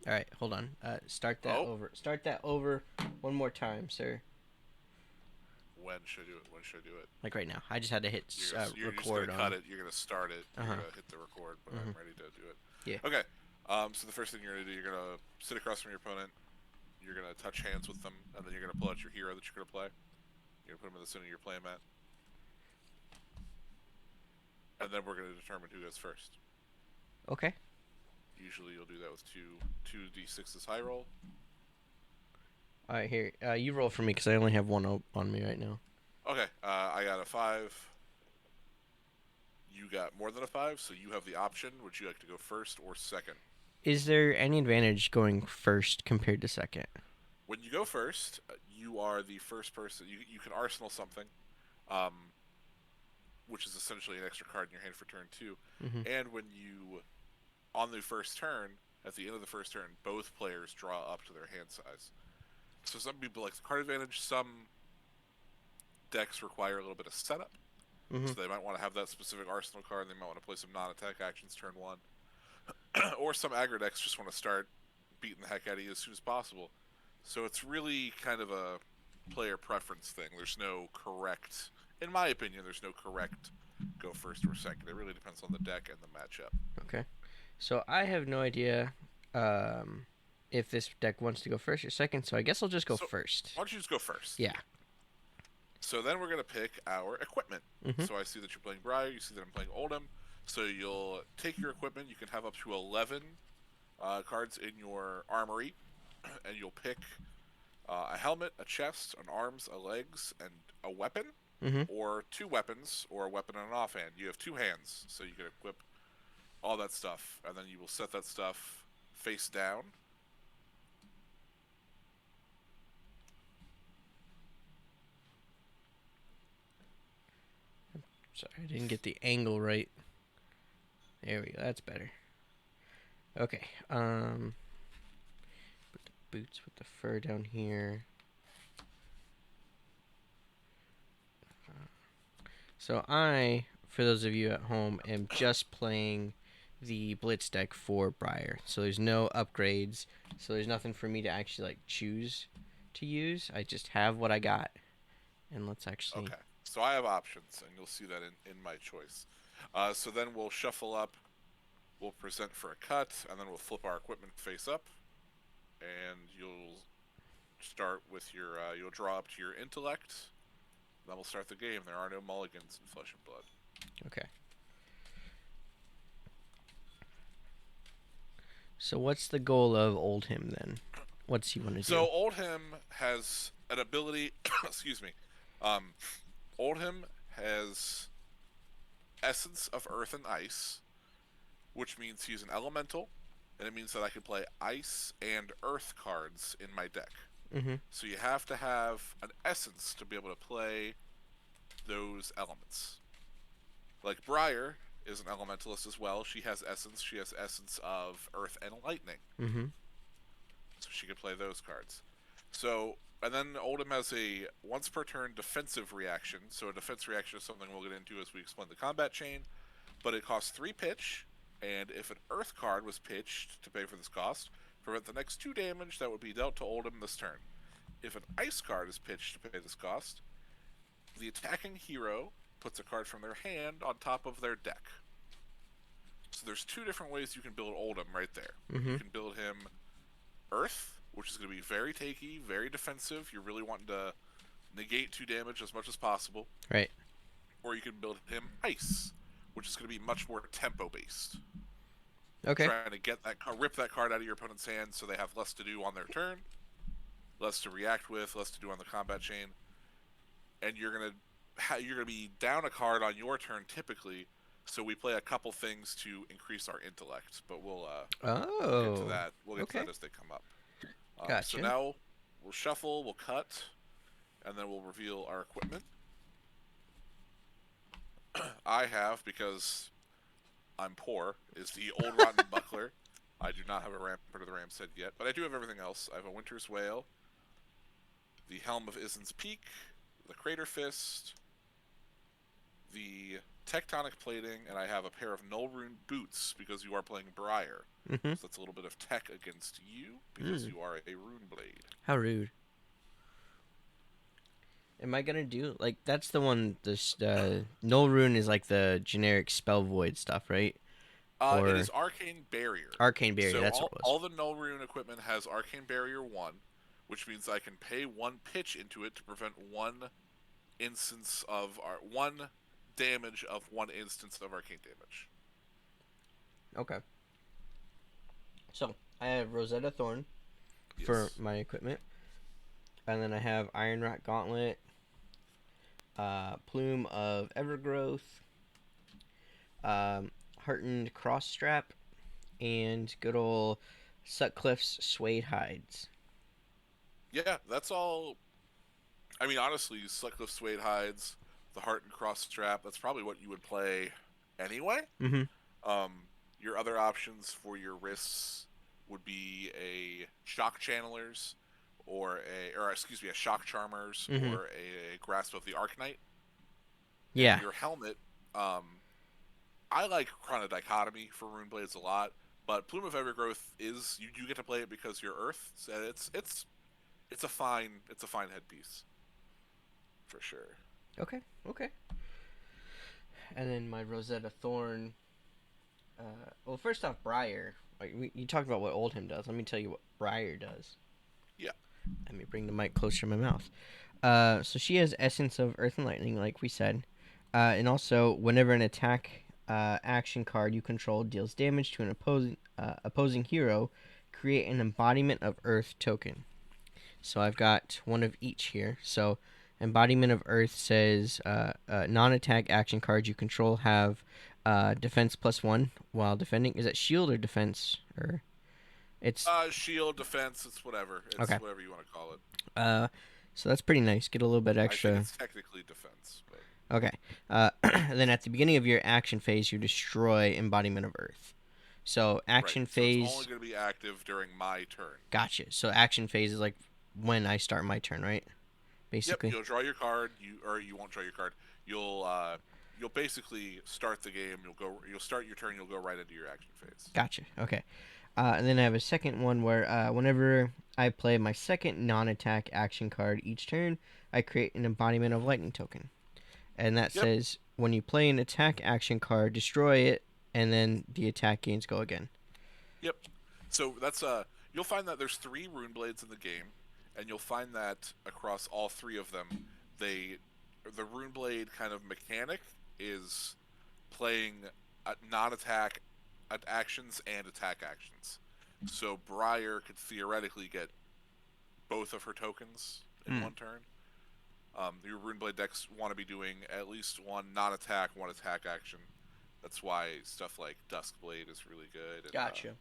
All right, hold on. Start that Oh, over. Start that over one more time, sir. when should I do it? When should I do it? Like right now. I just had to hit You're just gonna record cut on. it. You're gonna start it. Uh You're huh. gonna hit the record, but I'm Mhm. ready to do it. Yeah. Okay. So the first thing you're gonna do, you're gonna sit across from your opponent. You're gonna touch hands with them, and then you're gonna pull out your hero that you're gonna play. You're gonna put him in the center of your playmat, and then we're gonna determine who goes first. Okay. Usually, you'll do that with two d6s high roll. All right, here. You roll for me because I only have one on me right now. Okay. I got a 5. You got more than a 5, so you have the option. Would you like to go first or second? Is there any advantage going first compared to second? When you go first, you are the first person. You can arsenal something, um, which is essentially an extra card in your hand for turn 2. Mm-hmm. And when you, on the first turn, at the end of the first turn, both players draw up to their hand size. So some people like the card advantage. Some decks require a little bit of setup. Mm-hmm. So they might want to have that specific arsenal card. They might want to play some non-attack actions turn 1. Or some aggro decks just want to start beating the heck out of you as soon as possible. So it's really kind of a player preference thing. There's no correct, in my opinion, there's no correct go first or second. It really depends on the deck and the matchup. Okay. So I have no idea um, if this deck wants to go first or second. So I guess I'll just go So first. why don't you just go first? Yeah. So then we're gonna pick our equipment. Mm-hmm. So I see that you're playing Briar. You see that I'm playing Oldham. So you'll take your equipment. You can have up to 11 cards in your armory, and you'll pick a helmet, a chest, an arms, a legs, and a weapon, Mm-hmm. or two weapons, or a weapon and an offhand. You have two hands, so you can equip all that stuff, and then you will set that stuff face down. Sorry, I didn't get the angle right. There we go. That's better. Okay. Put the boots with the fur down here. So I, for those of you at home, am just playing the Blitz deck for Briar. So there's no upgrades. So there's nothing for me to actually like choose to use. I just have what I got. And let's actually. Okay, so I have options, and you'll see that in my choice. So then we'll shuffle up, we'll present for a cut, and then we'll flip our equipment face up, and you'll start with your, you'll draw up to your intellect. Then we'll start the game. There are no mulligans in Flesh and Blood. Okay. So what's the goal of Old Him then? What's he want to do? So Oldhim has an ability. Excuse me. Um, Oldhim has essence of earth and ice, which means he's an elemental, and it means that I can play ice and earth cards in my deck. Mm-hmm. So you have to have an essence to be able to play those elements. Like Briar is an elementalist as well. She has essence. She has essence of earth and lightning, Mm-hmm. so she can play those cards. So, and then Oldhim has a once per turn defensive reaction. So a defense reaction is something we'll get into as we explain the combat chain. But it costs 3 pitch, and if an Earth card was pitched to pay for this cost, prevent the next 2 damage that would be dealt to Oldhim this turn. If an Ice card is pitched to pay this cost, the attacking hero puts a card from their hand on top of their deck. So there's 2 different ways you can build Oldhim right there. You Mm-hmm. can build him Earth, which is going to be very takey, very defensive. You're really wanting to negate 2 damage as much as possible. Right. Or you can build him Ice, which is going to be much more tempo based. Okay. Trying to get that rip that card out of your opponent's hand so they have less to do on their turn, less to react with, less to do on the combat chain, and you're gonna be down a card on your turn typically. So we play a couple things to increase our intellect, but we'll get to Oh. that. We'll get to Okay. that as they come up. So Gotcha. now we'll shuffle, we'll cut, and then we'll reveal our equipment. I have, because I'm poor, is the Old Rotten Buckler. I do not have a Rampart of the Ram's Head yet, but I do have everything else. I have a Winter's Wail, the Helm of Isen's Peak, the Crater Fist, the Tectonic Plating, and I have a pair of Null Rune boots because you are playing Briar. Mm-hmm. So that's a little bit of tech against you because Mm. you are a rune blade. How rude. Am I gonna do like that's the one? This null rune is like the generic spell void stuff, right? It is Or arcane barrier. arcane barrier. So That's what all it was. all the null rune equipment has arcane barrier 1, which means I can pay 1 pitch into it to prevent one damage of 1 instance of arcane damage. Okay. So I have Rosetta Thorn for Yes. my equipment, and then I have Iron Rock Gauntlet, Plume of Evergrowth, um, Heartened Cross Strap, and good old Sutcliffe's Suede Hides. Yeah, that's all. I mean, honestly, Sutcliffe Suede Hides, the Heart and Cross Strap, that's probably what you would play anyway. Mm-hmm. Um, your other options for your wrists would be a Shock Channelers, a Shock Charmers, Mm-hmm. or a Grasp of the Arknight. And Yeah. your helmet, I like Chronodichotomy for Rune Blades a lot, but Plume of Evergrowth is you do get to play it because you're Earth, so it's a fine headpiece for sure. Okay. Okay. And then my Rosetta Thorn. Well, first off, Briar. Like you talked about what Oldham does. Let me tell you what Briar does. Yeah. Let me bring the mic closer to my mouth. So she has Essence of Earth and Lightning, like we said. And also, whenever an attack action card you control deals damage to an opposing hero, create an Embodiment of Earth token. So I've got one of each here. So Embodiment of Earth says non-attack action cards you control have defense +1 while defending. Is that shield or defense? Or it's Shield, defense, it's whatever. okay. It's whatever you want to call it. Uh, so that's pretty nice. Get a little bit I think extra. it's technically defense, but Okay. Then at the beginning of your action phase, you destroy Embodiment of Earth. So right. action So it's only phase. going to be active during my turn. Gotcha. So action phase is like when I start my turn, right? Yep, Basically. you'll draw your card. You won't draw your card. You'll basically start the game. You'll start your turn. You'll go right into your action phase. Gotcha. Okay. And then I have a second one where whenever I play my second non-attack action card each turn, I create an Embodiment of Lightning token. And that Yep. says when you play an attack action card, destroy it, and then the attack gains go again. Yep. So that's you'll find that there's 3 rune blades in the game, and you'll find that across all 3 of them, the rune blade kind of mechanic is playing non-attack actions and attack actions. So Briar could theoretically get both of her tokens in Hmm. one turn. Your Runeblade decks want to be doing at least one non-attack, one attack action. That's why stuff like Duskblade is really good, and Gotcha.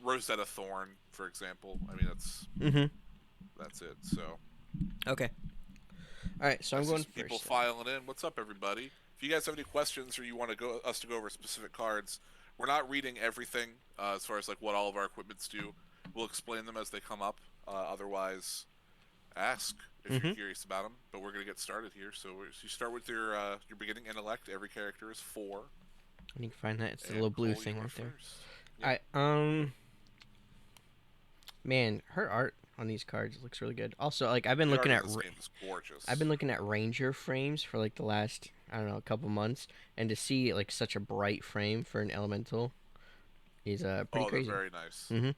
Rosetta Thorn, for example. I mean, Mm-hmm. that's it. So Okay. All right. So I I'm see going some people first then. filing in. What's up, everybody? If you guys have any questions or you want us to go over specific cards, we're not reading everything as far as like what all of our equipments do. We'll explain them as they come up. Otherwise, ask if you're Mm-hmm. curious about them. But we're gonna get started here. So you start with your beginning intellect. Every character is 4, And you can find that. It's the and little blue Cole, thing you are right there. first. All Yep. right. Man, her art on these cards looks really good. Also, like The art in this game is I've gorgeous. been looking at Ranger frames for like the last I don't know a couple months, and to see like such a bright frame for an elemental is pretty Oh, they're crazy. very nice. Mm-hmm.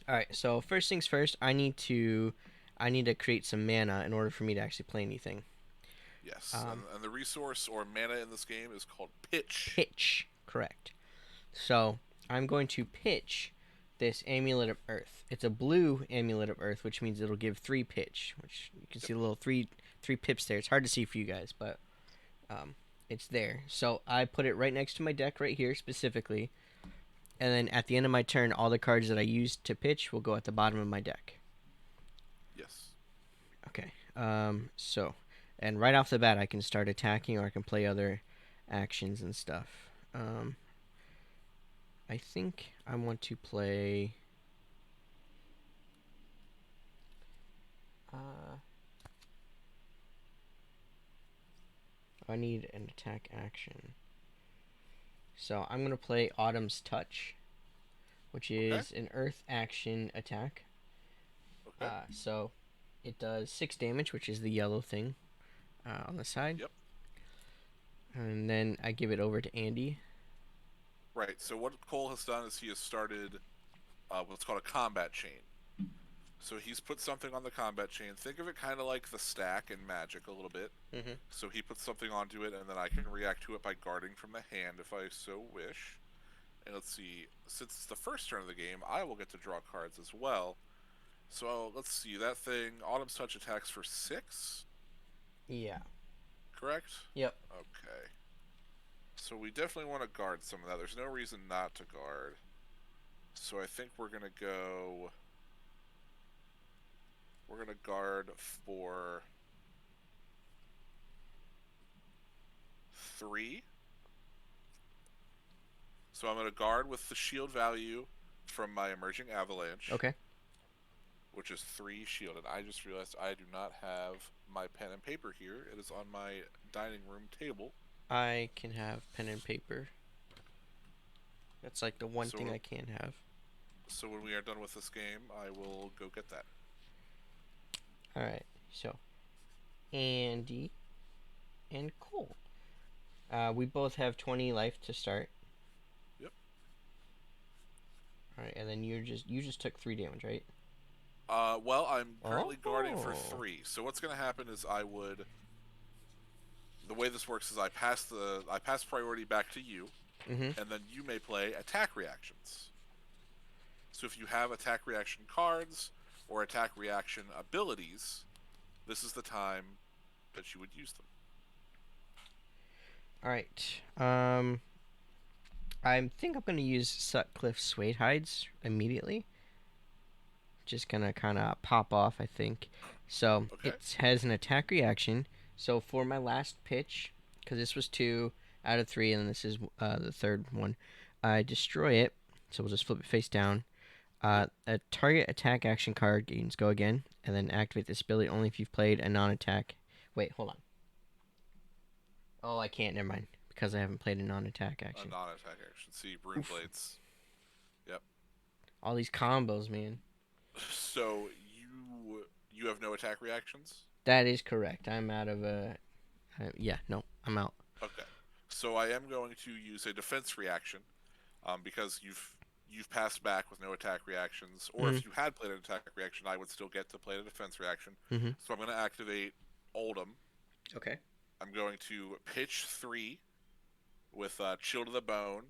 All right. So first things first, I need to create some mana in order for me to actually play anything. Yes, Um, and the resource or mana in this game is called pitch. Pitch, correct. So I'm going to pitch this Amulet of Earth. It's a blue Amulet of Earth, which means it'll give 3 pitch. Which you can Yep. see the little three pips there. It's hard to see for you guys, but it's there. So I put it right next to my deck right here specifically, and then at the end of my turn, all the cards that I used to pitch will go at the bottom of my deck. Yes. Okay. And right off the bat, I can start attacking, or I can play other actions and stuff. I think I want to play. Uh, I need an attack action. So I'm gonna play Autumn's Touch, which Okay. is an Earth action attack. Okay. So it does 6 damage, which is the yellow thing on the side, Yep. and then I give it over to Andy. Right. So what Cole has done is he has started what's called a combat chain. So he's put something on the combat chain. Think of it kind of like the stack in Magic a little bit. Mm-hmm. So he puts something onto it, and then I can react to it by guarding from the hand if I so wish. And let's see, since it's the first turn of the game, I will get to draw cards as well. So let's see, that thing, Autumn's Touch attacks for 6, Yeah. correct? Yep. Okay. So we definitely want to guard some of that. There's no reason not to guard. So I think we're going to go. We're going to guard for 3. So I'm going to guard with the shield value from my Emerging Avalanche, Okay. which is 3 shield. And I just realized I do not have my pen and paper here. It is on my dining room table. I can have pen and paper. That's like the one thing So, I can't have. so when we are done with this game, I will go get that. All right. So Andy and Cole. We both have 20 life to start. Yep. All right, and then you just took 3 damage, right? Well, I'm currently guarding for Oh. 3. So what's going to happen is I would. The way this works is I pass priority back to you, Mm-hmm. and then you may play attack reactions. So if you have attack reaction cards or attack reaction abilities, this is the time that you would use them. All right. I think I'm gonna use Sutcliffe Suede Hides immediately. Just gonna kind of pop off, I think. So Okay. it has an attack reaction. So for my last pitch, because this was 2 out of 3, and this is the third one, I destroy it. So we'll just flip it face down. Yep. A target attack action card gains go again, and then activate this ability only if you've played a non-attack. Wait, hold on. Oh, I can't. Never mind, because I haven't played a non-attack A action. non-attack action. See, Rune Oof. Blades. Yep. All these combos, man. So you have no attack reactions? That is correct. I'm out of yeah, no, I'm out. Okay. So I am going to use a defense reaction, because you've passed back with no attack reactions, or Mm-hmm. if you had played an attack reaction, I would still get to play a defense reaction. Mm-hmm. So I'm going to activate Oldham. Okay. I'm going to pitch 3 with Chill to the Bone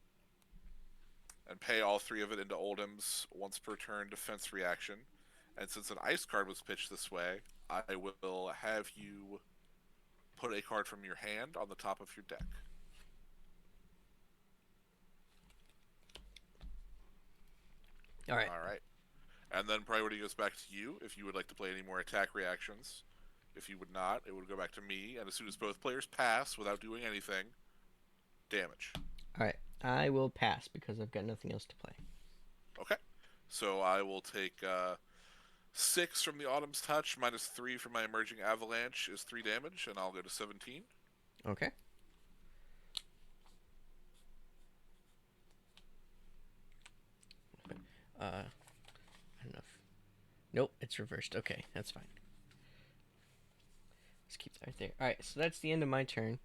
and pay all 3 of it into Oldham's once per turn defense reaction. And since an ice card was pitched this way, I will have you put a card from your hand on the top of your deck. All right. All right. And then priority goes back to you if you would like to play any more attack reactions. If you would not, it would go back to me. And as soon as both players pass without doing anything, damage. All right. I will pass because I've got nothing else to play. Okay. So I will take 6 from the Autumn's Touch minus 3 from my Emerging Avalanche is 3 damage, and I'll go to 17. Okay. I don't know. Nope, it's reversed. Okay, that's fine. Let's keep that right there. All right, so that's the end of my turn.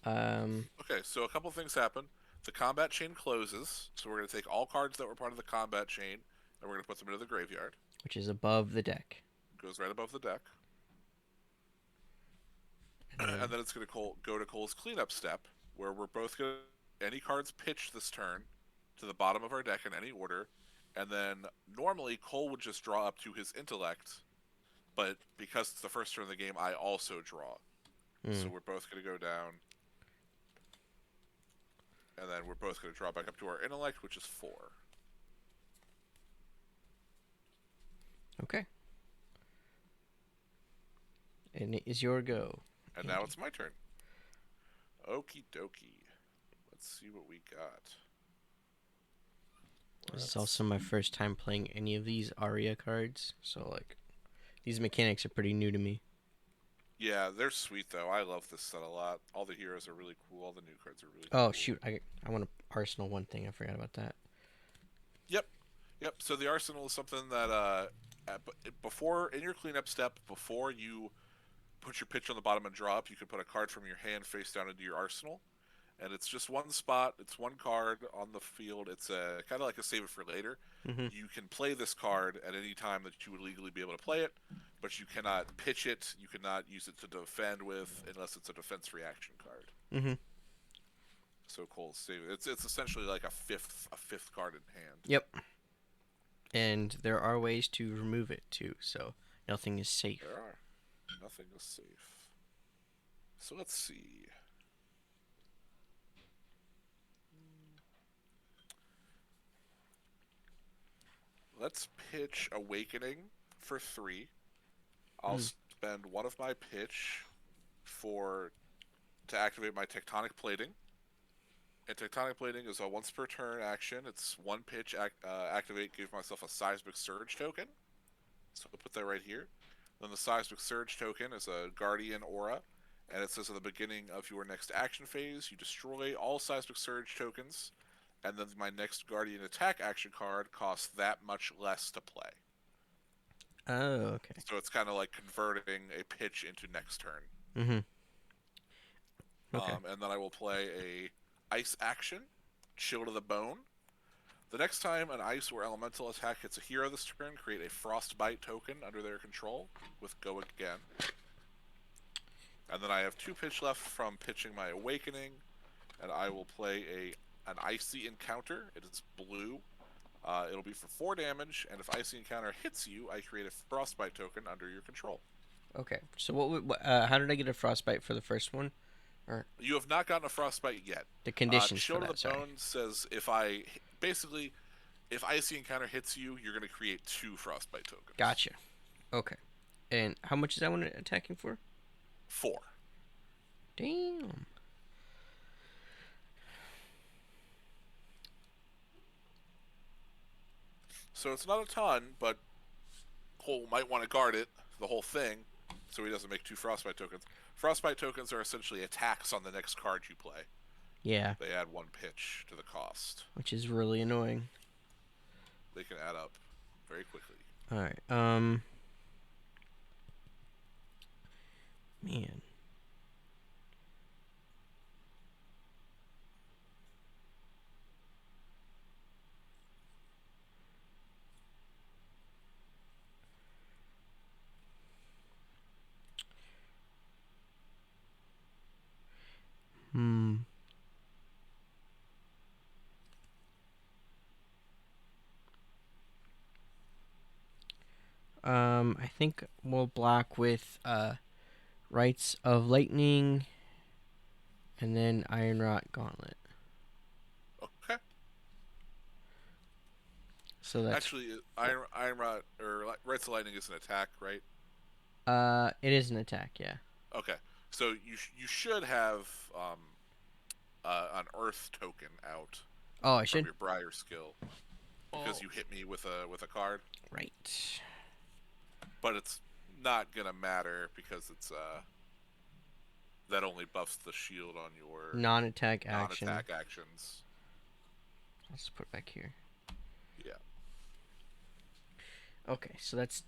Okay, so a couple things happen. The combat chain closes, so we're going to take all cards that were part of the combat chain, and we're going to put them into the graveyard. which is above the deck. Goes right above the deck. And And then, then it's going to go to Cole's cleanup step, where we're both going to any cards pitched this turn to the bottom of our deck in any order, and then normally Cole would just draw up to his intellect, but because it's the first turn of the game, I also draw. So we're both going to go down, and then we're both going to draw back up to our intellect, which is 4. okay. And it is your go. And Andy. now it's my turn. Okie dokie. Let's see what we got. This is also my first time playing any of these Aria cards, so like these mechanics are pretty new to me. Yeah, they're sweet though. I love this set a lot. All the heroes are really cool. All the new cards are really Oh cool. shoot, I want to arsenal one thing. I forgot about that. Yep, yep. So the arsenal is something that before in your cleanup step, before you put your pitch on the bottom and drop, you can put a card from your hand face down into your arsenal, and it's just one spot. It's one card on the field. It's a kind of like a save it for later. Mhm. You can play this card at any time that you would legally be able to play it, but you cannot pitch it. You cannot use it to defend with unless it's a defense reaction card. Mhm. So Cole save it. It's essentially like a fifth card in hand. Yep. And there are ways to remove it too, so nothing is There safe. are. Nothing is safe. So let's see. Let's pitch Awakening for 3. I'll Mm. spend one of my pitch for to activate my Tectonic Plating. And Tectonic Plating is a once per turn action. It's one pitch activate, give myself a Seismic Surge token. So I'll put that right here. Then the Seismic Surge token is a Guardian Aura, and it says at the beginning of your next action phase, you destroy all Seismic Surge tokens, and then my next Guardian attack action card costs that much less to play. Oh, okay. So it's kind of like converting a pitch into next turn. Mhm. Okay. And then I will play a Ice action, Chill to the Bone. The next time an ice or elemental attack hits a hero this turn, create a Frostbite token under their control with Go Again. And then I have 2 pitch left from pitching my Awakening, and I will play an Icy Encounter. It is blue. It'll be for 4 damage, and if Icy Encounter hits you, I create a Frostbite token under your control. Okay. So how did I get a frostbite for the first one? Or You have not gotten a Frostbite yet. the conditions for Chill to the that, sorry. Bone says basically, if Icy Encounter hits you, you're going to create 2 Frostbite tokens. Gotcha. Okay. And how much is that one attacking for? 4. Damn. So it's not a ton, but Cole might want to guard it, the whole thing, so he doesn't make 2 Frostbite tokens. Frostbite tokens are essentially attacks on the next card you play. Yeah. They add 1 pitch to the cost. Which is really annoying. They can add up very quickly. All right. Man. Hmm. I think we'll block with Rites of Lightning and then Iron Rot Gauntlet. Okay. So that's Actually, Iron Rod or Rites of Lightning is an attack, right? it is an attack, yeah. Okay. So you should have an Earth token out Oh, I from should. your Briar skill because Oh. you hit me with a card, Right. but it's not gonna matter because it's that only buffs the shield on your Non-attack action. non-attack actions. Let's put it back here. Yeah. Okay, so that's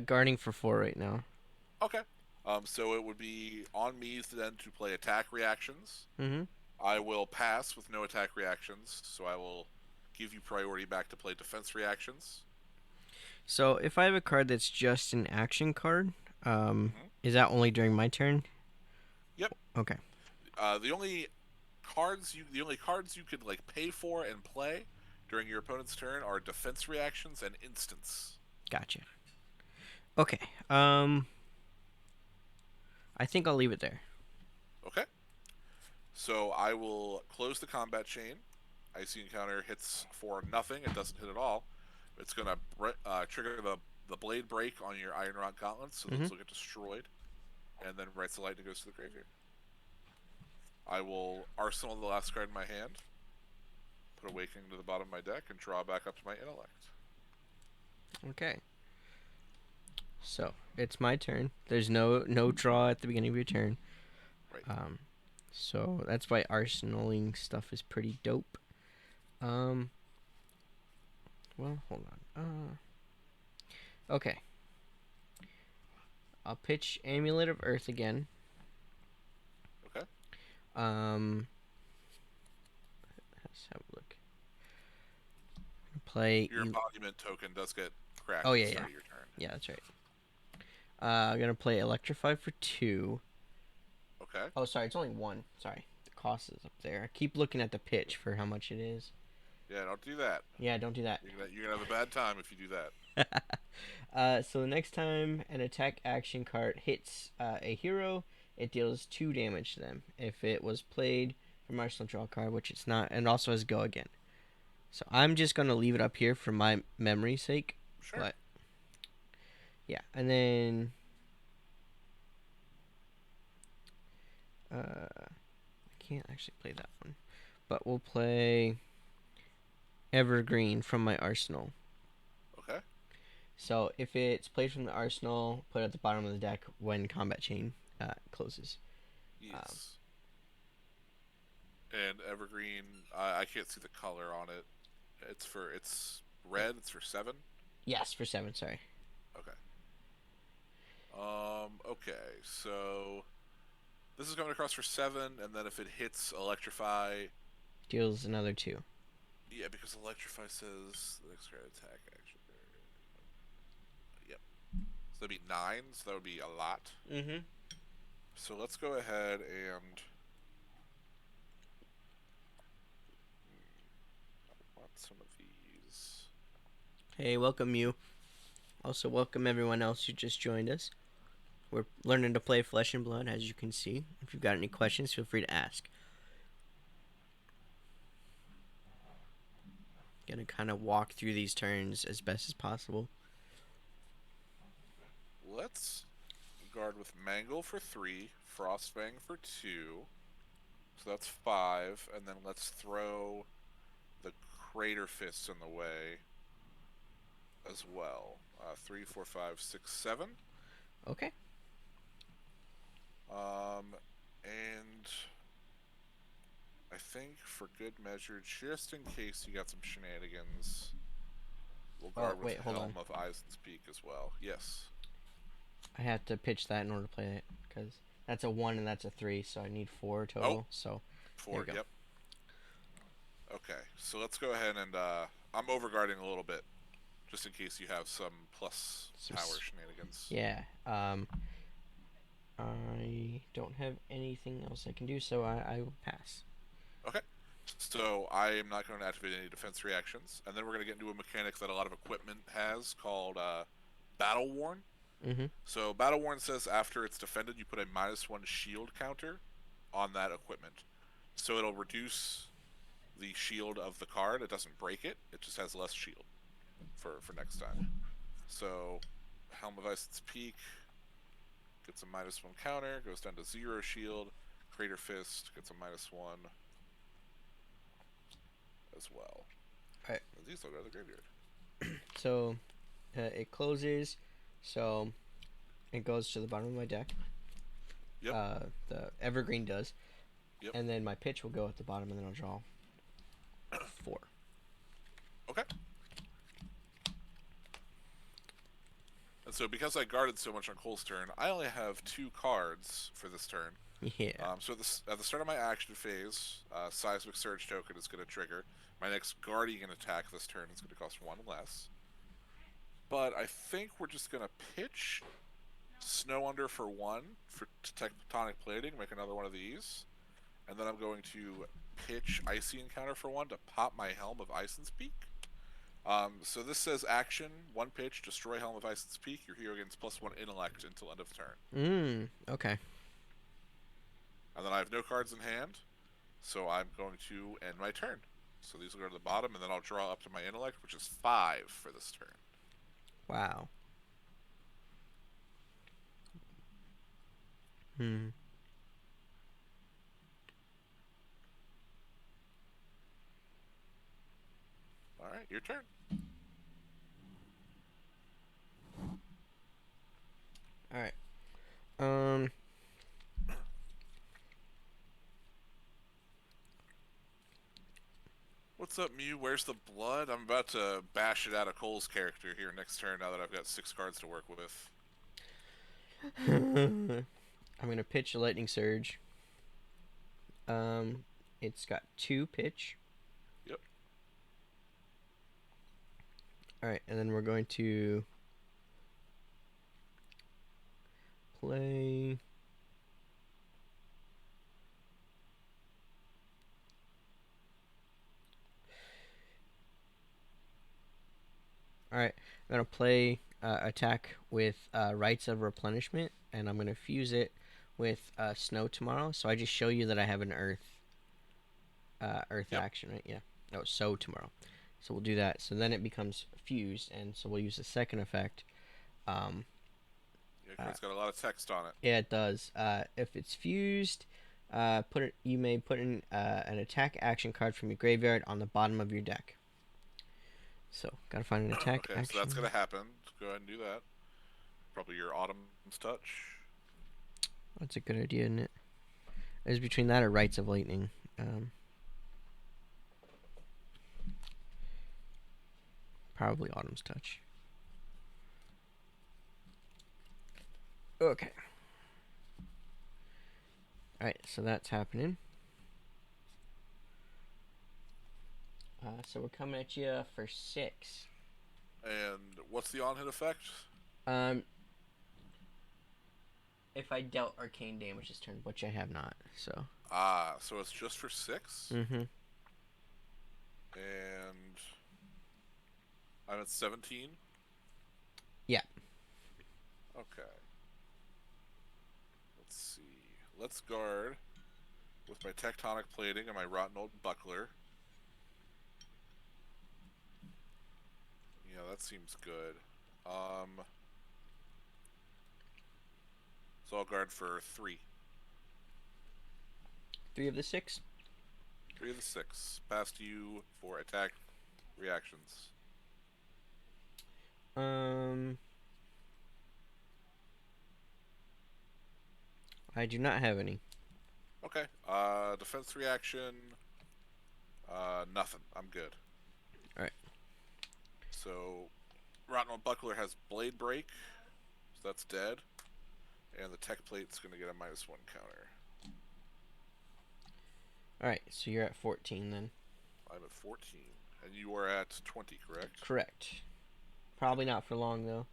guarding for 4 right now. Okay. So it would be on me then to play attack reactions. Mm-hmm. I will pass with no attack reactions, so I will give you priority back to play defense reactions. So if I have a card that's just an action card, Mm-hmm. is that only during my turn? Yep. Okay. The only cards you could like pay for and play during your opponent's turn are defense reactions and instants. Gotcha. Okay. I think I'll leave it there. Okay. So I will close the combat chain. Icy Encounter hits for nothing. It doesn't hit at all. It's gonna trigger the blade break on your Iron Rod gauntlets, so Mm-hmm. those will get destroyed. And then Rites of Lightning goes to the graveyard. I will arsenal the last card in my hand, put Awakening to the bottom of my deck, and draw back up to my Intellect. Okay. So it's my turn. There's no draw at the beginning of your turn. Right. Um, so that's why arsenaling stuff is pretty dope. Um, well, hold on. Okay. I'll pitch Amulet of Earth again. Okay. Um, let's have a look. Play. Your embodiment token does get cracked Oh at the yeah, yeah, start of your turn. yeah. That's right. I'm gonna play Electrify for 2. Okay. Oh, sorry, it's only 1. Sorry, the cost is up there. I keep looking at the pitch for how much it is. Yeah, don't do that. Yeah, don't do that. You're gonna have a bad time if you do that. So the next time an attack action card hits a hero, it deals 2 damage to them. If it was played from Arsenal draw card, which it's not, and also has go again. So I'm just gonna leave it up here for my memory's sake. Sure. But yeah, and then I can't actually play that one, but we'll play Evergreen from my arsenal. Okay. So if it's played from the arsenal, put it at the bottom of the deck when combat chain closes. Yes. And Evergreen, I can't see the color on it. It's red. It's for 7. Yes, for 7. Sorry. Okay. Okay. So this is coming across for 7, and then if it hits Electrify, Deals another 2. yeah, because Electrify says the next card attack action. Yep. So that'd be 9. So that would be a lot. Mm-hmm. So let's go ahead and. I want some of these. Hey, welcome you. Also, welcome everyone else who just joined us. We're learning to play Flesh and Blood, as you can see. If you've got any questions, feel free to ask. Gonna kind of walk through these turns as best as possible. Let's guard with Mangle for 3, Frostfang for 2. So that's 5, and then let's throw the Crater Fist in the way as well. 3, 4, 5, 6, 7. Okay. And I think for good measure, just in case you got some shenanigans, we'll guard with wait, hold Helm on. of Eisen's Peak as well. Yes. I have to pitch that in order to play it, because that's a 1 and that's a 3, so I need 4 total. Oh, So, 4, yep. Okay, so let's go ahead and I'm overguarding a little bit, just in case you have some plus power shenanigans. Yeah. I don't have anything else I can do, so I will pass. Okay. So I am not going to activate any defense reactions, and then we're going to get into a mechanic that a lot of equipment has called Battle Worn. Mm-hmm. So Battle Worn says after it's defended, you put a -1 shield counter on that equipment. So it'll reduce the shield of the card. It doesn't break it. It just has less shield for next time. So Helm of Ice's Peak gets a -1 counter, goes down to 0 shield. Crater Fist gets a -1 as well. All right. And these will go to the graveyard. So it closes, so it goes to the bottom of my deck. Yep. The Evergreen does. Yep. And then my pitch will go at the bottom, and then I'll draw 4. Okay. And so because I guarded so much on Cole's turn, I only have 2 cards for this turn. Yeah. So at the start of my action phase, Seismic Surge token is going to trigger. My next Guardian attack this turn is going to cost 1 less. But I think we're just going to pitch Snow Under for 1 for Tectonic Plating, make another one of these. And then I'm going to pitch Icy Encounter for 1 to pop my Helm of Icen's Peak. So this says action, 1 pitch, destroy Helm of Icen's Peak. Your hero gains +1 intellect until end of turn. Okay. And then I have no cards in hand, so I'm going to end my turn. So these will go to the bottom, and then I'll draw up to my intellect, which is 5 for this turn. Wow. Alright, your turn. What's up, Mew? Where's the blood? I'm about to bash it out of Cole's character here next turn now that I've got 6 cards to work with. I'm gonna pitch a lightning surge. Um, it's got 2 pitch. Yep. All right, and then we're going to play. All right, I'm gonna play attack with Rites of Replenishment, and I'm gonna fuse it with Snow tomorrow. So I just show you that I have an Earth Yep. action, right? Yeah. No, so tomorrow. So we'll do that. So then it becomes fused, and so we'll use the second effect. Um, Yeah, uh, card's got a lot of text on it. yeah, it does. If it's fused, put it. You may put in an attack action card from your graveyard on the bottom of your deck. So gotta find an attack Okay, so that's action. gonna happen. Go ahead and do that. Probably your Autumn's Touch. That's a good idea, isn't it? It's between that or Rites of Lightning. Probably Autumn's Touch. Okay. Alright, so that's happening. So we're coming at you for 6. And what's the on-hit effect? Um, if I dealt arcane damage this turn, which I have not, so. Ah, so it's just for 6? Mm-hmm. And I'm at 17? Yeah. Okay. Let's see. Let's guard with my Tectonic Plating and my Rotten Old Buckler. Yeah, that seems good. So I'll guard for 3. 3 of the 6. 3 of the 6. Pass to you for attack reactions. Um, I do not have any. Okay. Defense reaction. Nothing. I'm good. Alright. So, Rotten Old Buckler has Blade Break, so that's dead. And the Tech Plate's gonna get a -1 counter. Alright, so you're at 14 then. I'm at 14. And you are at 20, correct? Correct. Probably not for long, though.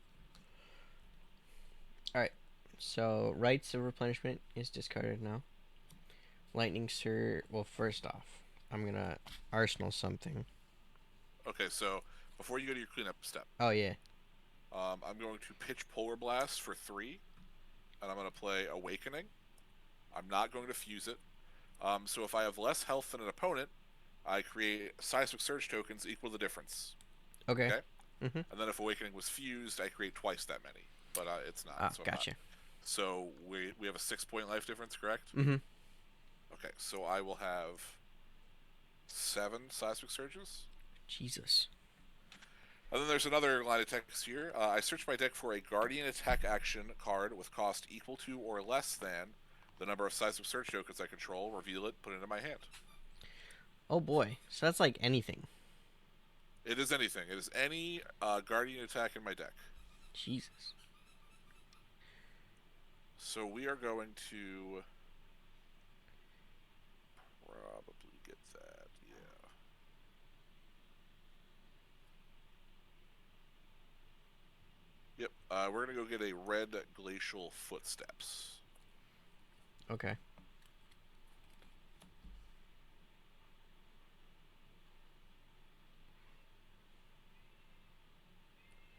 Alright, so Rites of Replenishment is discarded now. Lightning Surge. Well, first off, I'm gonna Arsenal something. Okay, so before you go to your cleanup step, Oh, yeah. I'm going to pitch Polar Blast for 3, and I'm going to play Awakening. I'm not going to fuse it. So if I have less health than an opponent, I create Seismic Surge tokens equal the difference. Okay. Okay? Mm-hmm. And then if Awakening was fused, I create twice that many. But it's not. Ah, So I'm not. gotcha. So we have a 6-point life difference, correct? Mm-hmm. Okay, so I will have 7 Seismic Surges. Jesus. And then there's another line of text here. I search my deck for a Guardian attack action card with cost equal to or less than the number of Seismic Surge tokens I control. Reveal it, put it in my hand. Oh, boy. So that's like anything. It is anything. It is any Guardian attack in my deck. Jesus. So we are going to probably get that, yeah. Yep, we're going to go get a red Glacial Footsteps. Okay.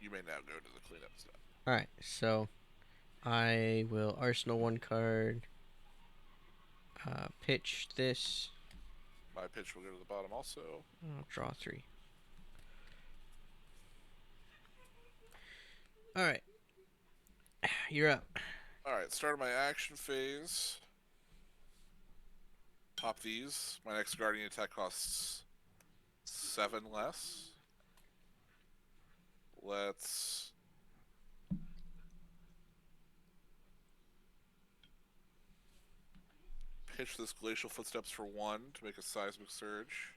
You may now go to the cleanup step. Alright, so I will Arsenal 1 card. Pitch this. My pitch will go to the bottom also. I'll draw 3. Alright. You're up. Alright, start of my action phase. Pop these. My next Guardian attack costs 7 less. Let's pitch this Glacial Footsteps for 1 to make a Seismic Surge.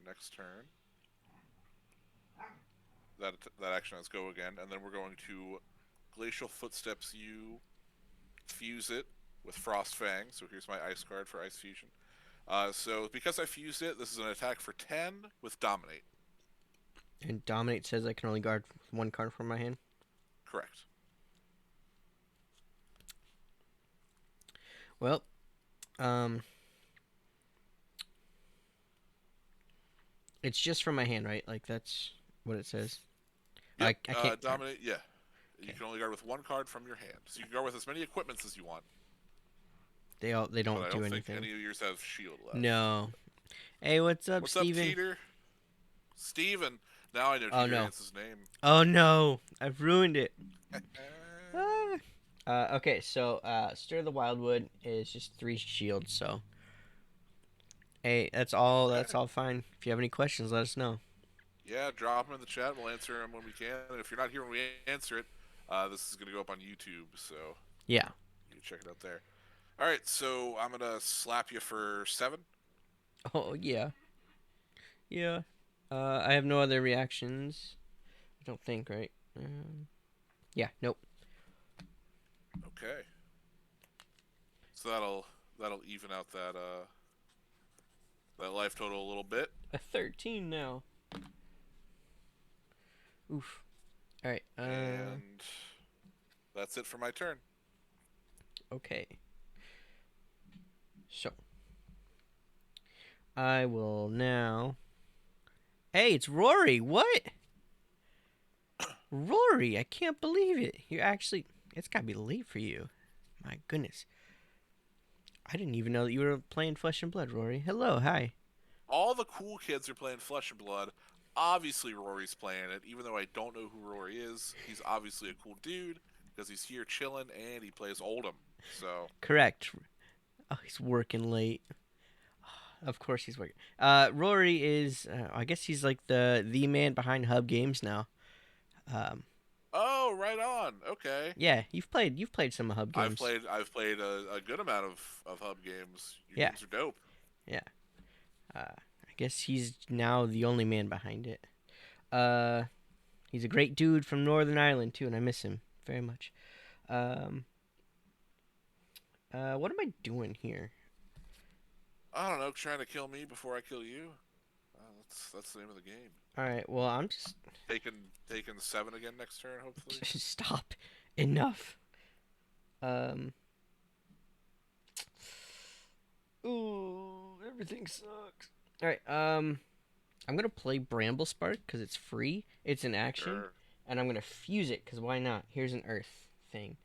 next turn. That action has go again, and then we're going to Glacial Footsteps you, fuse it with Frost Fang. So here's my ice card for Ice Fusion. So because I fused it, this is an attack for 10 with Dominate. And Dominate says I can only guard one card from my hand. Correct. Well, it's just from my hand, right? Like that's what it says. Yep. I can't Dominate. Yeah. You Okay. can only guard with one card from your hand, so you can guard with as many equipments as you want. They But don't I do don't think anything. any of yours have shield left. No. Hey, what's up, What's up, Steven? Teeter? Steven. Now I know Oh Teeter no. Hance's name. Oh no. I've ruined it. Ah. Okay, so Stir the Wildwood is just 3 shields, so hey, that's all. That's Okay. all fine. If you have any questions, let us know. Yeah, drop them in the chat. We'll answer them when we can. And if you're not here when we answer it, this is going to go up on YouTube, so Yeah. you can check it out there. All right, so I'm going to slap you for 7. Oh yeah. Yeah. I have no other reactions. I don't think, right? Yeah. Nope. Okay. So that'll even out that life total a little bit. A 13 now. Oof. All right. And that's it for my turn. Okay. So I will now. Hey, it's Rory. What? Rory, I can't believe it. You're actually. It's gotta be late for you. My goodness. I didn't even know that you were playing Flesh and Blood, Rory. Hello, hi. All the cool kids are playing Flesh and Blood. Obviously, Rory's playing it. Even though I don't know who Rory is, he's obviously a cool dude because he's here chilling and he plays Oldham. So Correct. Oh, he's working late. Of course he's working. Rory is. I guess he's like the man behind Hub Games now. Um, oh, right on. Okay. yeah, you've played some Hub Games. I've played a good amount of Hub games. Your Yeah, games are dope. yeah. I guess he's now the only man behind it. Uh, he's a great dude from Northern Ireland too, and I miss him very much. Um, what am I doing here? I don't know, trying to kill me before I kill you. That's the name of the game. All right, well I'm just Taking 7 again next turn, hopefully. stop. Enough. Um. Ooh, everything sucks. All right. I'm gonna play Bramble Spark because it's free. It's an action, Sure. and I'm gonna fuse it because why not? Here's an Earth thing.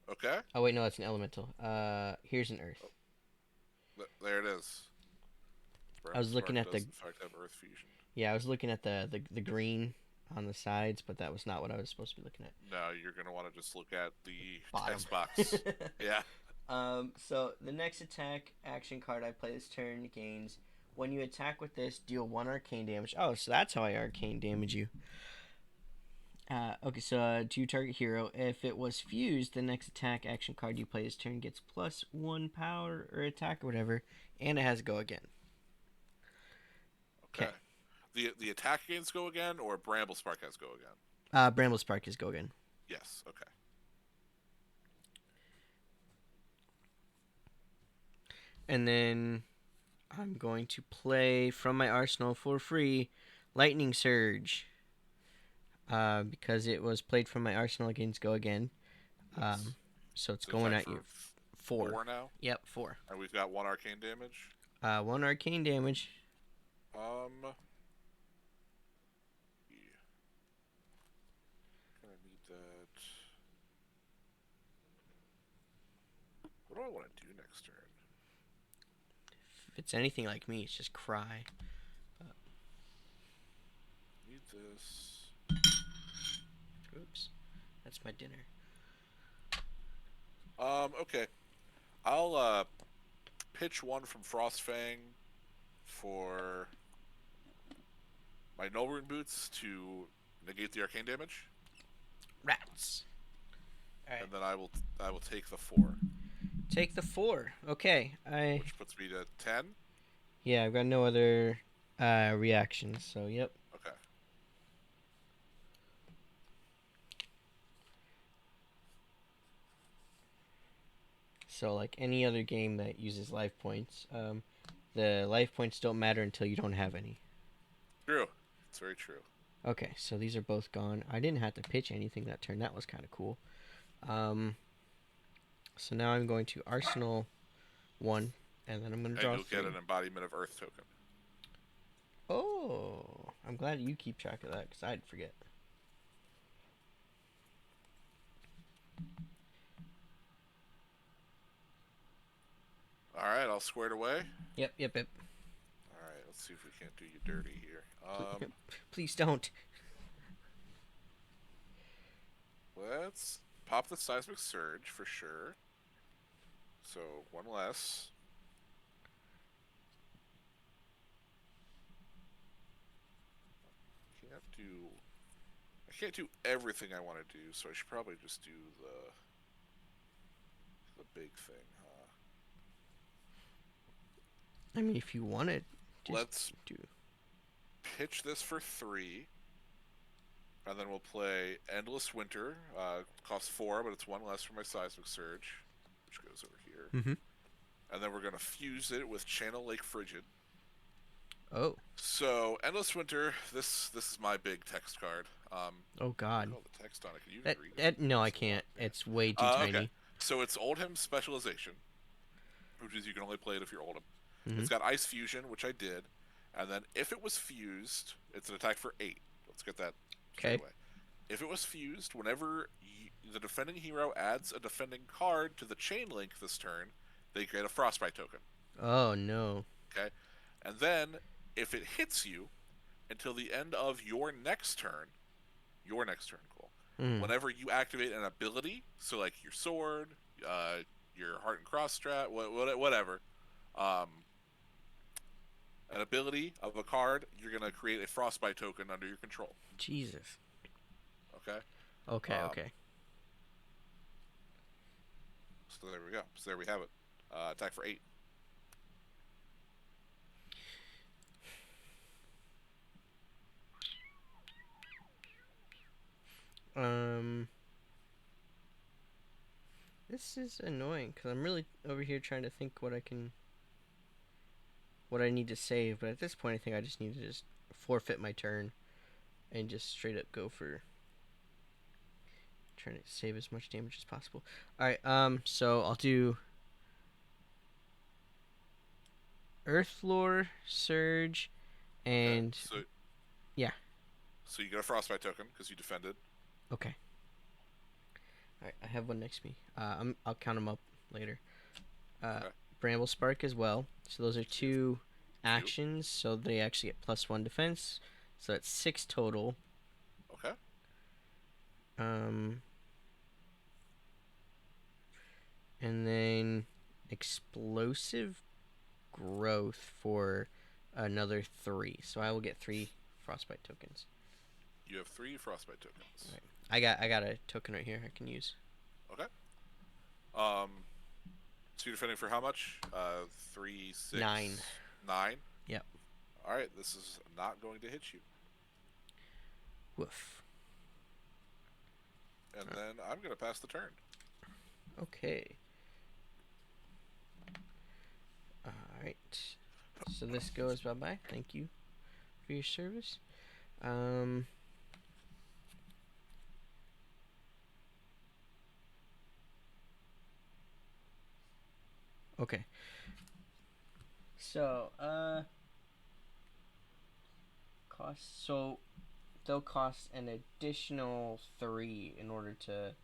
Okay. Oh wait, no, that's an Elemental. Here's an Earth. There it is. I was looking at does the in fact have Earth Fusion. Yeah, I was looking at the green on the sides, but that was not what I was supposed to be looking at. No, you're gonna want to just look at the Bottom. text box. Yeah. So the next attack action card I play this turn gains when you attack with this, deal 1 arcane damage. Oh, so that's how I arcane damage you. Okay, so to target hero, if it was fused, the next attack action card you play this turn gets +1 power or attack or whatever, and it has go again. Okay. Okay. The attack gains go again, or Bramble Spark has go again? Bramble Spark is go again. Yes. Okay. And then I'm going to play from my arsenal for free Lightning Surge. Because it was played from my arsenal against go again. Yes. So it's So going attack at you. for 4. 4 now, Yep, 4. and we've got 1 arcane damage. 1 arcane damage. Yeah. Gonna need that. What do I want to do next turn? If it's anything like me, it's just cry. Need this. Oops. That's my dinner. Okay. I'll pitch 1 from Frostfang for my Nullrune Boots to negate the arcane damage. Rats. All right. And then I will take the 4. Take the 4. Okay. Which puts me to 10. Yeah, I've got no other Reactions. So yep. Okay. So like any other game that uses life points, the life points don't matter until you don't have any. True. It's very true. Okay, so these are both gone. I didn't have to pitch anything that turn. That was kind of cool. Um, so now I'm going to Arsenal 1, and then I'm going to And draw you'll get 3. an embodiment of Earth token. Oh, I'm glad you keep track of that because I'd forget. All right, all squared away. Yep, yep, yep. All right, let's see if we can't do you dirty here. Please don't. Let's pop the seismic surge for sure. So one less. Can't do. I can't do everything I want to do, so I should probably just do the big thing, huh? I mean, if you want it, just Let's do. pitch this for 3, and then we'll play Endless Winter. Costs 4, but it's 1 less for my seismic surge, which goes over here. Mm-hmm. And then we're gonna fuse it with Channel Lake Frigid. Oh. So Endless Winter. This is my big text card. Oh God. Look at all the text on it. Can you even That read it? that no, I It's a lot, can't. man. It's way too Okay. tiny. So it's Oldhim Specialization, which is you can only play it if you're Oldhim. Mm-hmm. It's got Ice Fusion, which I did, and then if it was fused, it's an attack for 8. Let's get that straight Okay. away. If it was fused, whenever the defending hero adds a defending card to the chain link this turn, they get a Frostbite token. Oh no. Okay, and then if it hits you until the end of your next turn, cool. Mm. Whenever you activate an ability, so like your sword, uh, your heart and cross strat, whatever, um, an ability of a card, you're gonna create a frostbite token under your control. Jesus. Okay. Okay. Um, Okay. so there we go. So there we have it. Attack for 8. Um. This is annoying because I'm really over here trying to think what I need to save, but at this point I think I just need to just forfeit my turn and just straight up go for trying to save as much damage as possible. All right, so I'll do Earth Lore, Surge, Okay. and yeah. So you get a frostbite token because you defended. Okay. All right, I have one next to me. I'll count them up later. Okay. Bramble Spark as well. So those are So you have 2 2. actions, so they actually get +1 defense. So that's 6 total. Okay. Um, and then explosive growth for another 3. So I will get 3 frostbite tokens. You have 3 frostbite tokens. All right. I got a token right here I can use. Okay. Um. So you're defending for how much? 3, 6, 9. 9. Yep. All right. This is not going to hit you. Woof. And then I'm gonna pass the turn. Okay. All right. So this goes bye bye. Thank you for your service. Okay. So cost. So they'll cost an additional 3 in order to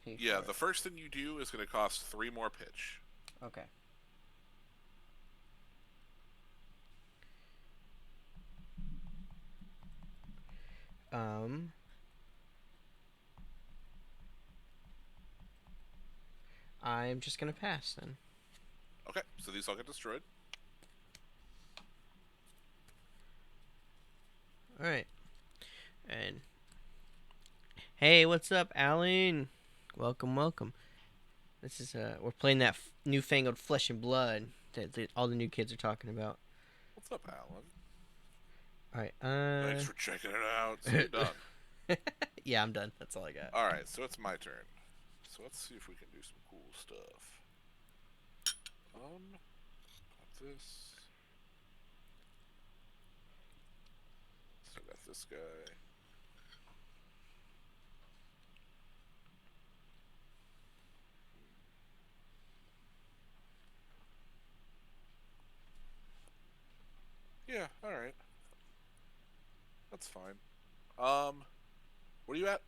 pay for Yeah. it. The first thing you do is gonna cost 3 more pitch. Okay. Um. I'm just gonna pass then. Okay. So these all get destroyed. All right. And hey, what's up, Alan? Welcome, welcome. This is we're playing that newfangled Flesh and Blood that all the new kids are talking about. What's up, Alan? All right. Thanks for checking it out. So you're done. Yeah, I'm done. That's all I got. All right, so it's my turn. So let's see if we can do some cool stuff. Got this. Still got this guy. Yeah, all right, that's fine. What are you at?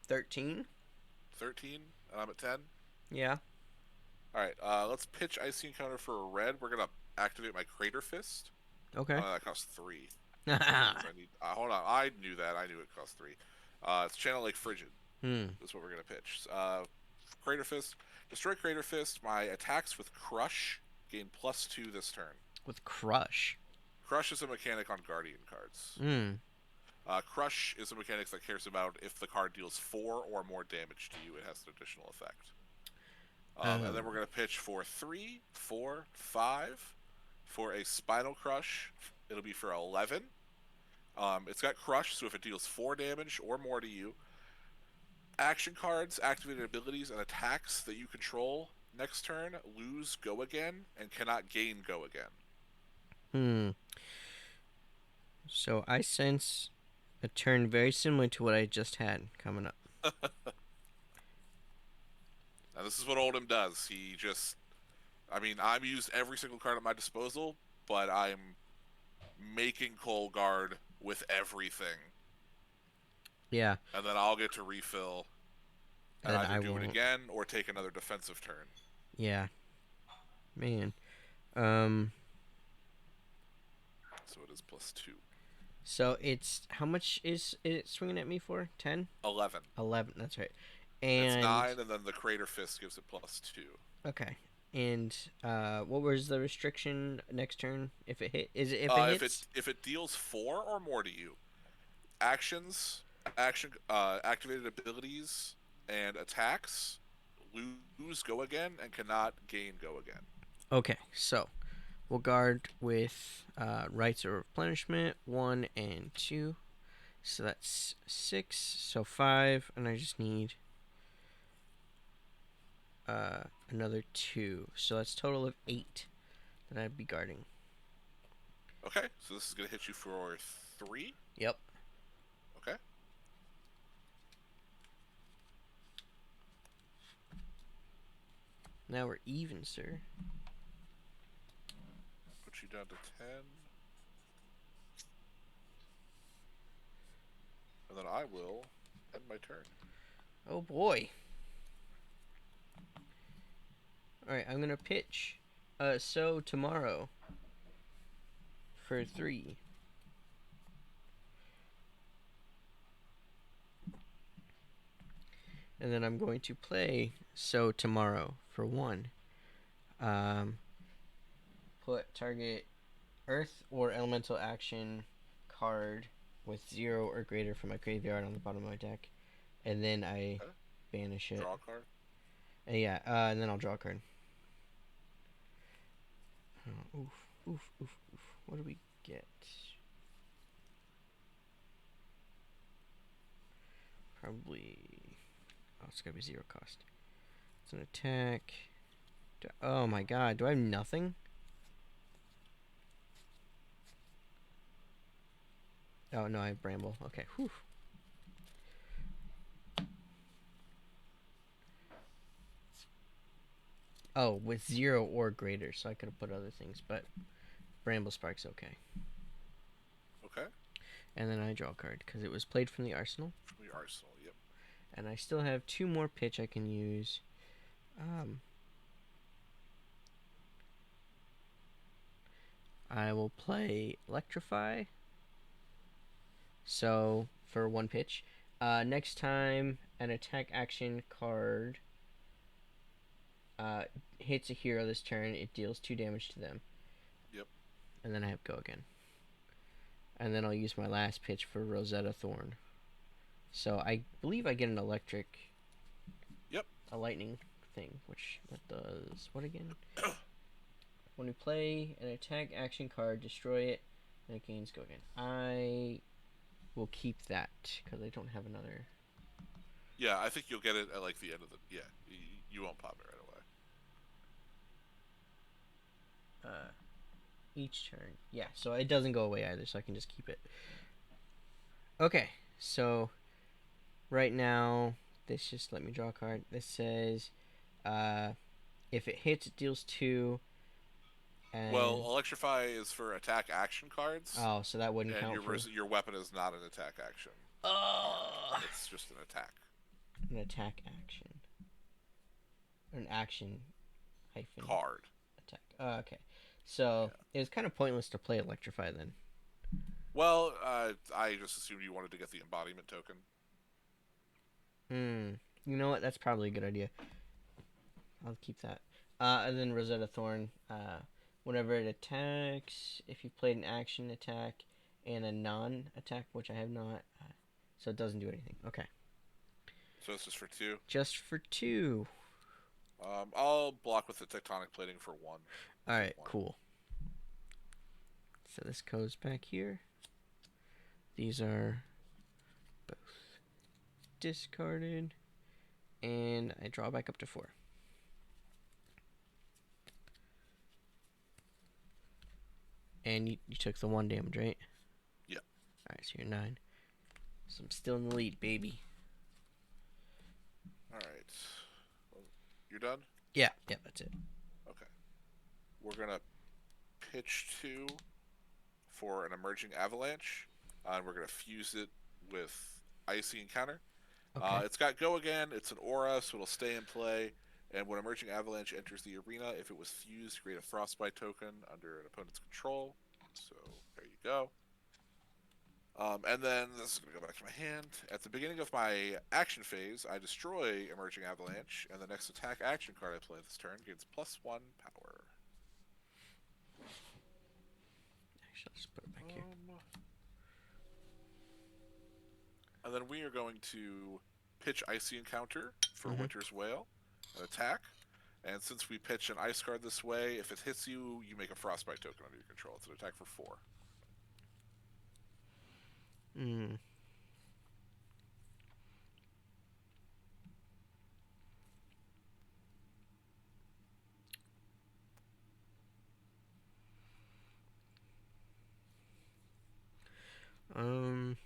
13. 13, and I'm at 10. Yeah. All right, let's pitch Icy Encounter for a red. We're gonna activate my Crater Fist. Okay. That costs 3. Which means I need. Hold on, I knew that. I knew it cost 3. It's Channel Lake Frigid. Hmm. That's what we're gonna pitch. Crater Fist, destroy Crater Fist. My attacks with Crush gain +2 this turn. With Crush. Crush is a mechanic on Guardian cards. Hmm. Crush is a mechanic that cares about if the card deals 4 or more damage to you, it has an additional effect. And Oh. then we're gonna pitch for 3, 4, 5 for a Spinal Crush. It'll be for 11. It's got Crush, so if it deals 4 damage or more to you, action cards, activated abilities, and attacks that you control next turn lose Go Again and cannot gain Go Again. Hmm. So I sense a turn very similar to what I just had coming up. Now, this is what Oldham does. He just. I mean, I'm used every single card at my disposal, but I'm making Cold Guard with everything. Yeah. And then I'll get to refill and And either I do it won't. again or take another defensive turn. Yeah. Man. Um. So it is +2. So it's how much is it swinging at me for? 10? 11. 11. That's right. It's And 9, and then the Crater Fist gives it +2. okay. And what was the restriction next turn? If it hit, is it if it hits? If it deals 4 or more to you, actions, activated abilities, and attacks lose Go Again and cannot gain Go Again. Okay, so we'll guard with rights of replenishment 1 and 2. So that's 6. So 5, and I just need another 2. So that's total of 8 that I'd be guarding. Okay, so this is going to hit you for 3. Yep. Okay. Now we're even, sir. Put you down to 10. And then I will end my turn. Oh boy. Alright, I'm gonna pitch. So tomorrow for 3. And then I'm going to play So tomorrow for 1. Put target Earth or Elemental action card with 0 or greater from my graveyard on the bottom of my deck. And then I Okay. banish it. Draw a card. And yeah, and then I'll draw a card. Oh, oof. What do we get? Probably. Oh, it's gotta be 0 cost. It's an attack. Oh my god, do I have nothing? Oh no, I have Bramble. Okay, whew. Oh, with 0 or greater, so I could have put other things, but Bramble Spark's okay. Okay. And then I draw a card, because it was played from the arsenal. From your arsenal, yep. And I still have 2 more pitch I can use. I will play Electrify. So, for 1 pitch. Next time an attack action card hits a hero this turn, it deals 2 damage to them. Yep. And then I have Go Again. And then I'll use my last pitch for Rosetta Thorn. So I believe I get an electric. Yep. A lightning thing, which that does what again? When we play an attack action card, destroy it. That gains go again. I will keep that because I don't have another. Yeah, I think you'll get it at like the end of the. Yeah, you won't pop it right away. Uh, each turn. Yeah, so it doesn't go away either, so I can just keep it. Okay, so right now, this just let me draw a card. This says, uh, if it hits, it deals 2, Well, and electrify is for attack action cards, oh, so that wouldn't and count for. your weapon is not an attack action card. Oh, It's just an attack an attack action, an action hyphen card. attack. Okay, so Yeah. it was kind of pointless to play electrify then. Well, I just assumed you wanted to get the embodiment token. Hmm. You know what? That's probably a good idea. I'll keep that. And then Rosetta Thorn. Whenever it attacks, if you've played an action attack and a non-attack, which I have not, so it doesn't do anything. Okay. So it's just for 2. Just for 2. I'll block with the tectonic plating for 1. All right. One. Cool. So this goes back here. These are both discarded, and I draw back up to 4. And you took the 1 damage, right? Yeah. Alright, so you're 9. So I'm still in the lead, baby. Alright. You're done? Yeah, that's it. Okay. We're gonna pitch 2 for an emerging avalanche, and we're gonna fuse it with icy encounter. Okay. It's got go again. It's an aura, so it'll stay in play. And when emerging avalanche enters the arena, if it was fused, create a frostbite token under an opponent's control. So there you go. And then this is going to go back to my hand. At the beginning of my action phase, I destroy Emerging Avalanche, and the next attack action card I play this turn gains +1 power. Actually, I'll just put it back here. And then we are going to pitch Icy Encounter for Winter's Wail, an attack. And since we pitch an ice card this way, if it hits you, you make a frostbite token under your control. It's an attack for 4. Hmm. Um.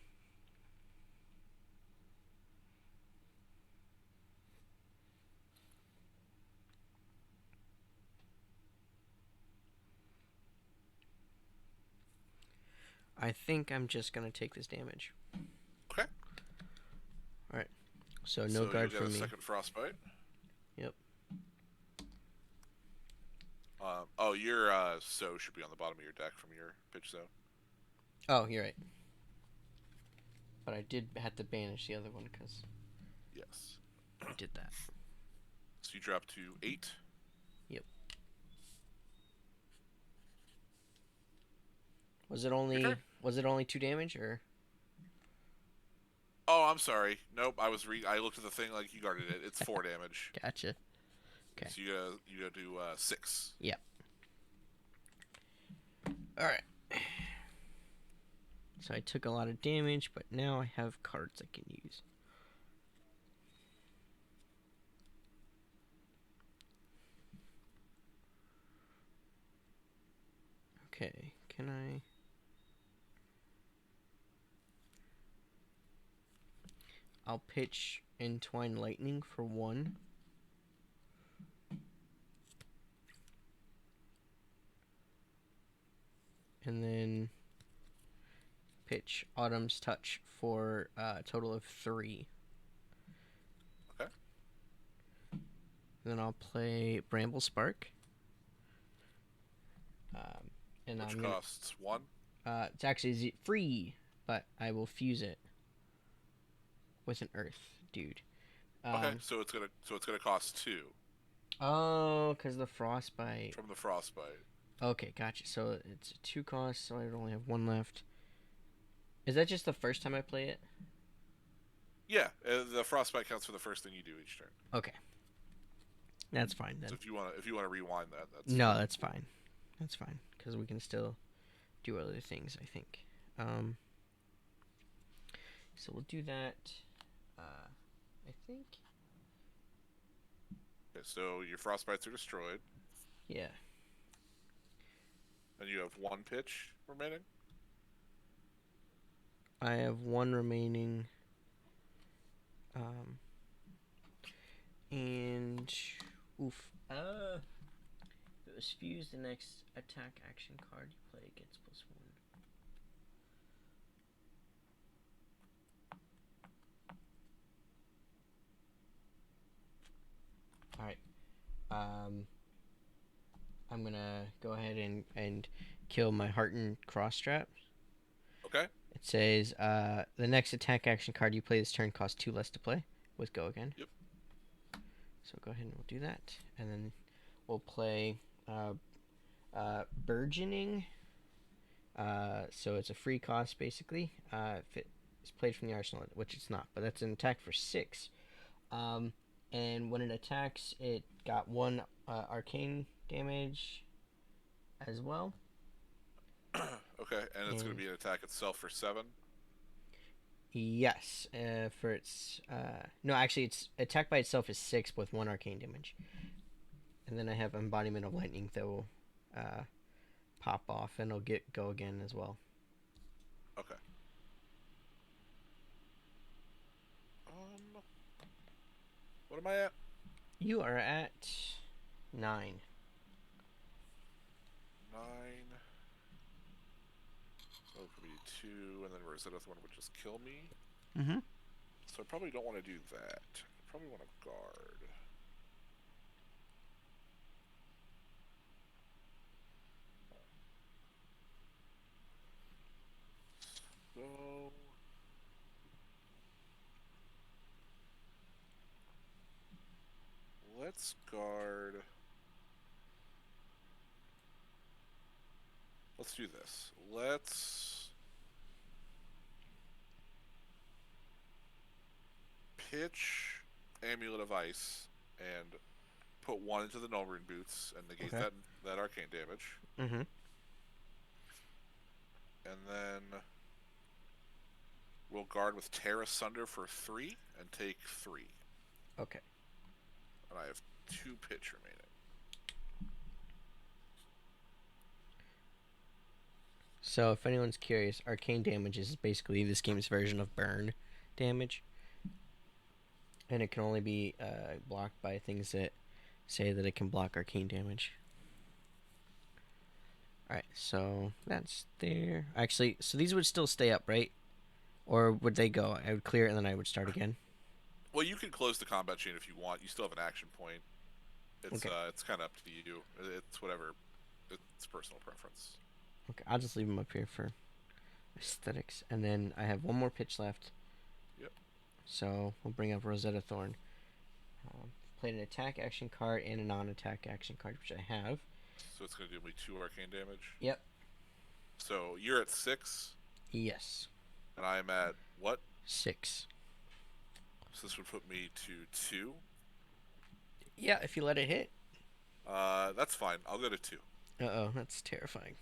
I think I'm just gonna take this damage. Okay. All right. So no guard you'll from get a me. second frostbite. Yep. Your so should be on the bottom of your deck from your pitch zone. Oh, you're right. But I did have to banish the other one because Yes. I did that. So you drop to 8. Yep. Was it only 2 damage or? Oh, I'm sorry. Nope. I looked at the thing like you guarded it. It's 4 damage. Gotcha. Okay. So you gotta do 6. Yep. All right. So I took a lot of damage, but now I have cards I can use. Okay, can I... I'll pitch Entwine Lightning for 1. And then pitch Autumn's Touch for a total of 3. Okay. Then I'll play Bramble Spark. Which costs 1. It's actually free, but I will fuse it with an Earth dude. Okay, so it's gonna cost 2 Oh, because the Frostbite. from the frostbite. Okay, gotcha. So it's 2 costs, so I only have 1 left. Is that just the first time I play it? Yeah, the frostbite counts for the first thing you do each turn. Okay, that's fine then. So if you wanna rewind that, that's No, that's fine. That's fine because we can still do other things, I think. So we'll do that. I think. Okay, so your frostbites are destroyed, Yeah. and you have one pitch remaining. I have one remaining. Um, and oof. If it was fused, the next attack action card you play gets +1. All right. I'm gonna go ahead and kill my Heartened Crossstrap. Okay. It says the next attack action card you play this turn costs 2 less to play. With go again. Yep. So go ahead and we'll do that, and then we'll play Burgeoning. So it's a free cost basically. If it's played from the arsenal, which it's not, but that's an attack for 6. Um, and when it attacks, it got 1 arcane damage as well. Okay, and it's going to be an attack itself for 7. Yes, for its no, actually, its attack by itself is 6 with 1 arcane damage, and then I have Embodiment of Lightning that will pop off, and it'll go again as well. Okay. What am I at? You are at 9. 9. Oh, for me 2, and then Rosetta's one would just kill me. Mm-hmm. So I probably don't want to do that. I probably want to guard. So let's guard. Let's do this. Let's pitch Amulet of Ice and put 1 into the Nullrune Boots and negate Okay. that arcane damage. Mm-hmm. And then we'll guard with Tear Asunder for 3 and take 3. Okay. And I have 2 pitch remaining. So if anyone's curious, arcane damage is basically this game's version of burn damage, and it can only be blocked by things that say that it can block arcane damage. Alright, so that's there. Actually, so these would still stay up, right? Or would they go? I would clear it and then I would start again. Well, you can close the combat chain if you want. You still have an action point. It's Okay. it's kind of up to you. It's whatever. It's personal preference. Okay, I'll just leave them up here for aesthetics. And then I have one more pitch left. Yep. So we'll bring up Rosetta Thorn. Played an attack action card and a non-attack action card, which I have. So it's going to do me 2 arcane damage. Yep. So you're at 6. Yes. And I'm at what? 6. So this would put me to 2. Yeah, if you let it hit. That's fine. I'll go to 2. Uh-oh, that's terrifying.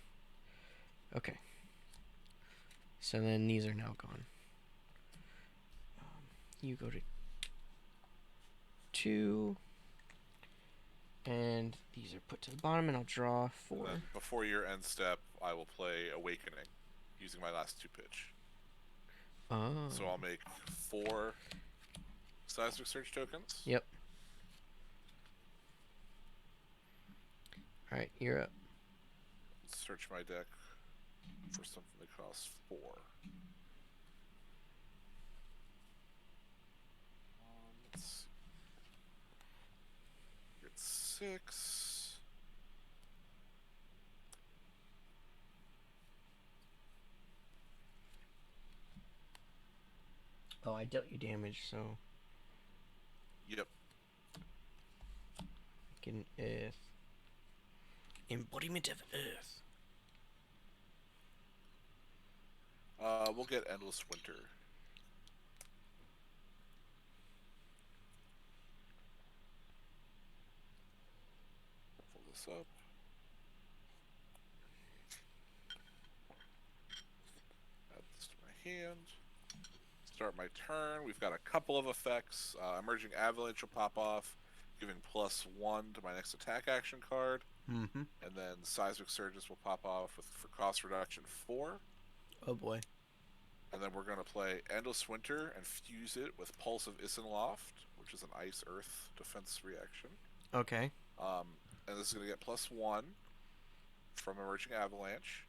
Okay. So then these are now gone. You go to 2. And these are put to the bottom, and I'll draw 4. And then before your end step, I will play Awakening using my last 2 pitch. Oh. So I'll make 4 Seismic Surge tokens. Yep. Alright, you're up. Search my deck for something that costs 4. Let's see. You're at 6. Oh, I dealt you damage, so Yep. get an Earth. Embodiment of Earth. We'll get Endless Winter. Pull this up. hand. Start my turn. We've got a couple of effects. Emerging Avalanche will pop off, giving +1 to my next attack action card. Mm-hmm. And then Seismic Surges will pop off for cost reduction 4. Oh boy. And then we're going to play Endless Winter and fuse it with Pulse of Isenloft, which is an Ice Earth defense reaction. Okay. And this is going to get +1 from Emerging Avalanche.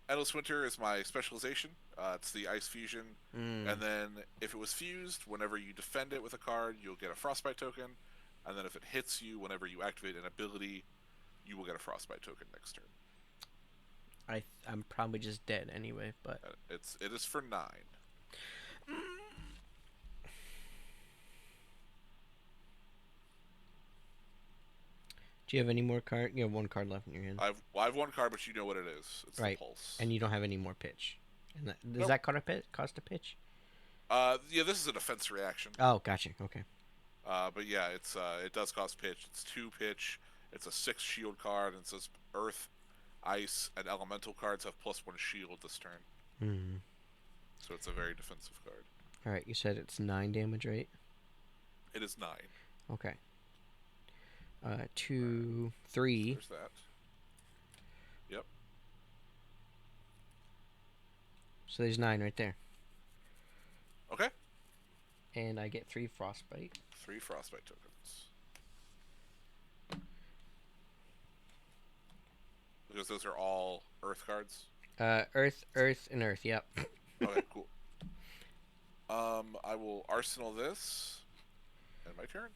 Endless Winter is my specialization. It's the Ice Fusion. And then if it was fused, whenever you defend it with a card, you'll get a Frostbite token. And then if it hits you, whenever you activate an ability, you will get a Frostbite token next turn. I'm probably just dead anyway, but It is for 9. Do you have any more card? You have one card left in your hand. I have one card, but you know what it is. It's right. the Pulse. And you don't have any more pitch. And does Nope. that cost a pitch? Yeah, this is a defense reaction. Oh, gotcha. Okay. But yeah, it does cost pitch. It's 2 pitch. It's a 6 shield card, and it says Earth, Ice, and Elemental cards have +1 shield this turn. Mm-hmm. So it's a very defensive card. All right, you said it's 9 damage, right? It is 9. Okay. 2, 3. There's that. Yep. So there's 9 right there. Okay. And I get 3 Frostbite. 3 Frostbite tokens. Because those are all Earth cards. Earth, and Earth. Yep. Okay, cool. I will Arsenal this. And my turn.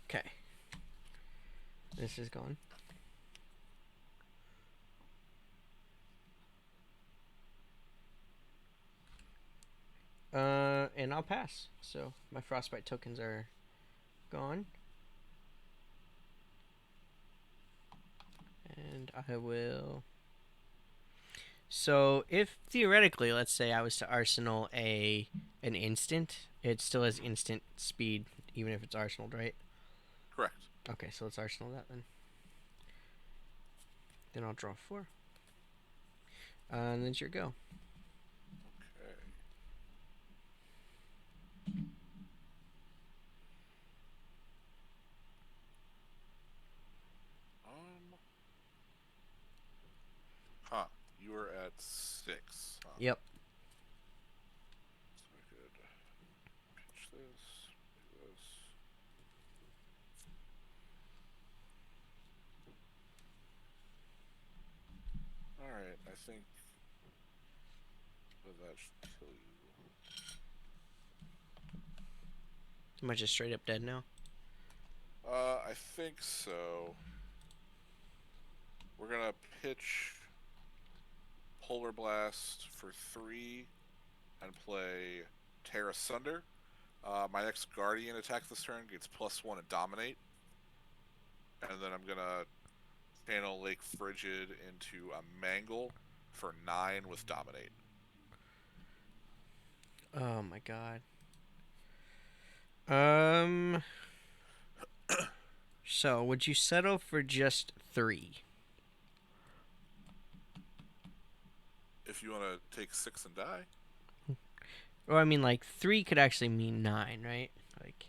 Okay. This is gone. And I'll pass. So my Frostbite tokens are gone. And I will. So if theoretically, let's say I was to Arsenal an instant, it still has instant speed, even if it's Arsenaled, right? Correct. Okay, so let's Arsenal that then. Then I'll draw 4. And then it's your go. Okay. Huh. You were at 6. Huh? Yep. So I could pitch this, do this. Alright, I think that should kill you. Am I just straight up dead now? I think so. We're gonna pitch Polar Blast for 3 and play Tear Asunder. My next Guardian attack this turn gets +1 and Dominate. And then I'm gonna channel Lake Frigid into a Mangle for 9 with Dominate. Oh my god. So would you settle for just 3? If you want to take 6 and die. Or I mean, like 3 could actually mean 9, right? Like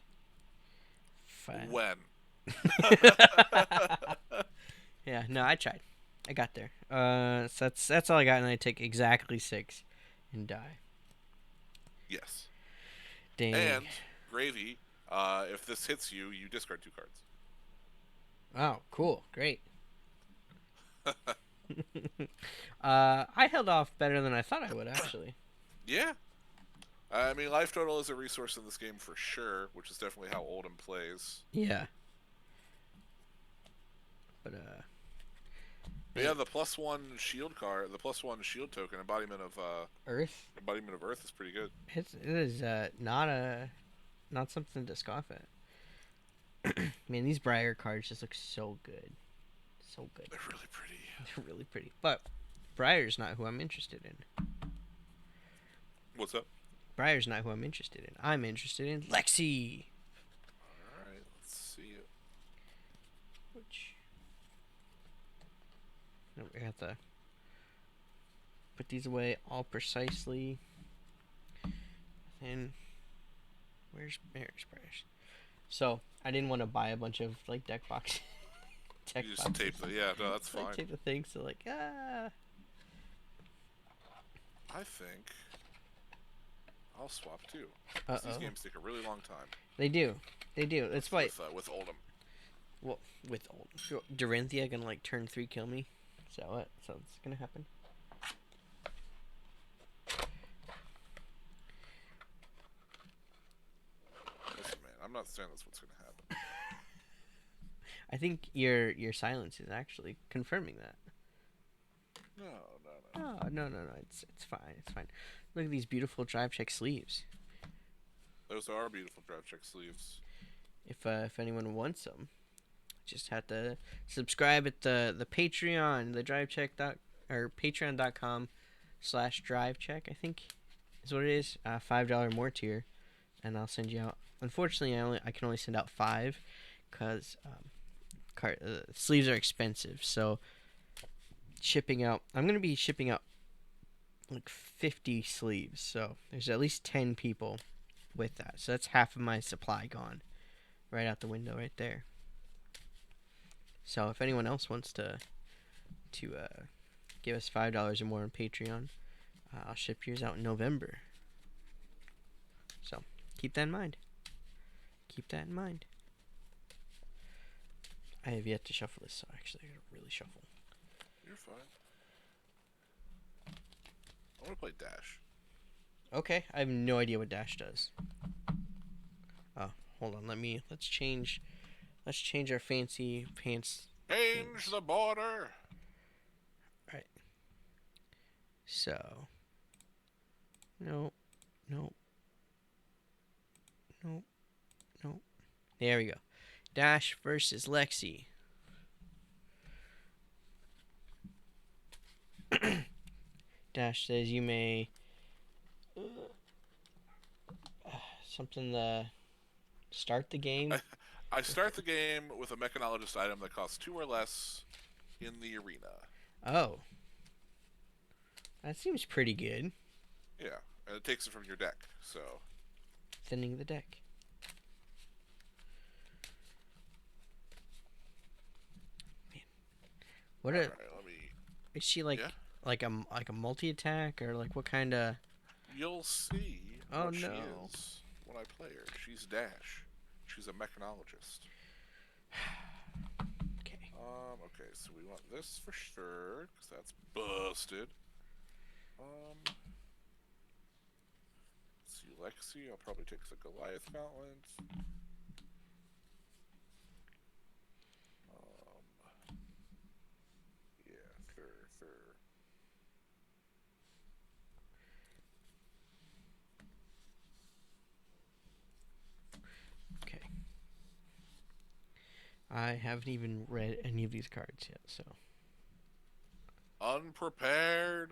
5. When? Yeah, no, I tried. I got there. So that's all I got, and I take exactly 6 and die. Yes. Dang. And, Gravy, if this hits you, you discard 2 cards. Oh, cool. Great. I held off better than I thought I would, actually. Yeah. I mean, life total is a resource in this game for sure, which is definitely how Oldham plays. Yeah. But, yeah, the +1 shield card, the +1 shield token, embodiment of Earth is pretty good. it is not something to scoff at. Man, these Briar cards just look so good. So good. They're really pretty. They're really pretty. But Briar's not who I'm interested in. What's up? Briar's not who I'm interested in. I'm interested in Lexi. Alright, let's see it. Which... No, we got the... Put these away all precisely. And where's British? So I didn't want to buy a bunch of like deck box deck You just boxes. tape the. Yeah, no, that's So I fine. take the thing. So like I think I'll swap too, Uh because these oh. games take a really long time They do. They do. with That's why. with Oldham. Well, with old Dorinthia gonna like turn 3 kill me. So what? So it's gonna happen. Listen, man, I'm not saying that's what's gonna happen. I think your silence is actually confirming that. No, no, no. Oh no. It's fine. It's fine. Look at these beautiful drive check sleeves. Those are beautiful drive check sleeves. If anyone wants them, just have to subscribe at the Patreon, the drive check dot or patreon.com/drive check. I think is what it is. $5 more tier, and I'll send you out. Unfortunately, I can only send out 5, because sleeves are expensive. So shipping out, I'm gonna be shipping out like 50 sleeves. So there's at least 10 people with that. So that's half of my supply gone right out the window right there. So if anyone else wants to give us $5 or more on Patreon, I'll ship yours out in November. So keep that in mind. Keep that in mind. I have yet to shuffle this, so actually I gotta really shuffle. You're fine. I want to play Dash. Okay, I have no idea what Dash does. Oh, hold on. Let's change our fancy pants. Change the border. Right. So, no, no, no, no. There we go. Dash versus Lexi. Dash says you may something to start the game. I start the game with a mechanologist item that costs 2 or less in the arena. Oh, that seems pretty good. Yeah, and it takes it from your deck. So Thinning the deck. Man, what all a right, let me. is she like? Yeah, Like a multi attack, or like what kind of? you'll see Oh what she no. is when I play her. She's Dash. She's a mechanologist. Okay. Okay, so we want this for sure, because that's busted. Let's see, Lexi, I'll probably take the Goliath Gauntlet. Yeah, sure. Okay. I haven't even read any of these cards yet, so. Unprepared.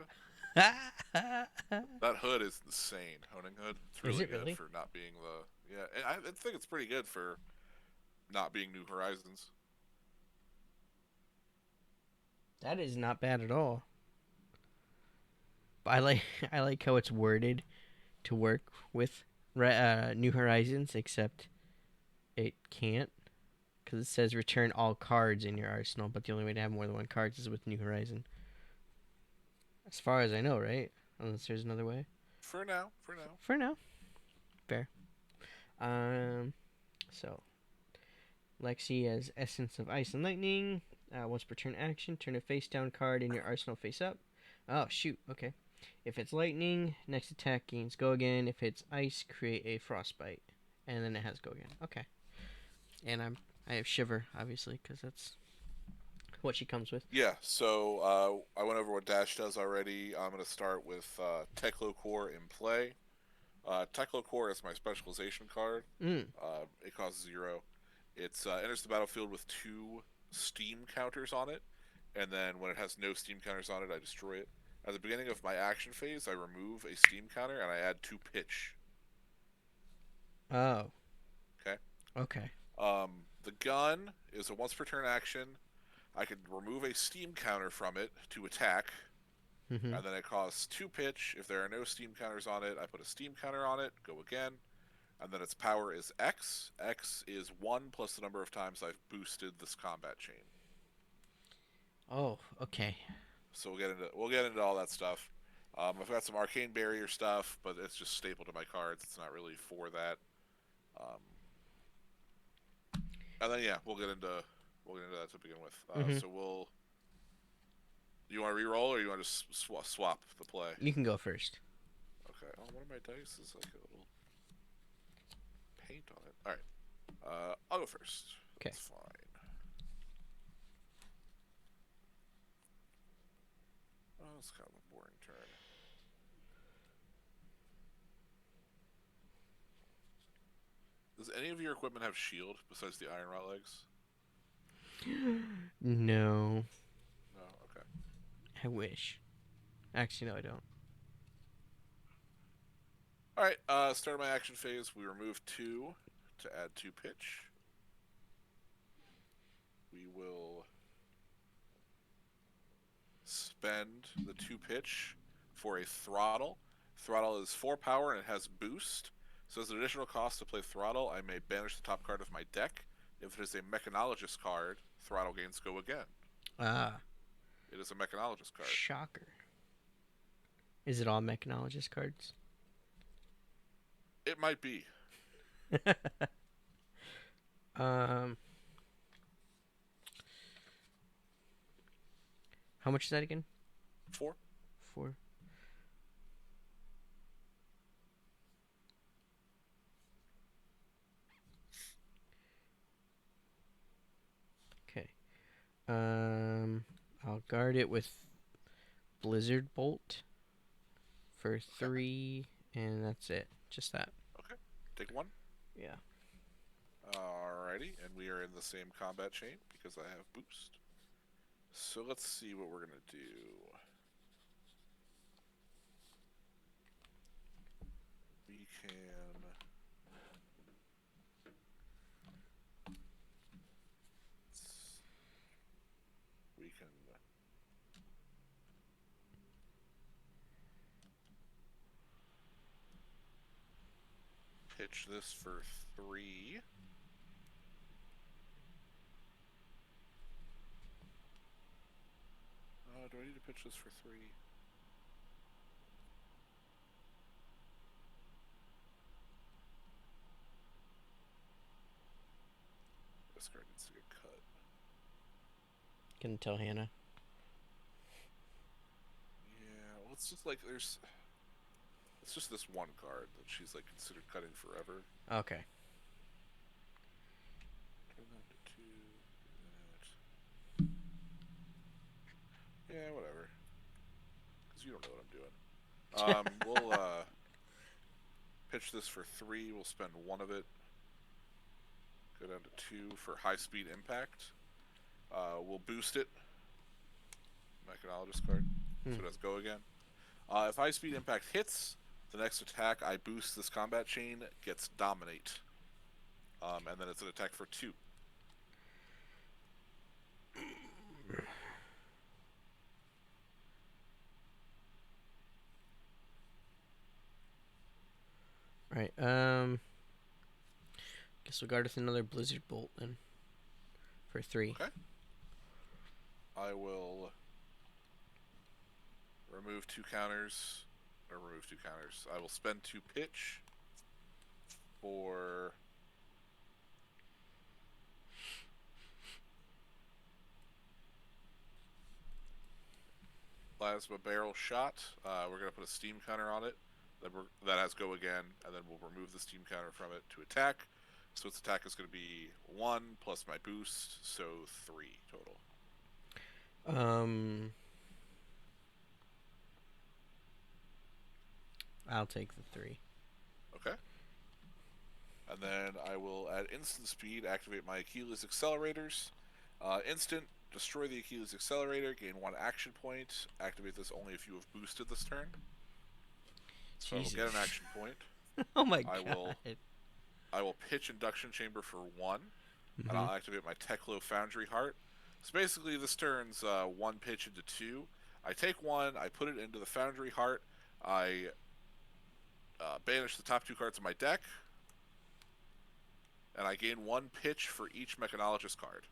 That hood is insane. Honing hood. It's Is really it good really? for not being the. Yeah, and I think it's pretty good for not being New Horizons. That is not bad at all. But I like I like how it's worded to work with New Horizons, except it can't, because it says return all cards in your arsenal, but the only way to have more than one card is with New Horizon. As far as I know, right? Unless there's another way. For now, for now. For now, fair. So Lexi has Essence of Ice and Lightning. Once per turn action, turn a face down card in your arsenal face up. Oh shoot! Okay. If it's lightning, next attack gains go again. If it's ice, create a frostbite, and then it has go again. Okay. And I have Shiver, obviously, because that's what she comes with. Yeah, so I went over what Dash does already. I'm going to start with Teklo Core in play. Teklo Core is my specialization card. Mm. It costs 0. It enters the battlefield with 2 Steam counters on it, and then when it has no Steam counters on it, I destroy it. At the beginning of my action phase, I remove a Steam counter and I add 2 pitch. Oh. Okay. Okay. The gun is a once per turn action. I can remove a Steam counter from it to attack, Mm-hmm. And then it costs 2 pitch. If there are no steam counters on it, I put a steam counter on it, go again. And then its power is X. X is 1 plus the number of times I've boosted this combat chain. Oh, okay. So we'll get into all that stuff. I've got some arcane barrier stuff, but it's just stapled to my cards. It's not really for that. Um, and then yeah, we'll get into that to begin with. Mm-hmm. So we'll. You want to re-roll or you want to just swap the play? You can go first. Okay. Oh, one of my dice is like a little paint on it. All right. I'll go first. Okay. That's fine. Oh, it's kind of a boring turn. Does any of your equipment have shield besides the iron rot legs? No, No. Okay. I wish. Actually, no, I don't. All right. Start of my action phase. We remove 2 to add 2 pitch. We will spend the 2 pitch for a throttle. Throttle is 4 power and it has boost. So as an additional cost to play throttle, I may banish the top card of my deck. If it is a mechanologist card, throttle gains go again. Ah, It is a mechanologist card. shocker. Is it all mechanologist cards? It might be. um, how much is that again? 4. 4. Okay. I'll guard it with Blizzard Bolt for Okay. 3, and that's it. Just that. Okay. Take 1. Yeah. Alrighty. And we are in the same combat chain because I have boost. So let's see what we're going to do. We can we can pitch this for 3. Do I need to pitch this for 3? This card needs to get cut. Can tell Hannah. Yeah, well, it's just like it's just this one card that she's like considered cutting forever. Okay. Turn that to 2. That. Yeah, whatever. Because you don't know what I'm doing. We'll pitch this for 3. We'll spend 1 of it. Go down to 2 for high speed impact. We'll boost it. Mechanologist card. So it does go again. If high speed impact hits, the next attack I boost this combat chain gets dominate. And then it's an attack for 2. Right. Guess we'll guard with another Blizzard Bolt then. For 3. Okay. I will remove 2 counters. Or remove 2 counters. I will spend 2 pitch for plasma barrel shot. We're going to put a steam counter on it. That has go again, and then we'll remove the steam counter from it to attack. So its attack is going to be 1 plus my boost, so 3 total. I'll take the 3. Okay. And then I will, at instant speed, activate my Achilles accelerators. Instant, destroy the Achilles accelerator, gain 1 action point. Activate this only if you have boosted this turn. So Jesus. I will get an action point. Oh my I god. I will pitch induction chamber for 1, Mm-hmm. and I'll activate my Teklo Foundry Heart. So basically, this turns 1 pitch into 2. I take one, I put it into the Foundry Heart, I banish the top 2 cards of my deck, and I gain 1 pitch for each Mechanologist card.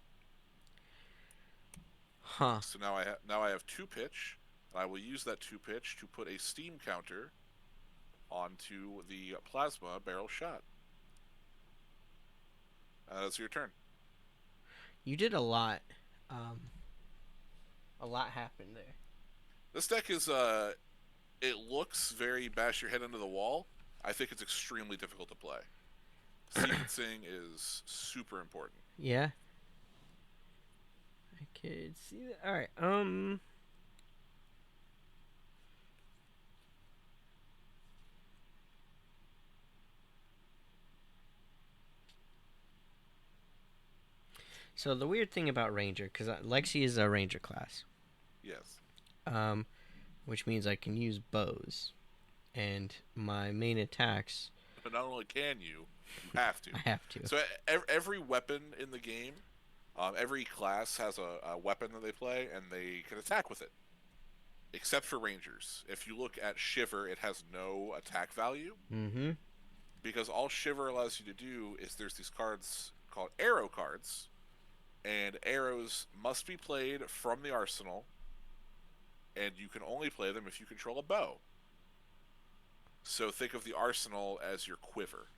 Huh. So now I have 2 pitch, and I will use that 2 pitch to put a steam counter onto the plasma barrel shot. That's your turn. You did a lot. Um, a lot happened there. This deck is it looks very bash your head into the wall. I think it's extremely difficult to play. Sequencing is super important. Yeah. I could see that. All right. So the weird thing about Ranger, because Lexi is a Ranger class, Yes. um, which means I can use bows, and my main attacks But not only can you have to. I have to. So every weapon in the game, every class has a weapon that they play, and they can attack with it. Except for Rangers. If you look at Shiver, it has no attack value. Mm-hmm. Because all Shiver allows you to do is there's these cards called arrow cards, and arrows must be played from the arsenal, and you can only play them if you control a bow. So think of the arsenal as your quiver.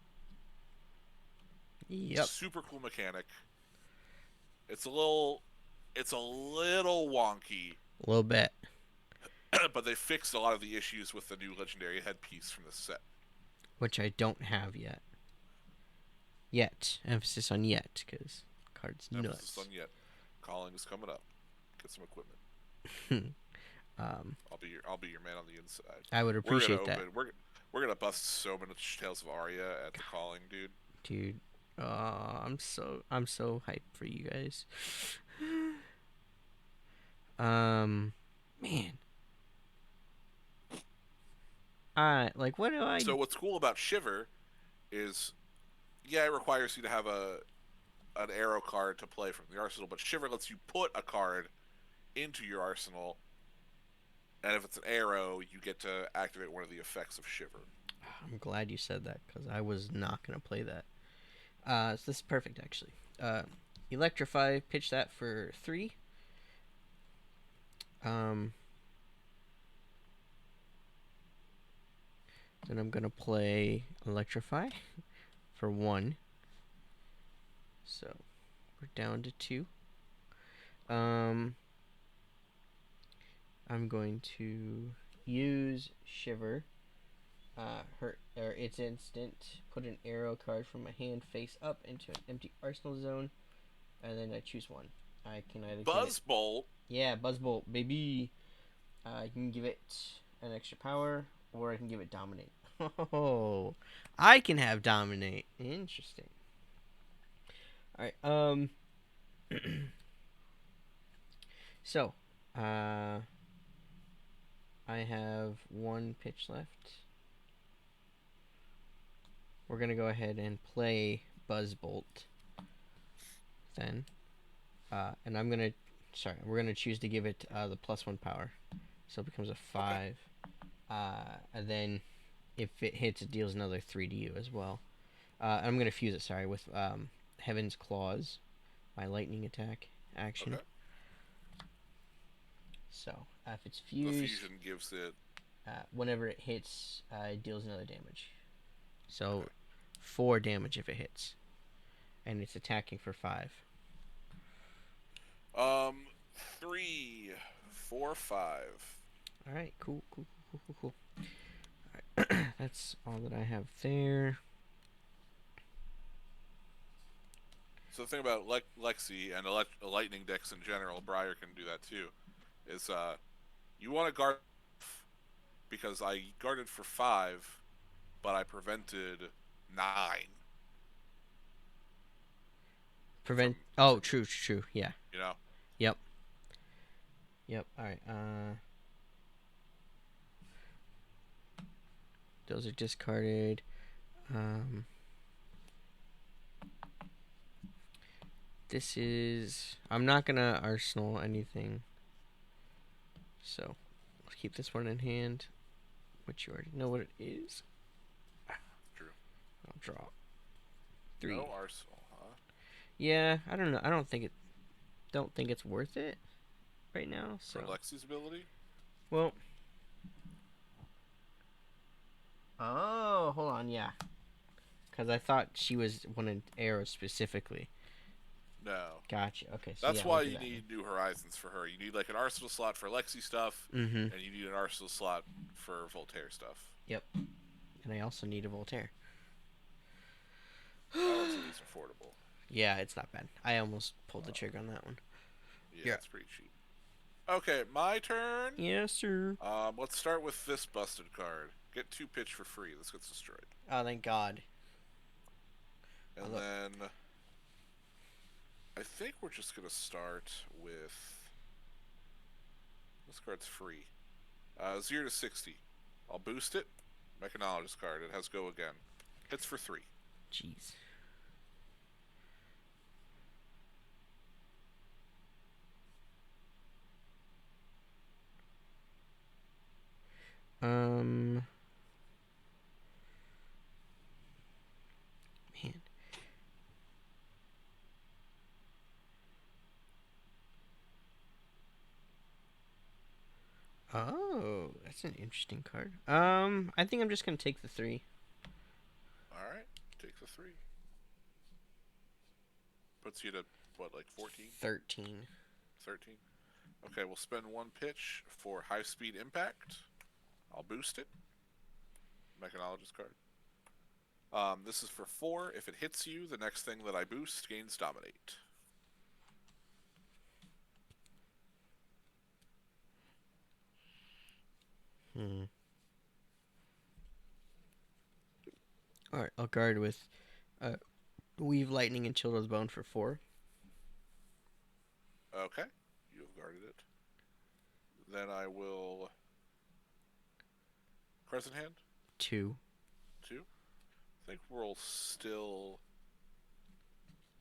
Yep. Super cool mechanic. It's a little wonky, A little bit. but they fixed a lot of the issues with the new legendary headpiece from the set. Which I don't have yet. Yet. Emphasis on yet, because card's Emphasis nuts. on yet. Calling is coming up. Get some equipment. um, I'll be your man on the inside. I would appreciate that. We're gonna bust so much Tales of Aria at the calling, dude. Dude. I'm so hyped for you guys. Man. Like, what do I? So what's cool about Shiver is, yeah, it requires you to have an arrow card to play from the arsenal, but Shiver lets you put a card into your arsenal, and if it's an arrow, you get to activate one of the effects of Shiver. I'm glad you said that because I was not gonna play that. So this is perfect actually. Electrify, pitch that for 3. Then I'm gonna play Electrify for 1. So we're down to 2. I'm going to use Shiver. Its instant. Put an arrow card from my hand face up into an empty arsenal zone, and then I choose 1. I can either Buzzbolt. Yeah, Buzzbolt, baby. You can give it an extra power, or I can give it Dominate. Oh, I can have Dominate. Interesting. All right. So, I have 1 pitch left. We're gonna go ahead and play Buzzbolt. Then, and we're gonna choose to give it the +1 power, so it becomes a 5. Okay. And then, if it hits, it deals another 3 to you as well. I'm gonna fuse it. Sorry, with Heaven's Claws, my lightning attack action. Okay. So if it's fused, the fusion gives it. Whenever it hits, it deals another damage. So okay. 4 damage if it hits, and it's attacking for 5. 3, 4, 5. All right, cool. All right. That's all that I have there. So the thing about Lexi and lightning decks in general, Briar can do that too, is you want to guard because I guarded for 5, but I prevented 9. True. Yeah. You know. Yep. All right. Those are discarded. This is. I'm not gonna arsenal anything. So let's keep this one in hand, which you already know what it is. True. I'll draw No 3. arsenal, huh? Yeah, I don't know. I don't think it's worth it right now. For So, Lexi's ability? well. Oh, hold on. Yeah, because I thought she was wanted arrows specifically. No. Gotcha. Okay, so That's yeah, we'll why do you that need New Horizons for her. You need like an arsenal slot for Lexi stuff, one. Mm-hmm. and you need an arsenal slot for Voltaire stuff. Yep. And I also need a Voltaire. That one's at least affordable. Yeah, it's not bad. I almost pulled the trigger on that one. Yeah, Yeah. it's pretty cheap. Okay, my turn. Yes, sir. Let's start with this busted card. Get 2 pitch for free. This gets destroyed. Oh, thank God. Oh, And look. then I think we're just gonna start with this card's free. 0 to 60. I'll boost it. Mechanologist card. It has go again. Hits for 3. Jeez. Um. Man. Oh, that's an interesting card. I think I'm just gonna take the 3. Alright, take the 3. Puts you to, what, like 14? 13. 13? Okay, we'll spend 1 pitch for high speed impact. I'll boost it. Mechanologist card. This is for 4. If it hits you, the next thing that I boost gains dominate. Hmm. All right, I'll guard with weave lightning and Childo's bone for 4. Okay, you have guarded it. Then I will Crescent Hand 2. 2. I think we'll still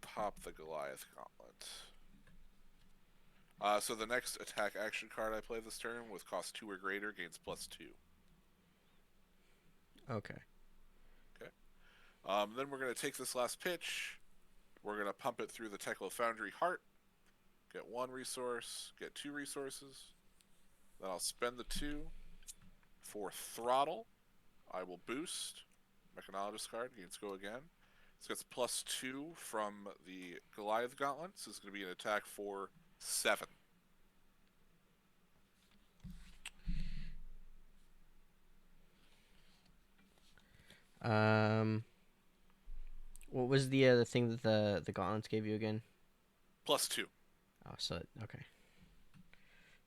pop the Goliath Gauntlet. So the next attack action card I play this turn with cost 2 or greater gains +2. Okay. Okay. Then we're going to take this last pitch. We're going to pump it through the Teklo Foundry Heart. Get 1 resource. Get 2 resources. Then I'll spend the 2 for Throttle. I will boost. Mechanologist card gains go again. This gets +2 from the Goliath Gauntlet. This is going to be an attack for 7. Um, what was the thing that the gauntlets gave you again? +2. Oh, so okay.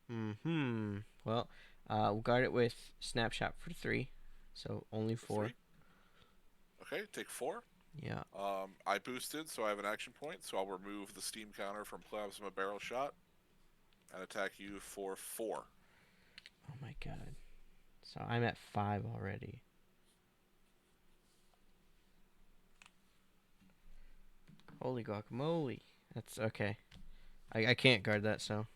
Hmm. Well, we'll guard it with snapshot for 3, so only 4. 3. Okay, take 4. Yeah. I boosted, so I have an action point, so I'll remove the steam counter from Plasma Barrel Shot and attack you for 4. Oh my God. So I'm at 5 already. Holy guacamole. That's okay. I can't guard that, so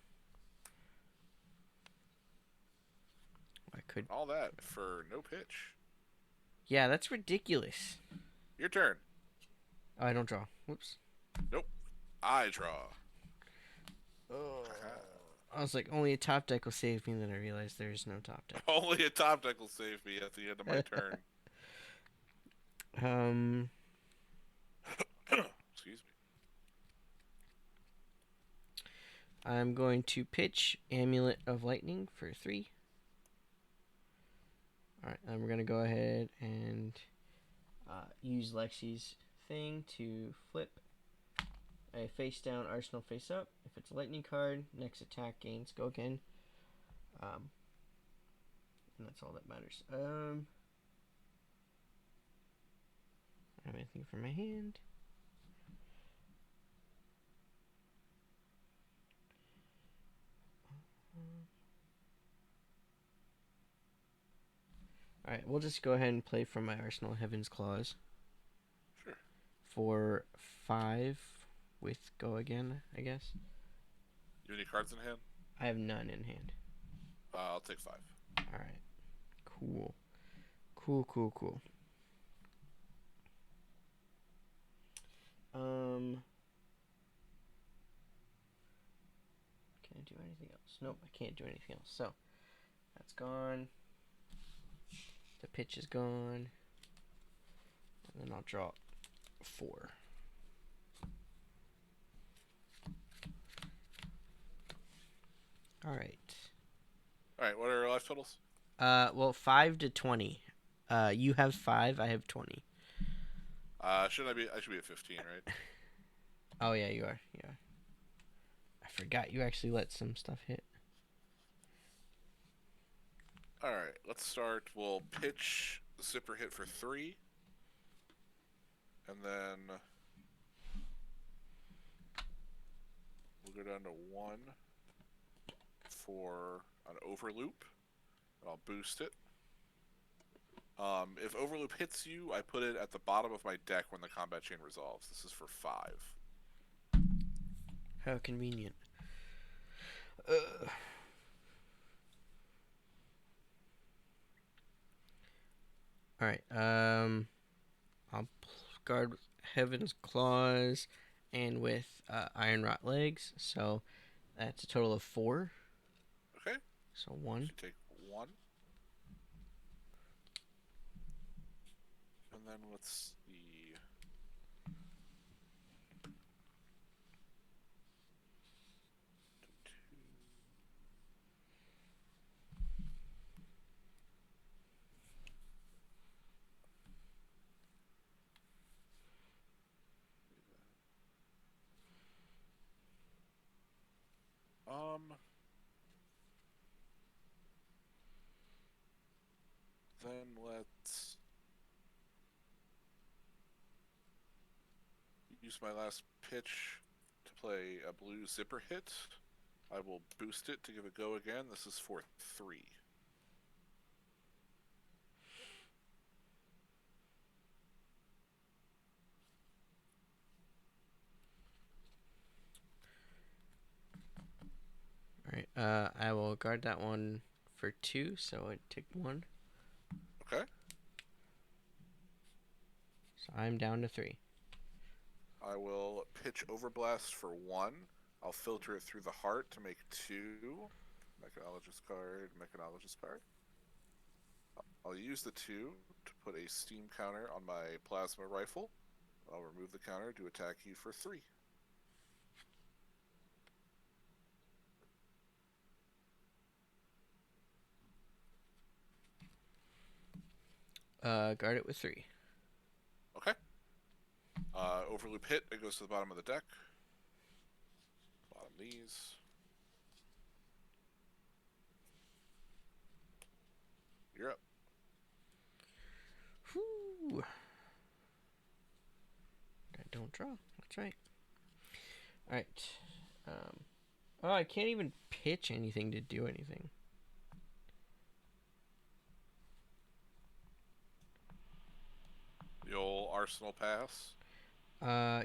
I could. All that for no pitch. Yeah, that's ridiculous. Your turn. Oh, I don't draw. Whoops. Nope. I draw. Oh. I was like, only a top deck will save me, and then I realized there is no top deck. Only a top deck will save me at the end of my turn. Excuse me. I'm going to pitch Amulet of Lightning for 3. Alright, and we're going to go ahead and use Lexi's thing to flip a face down Arsenal face up. If it's a lightning card, next attack gains go again. And that's all that matters. I don't have anything for my hand. Alright, we'll just go ahead and play from my Arsenal Heaven's Claws. Sure. For 5 with go again, I guess. You have any cards in hand? I have none in hand. I'll take 5. All right. Cool. Cool. Cool. Cool. Um. Can I do anything else? Nope. I can't do anything else. So that's gone. The pitch is gone. And then I'll draw 4. All right. All right, what are our life totals? Well, 5 to 20. You have 5. I have 20. Should I be? I should be at 15, right? Oh yeah, you are. Yeah. I forgot you actually let some stuff hit. All right, let's start. We'll pitch zipper hit for 3, and then we'll go down to 1 for an overloop, and I'll boost it. If overloop hits you, I put it at the bottom of my deck when the combat chain resolves. This is for 5. How convenient. All right. I'll guard with Heaven's Claws and with Iron Rot Legs. So that's a total of 4. Okay. So 1. Should take 1. And then let's see. Then let's use my last pitch to play a blue zipper hit. I will boost it to give it a go again. This is for 3. All right. I will guard that one for 2. So I take 1. Okay. So I'm down to 3. I will pitch Overblast for 1. I'll filter it through the heart to make 2. Mechanologist card, Mechanologist card. I'll use the 2 to put a steam counter on my plasma rifle. I'll remove the counter to attack you for 3. Guard it with 3. Okay. Overloop hit, it goes to the bottom of the deck. Bottom these. You're up. Whew. I don't draw. That's right. All right. Oh, I can't even pitch anything to do anything. The old Arsenal pass.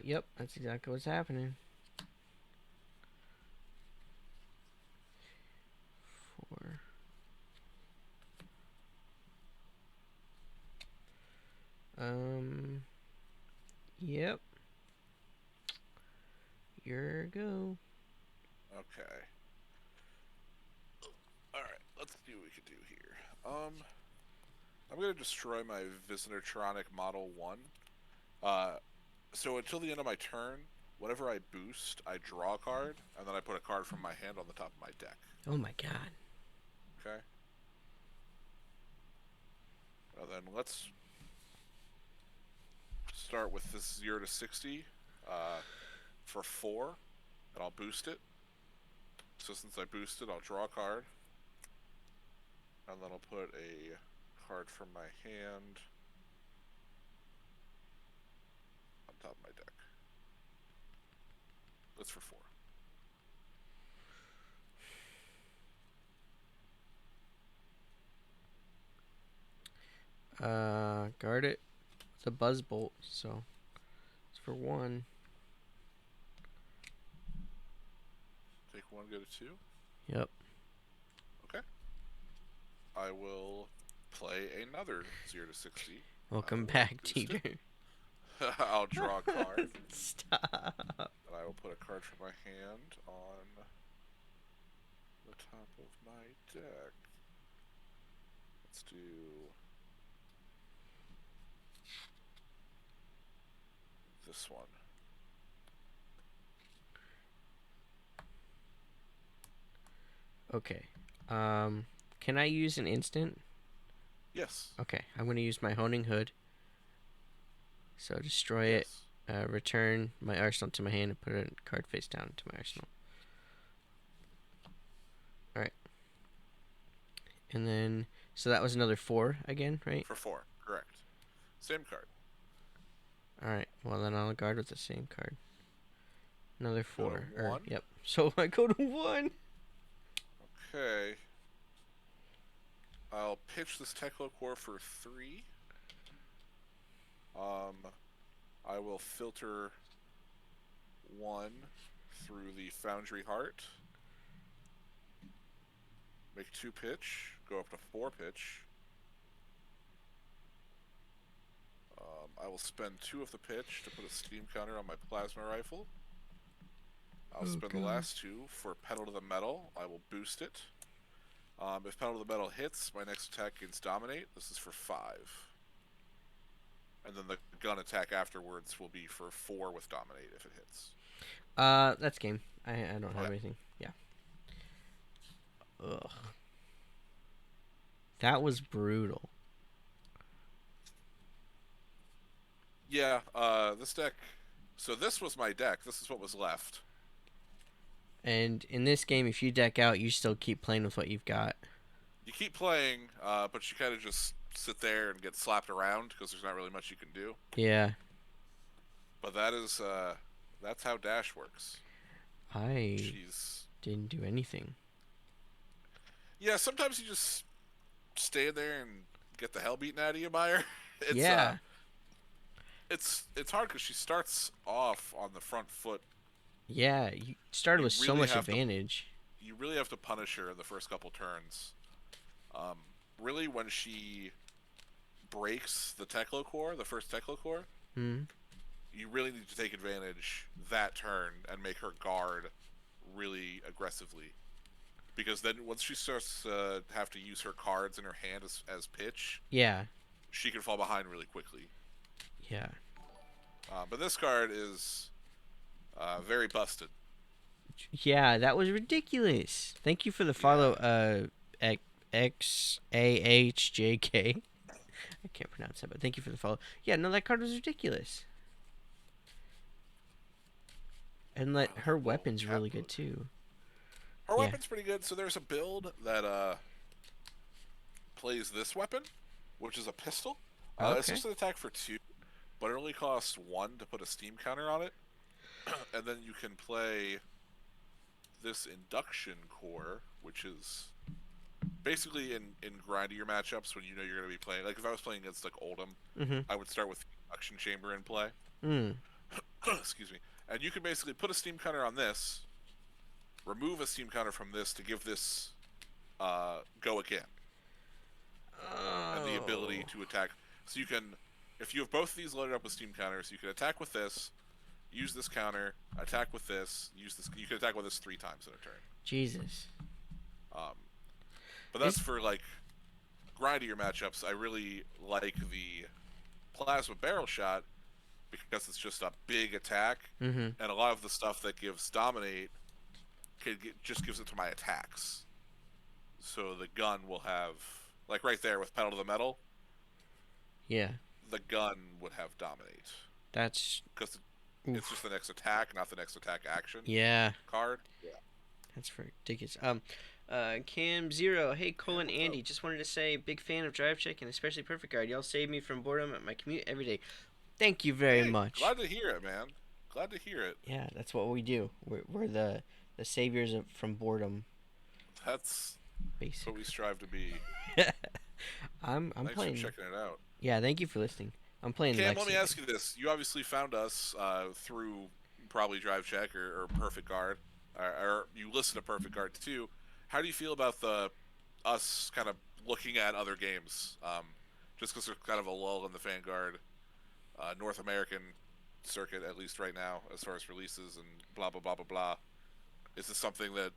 Yep, that's exactly what's happening. 4. Yep. Your go. Okay. Alright, let's see what we can do here. I'm going to destroy my Visitatronic Model 1. So until the end of my turn, whenever I boost, I draw a card, and then I put a card from my hand on the top of my deck. Oh my god. Okay? And then let's start with this 0 to 60 for 4, and I'll boost it. So since I boosted, I'll draw a card, and then I'll put a card from my hand on top of my deck. That's for 4. Guard it with a Buzz Bolt, so it's for 1. Take 1, go to 2. Yep. Okay. I will play another 0 to 60. I Welcome will back, boost it. teacher. I'll draw a card, Stop. and I will put a card from my hand on the top of my deck. Let's do this one. Okay. Can I use an instant? Yes. Okay, I'm gonna use my honing hood. So destroy it, Yes. return my arsenal to my hand, and put a card face down into my arsenal. All right, and then so that was another 4 again, right? For 4. Correct. Same card. All right. Well, then I'll guard with the same card. Another Go to 4. Or 1. yep. So I go to 1. Okay. I'll pitch this Techlocore for 3. I will filter 1 through the Foundry Heart. Make 2 pitch. Go up to 4 pitch. I will spend 2 of the pitch to put a steam counter on my plasma rifle. I'll spend the last 2 for Pedal to the Metal. I will boost it. If Pedal to the Metal hits, my next attack gains Dominate. This is for 5. And then the gun attack afterwards will be for 4 with Dominate if it hits. That's game. I don't have anything. Yeah. Ugh. That was brutal. Yeah, this deck... So this was my deck. This is what was left. And in this game, if you deck out, you still keep playing with what you've got. You keep playing, but you kind of just sit there and get slapped around because there's not really much you can do. Yeah. But that's how Dash works. I didn't do anything. Yeah, sometimes you just stay there and get the hell beaten out of you by her. Yeah. It's hard because she starts off on the front foot. Yeah, you started with so much advantage. You really have to punish her in the first couple turns. Really, when she breaks the Techlocore, the first Techlocore, you really need to take advantage that turn and make her guard really aggressively. Because then once she starts to have to use her cards in her hand as pitch, yeah, she can fall behind really quickly. Yeah. But this card is very busted. Yeah, that was ridiculous. Thank you for the follow, XAHJK. I can't pronounce that, but thank you for the follow. Yeah, no, that card was ridiculous. And her weapon's really good too. Her weapon's pretty good. So there's a build that plays this weapon, which is a pistol. It's just an attack for 2, but it only costs 1 to put a steam counter on it. And then you can play this induction core, which is basically in grindier matchups when you know you're going to be playing. Like if I was playing against like Oldham, I would start with the induction chamber in play. Excuse me. And you can basically put a steam counter on this, remove a steam counter from this to give this go again. And the ability to attack. So you can, if you have both of these loaded up with steam counters, you can attack with this, use this counter, attack with this, use this. You can attack with this 3 times in a turn. Jesus. But that's for like grindier matchups. I really like the plasma barrel shot because it's just a big attack, and a lot of the stuff that gives dominate just gives it to my attacks. So the gun will have, like right there with pedal to the metal. Yeah. The gun would have dominate. That's because it's just the next attack, not the next attack action. Yeah. Card. Yeah. That's ridiculous. Cam Zero, hey Colin, Andy, just wanted to say big fan of Drive Check and especially Perfect Guard. Y'all save me from boredom at my commute every day. Thank you very much. Glad to hear it, man. Glad to hear it. Yeah, that's what we do. We're the saviors from boredom. That's basically what we strive to be. I'm Thanks playing. for checking it out. Yeah, thank you for listening. I'm playing. Cam, let me ask you this: you obviously found us through probably Drive Check or Perfect Guard, or you listened to Perfect Guard too. How do you feel about us kind of looking at other games, just because there's kind of a lull in the Vanguard North American circuit, at least right now, as far as releases and blah blah blah blah blah. Is this something that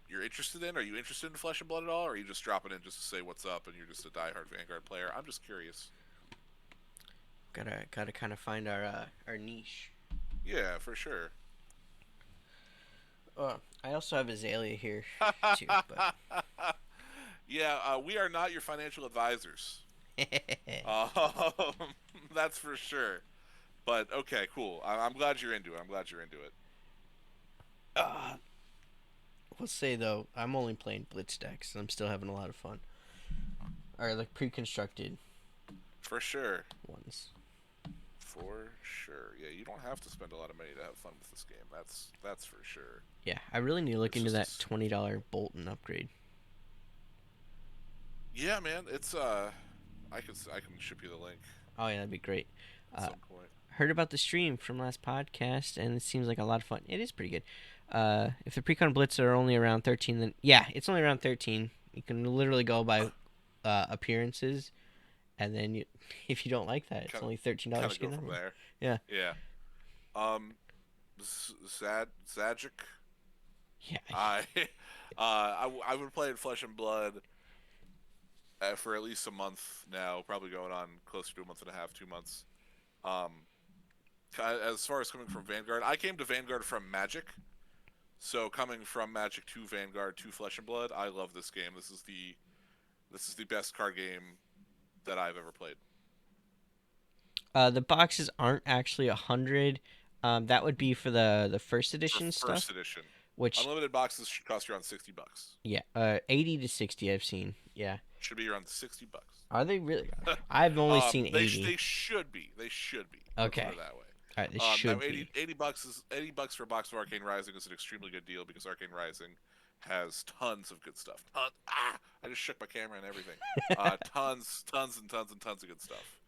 you're interested in? Are you interested in Flesh and Blood at all, or are you just dropping in just to say what's up and you're just a diehard Vanguard player? I'm just curious. Gotta kind of find our niche. Yeah, for sure. I also have Azalea here too, but Yeah, we are not your financial advisors. Um, that's for sure. But okay, cool. I'm glad you're into it. I'm glad you're into it. uh, we'll say though, I'm only playing Blitz decks, and I'm still having a lot of fun. Or like pre-constructed For sure. ones. For sure. Yeah, you don't have to spend a lot of money to have fun with this game. That's for sure. Yeah, I really need to look It's into just that $20 Bolton upgrade. yeah, man. It's I can ship you the link Oh yeah, that'd be great. at Uh, some point. Heard about the stream from last podcast, and it seems like a lot of fun. It is pretty good. If the precon blitz are only around 13, then yeah, it's only around 13. You can literally go by appearances, and then if you don't like that, it's Kind of only $13 kind to of get go another from one. there. Yeah, Yeah. Um, Zagic. yeah, I I've been playing Flesh and Blood for at least a month now, probably going on closer to a month and a half, 2 months. Um, as far as coming from Vanguard, I came to Vanguard from Magic. So coming from Magic to Vanguard to Flesh and Blood, I love this game. This is the best card game that I've ever played. The boxes aren't actually 100. That would be for the first For edition first stuff, edition, which unlimited boxes should cost you around $60. yeah, 80 to 60 I've seen. Yeah, Should be around $60. are they really? I've only seen They 80. they should be. They should be. Let's put Okay, it that way. all right, this Now should 80, be. 80 bucks is $80 for a box of Arcane Rising is an extremely good deal because Arcane Rising has tons of good stuff. I just shook my camera and everything. Tons and tons and tons of good stuff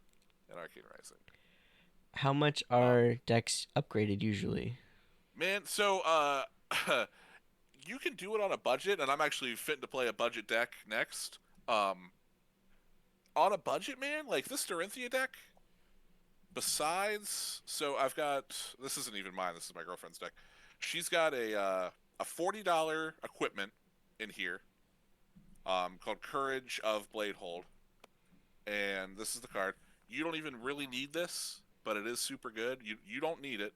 in Arcane Rising. How much Um, are decks upgraded usually? Man, so you can do it on a budget, and I'm actually fitting to play a budget deck next. Um, on a budget, man, like this Dorinthia deck. Besides, so I've got this isn't even mine. This is my girlfriend's deck. She's got a $40 equipment in here, called Courage of Bladehold, and this is the card. You don't even really need this, but it is super good. You don't need it.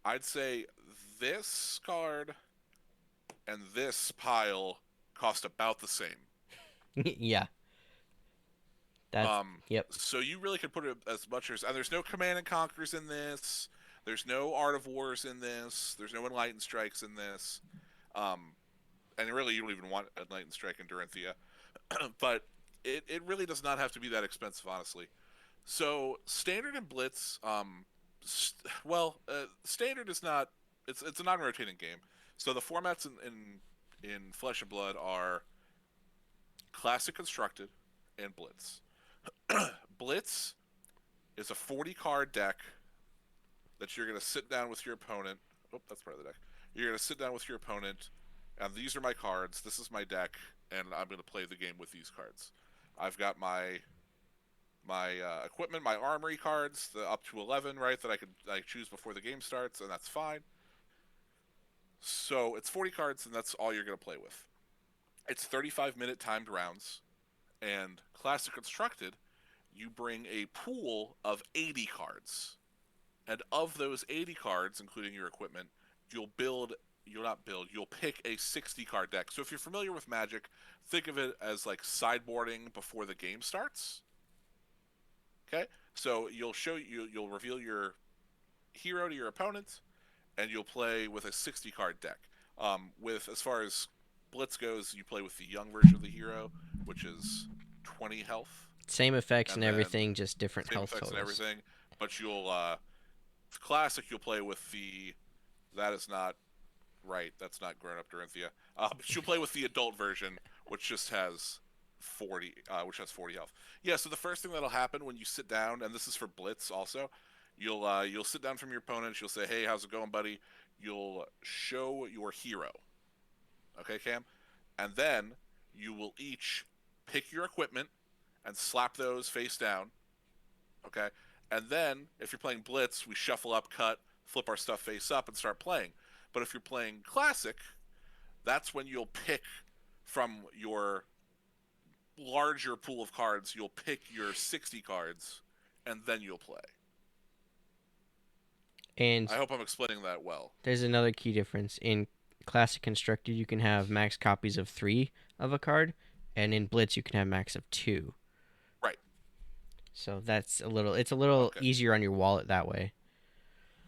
I'd say this card and this pile cost about the same. Yeah, that's Um, yep. so you really could put it as much as, and there's no Command and Conquers in this. There's no Art of Wars in this. There's no Enlightened Strikes in this. Um, and really, you don't even want Enlightened Strike in Dorinthia. But it really does not have to be that expensive, honestly. So Standard and Blitz, Standard is not. It's a non-rotating game. So the formats in Flesh and Blood are Classic Constructed and Blitz. Blitz is a 40 card deck that you're going to sit down with your opponent. Oh, that's part of the deck. You're going to sit down with your opponent, and these are my cards. This is my deck, and I'm going to play the game with these cards. I've got my equipment, my armory cards, the up to 11, right, that I choose before the game starts, and that's fine. So it's 40 cards, and that's all you're going to play with. It's 35-minute timed rounds, and Classic Constructed, you bring a pool of 80 cards. And of those 80 cards, including your equipment, you'll pick a 60 card deck. So if you're familiar with Magic, think of it as like sideboarding before the game starts. Okay? So you'll reveal your hero to your opponent, and you'll play with a 60 card deck. With as far as Blitz goes, you play with the young version of the hero, which is 20 health, Same effects and and then everything, just different same health effects and totals. everything. But you'll classic, you'll play with the that is not right. That's not grown up Dorinthia. But you'll play with the adult version, which just has 40 health. Yeah. So the first thing that'll happen when you sit down, and this is for Blitz also, you'll sit down from your opponent. You'll say, "Hey, how's it going, buddy?" You'll show your hero. Okay, Cam, and then you will each pick your equipment and slap those face down. Okay, and then if you're playing Blitz, we shuffle up, cut, flip our stuff face up, and start playing. But if you're playing Classic, that's when you'll pick from your larger pool of cards. You'll pick your 60 cards, and then you'll play. And I hope I'm explaining that well. there's another key difference. In Classic Constructed, you can have max copies of 3 of a card, and in Blitz, you can have max of 2. Right. So it's a little Okay. easier on your wallet that way.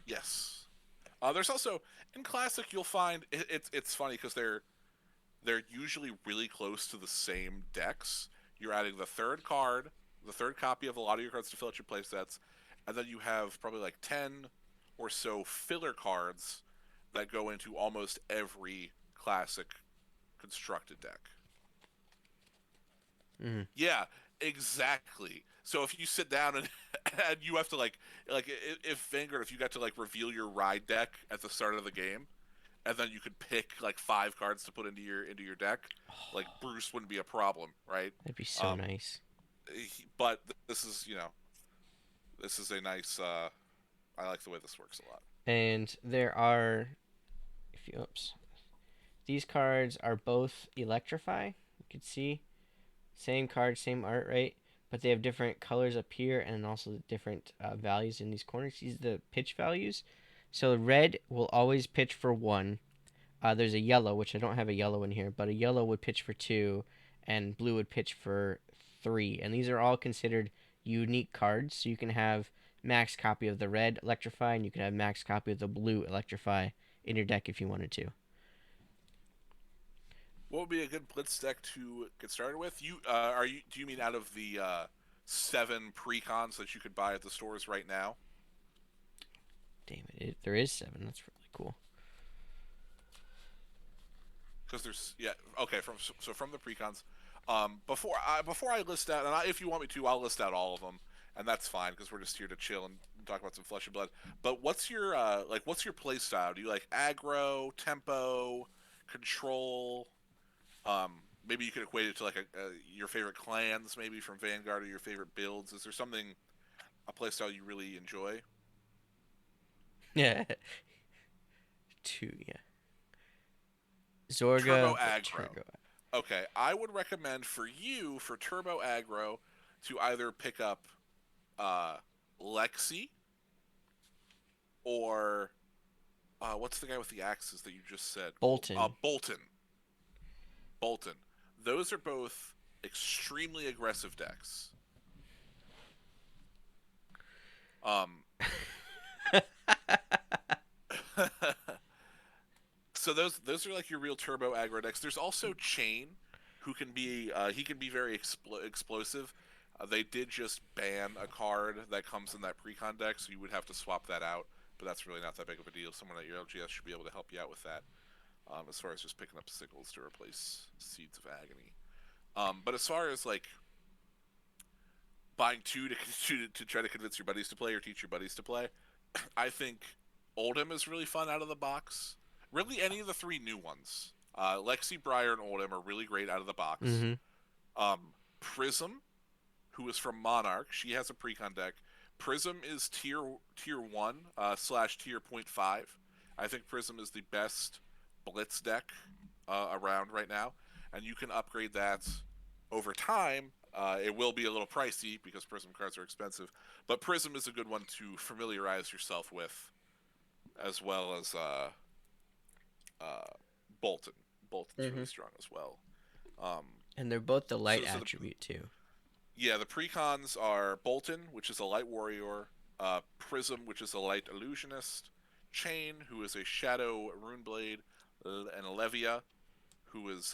Yes. There's also in Classic you'll find it's funny because they're usually really close to the same decks. You're adding the third card, the third copy of a lot of your cards to fill out your playsets, and then you have probably like 10 or so filler cards that go into almost every Classic constructed deck. Mm-hmm. Yeah, exactly. So if you sit down and and you have to like if Vanguard, if you got to like reveal your ride deck at the start of the game, and then you could pick like 5 cards to put into your deck, like Bruce wouldn't be a problem, right? That'd be so Um, nice. but this is this is a nice. I like the way this works a lot. And there are, if you, oops, these cards are both Electrify. You can see, same card, same art, right? But they have different colors up here and also different values in these corners. These are the pitch values. So red will always pitch for 1. There's a yellow, which I don't have a yellow in here, but a yellow would pitch for 2, and blue would pitch for 3. And these are all considered unique cards. So you can have max copy of the red Electrify, and you can have max copy of the blue Electrify in your deck if you wanted to. What would be a good blitz deck to get started with? Do you mean out of the 7 precons that you could buy at the stores right now? Damn it, there is 7. That's really cool. Because there's okay from the precons. Before I list out, and if you want me to, I'll list out all of them, and that's fine because we're just here to chill and talk about some flesh and blood. But what's your play style? Do you like aggro, tempo, control? Um, Maybe you could equate it to like your favorite clans, maybe from Vanguard, or your favorite builds. Is there something a play style you really enjoy? Yeah. 2, yeah. Turbo Zorga, but aggro. Turgo. Okay, I would recommend for you for turbo aggro to either pick up uh, Lexi or what's the guy with the axes that you just said? Bolton. Bolton. Bolton. Those are both extremely aggressive decks. Um, so those are like your real turbo aggro decks. There's also Chain, who can be he can be very explosive. They did just ban a card that comes in that precon deck, so you would have to swap that out. But that's really not that big of a deal. Someone at your LGS should be able to help you out with that. As far as just picking up signals to replace Seeds of Agony. But as far as like buying 2 to try to convince your buddies to play or teach your buddies to play, I think Oldhim is really fun out of the box. Really, any of the 3 new ones, Lexi, Briar, and Oldhim are really great out of the box. Mm-hmm. Prism, who is from Monarch, she has a precon deck. Prism is tier 1 slash tier 0.5. I think Prism is the best blitz deck around right now, and you can upgrade that over time. It will be a little pricey because Prism cards are expensive, but Prism is a good one to familiarize yourself with, as well as Bolton. Bolton's Mm-hmm. really strong as well. Um, And they're both the light so attribute too. the precons are Bolton, which is a light warrior, Prism, which is a light illusionist, Chain, who is a shadow runeblade, and Levia, who is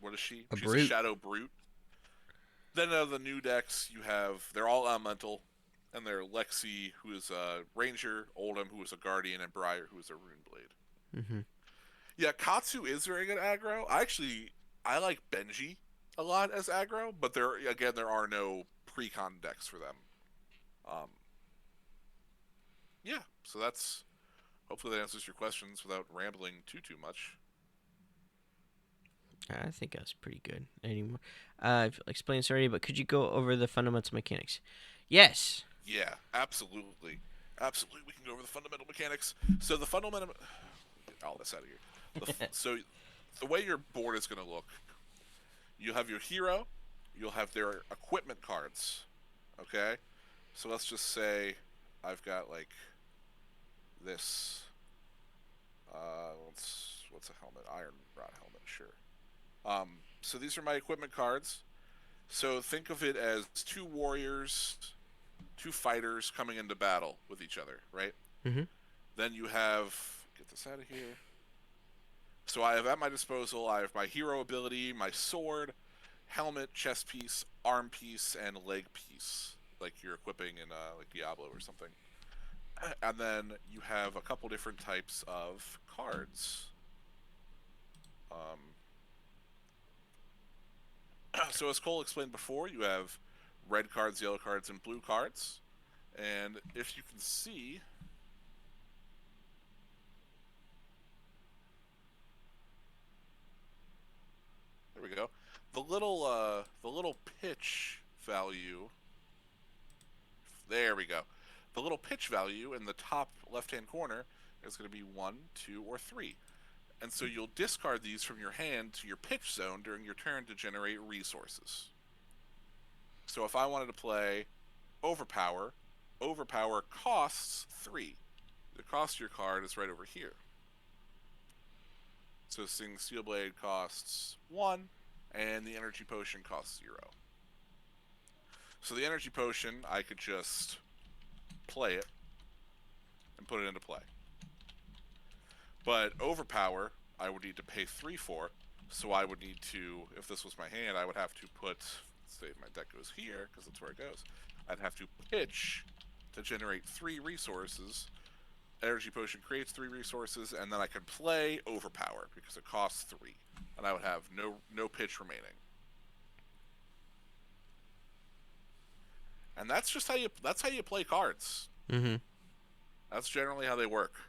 what is she? A She's a brute. shadow brute. Then the new decks you have, they're all elemental, and they're Lexi, who is a ranger, Oldhim, who is a guardian, and Briar, who is a runeblade. Mm-hmm. Yeah, Katsu is very good aggro. I like Benji a lot as aggro, but there are no precon decks for them. Um, yeah, so that's hopefully that answers your questions without rambling too much. I think that's pretty good. Anymore, I've explained this already, but could you go over the fundamental mechanics? Yes. Yeah, absolutely. Absolutely, we can go over the fundamental mechanics. So the fundamental, get all this out of here. So the way your board is going to look, you have your hero, you'll have their equipment cards. Okay, so let's just say I've got like this. What's a helmet? Iron rod helmet, sure. So these are my equipment cards. So think of it as two warriors, two fighters coming into battle with each other, right? Mhm. Then you have, get this out of here. So I have at my disposal, I have my hero ability, my sword, helmet, chest piece, arm piece, and leg piece, like you're equipping in like Diablo or something. And then you have a couple different types of cards. Um, so as Cole explained before, you have red cards, yellow cards, and blue cards. And if you can see, there we go. The little pitch value. There we go. The little pitch value in the top left-hand corner is going to be 1, 2, or 3. And so you'll discard these from your hand to your pitch zone during your turn to generate resources. So if I wanted to play Overpower, Overpower costs 3. The cost of your card is right over here. So Sing Steel Blade costs 1, and the Energy Potion costs 0. So the Energy Potion, I could just play it and put it into play. But Overpower, I would need to pay 3 for, so I would need to, if this was my hand, I would have to put, say my deck goes here, because that's where it goes, I'd have to pitch to generate 3 resources. Energy Potion creates 3 resources, and then I can play Overpower, because it costs 3. And I would have no pitch remaining. And that's just how you play cards. Mhm. That's generally how they work.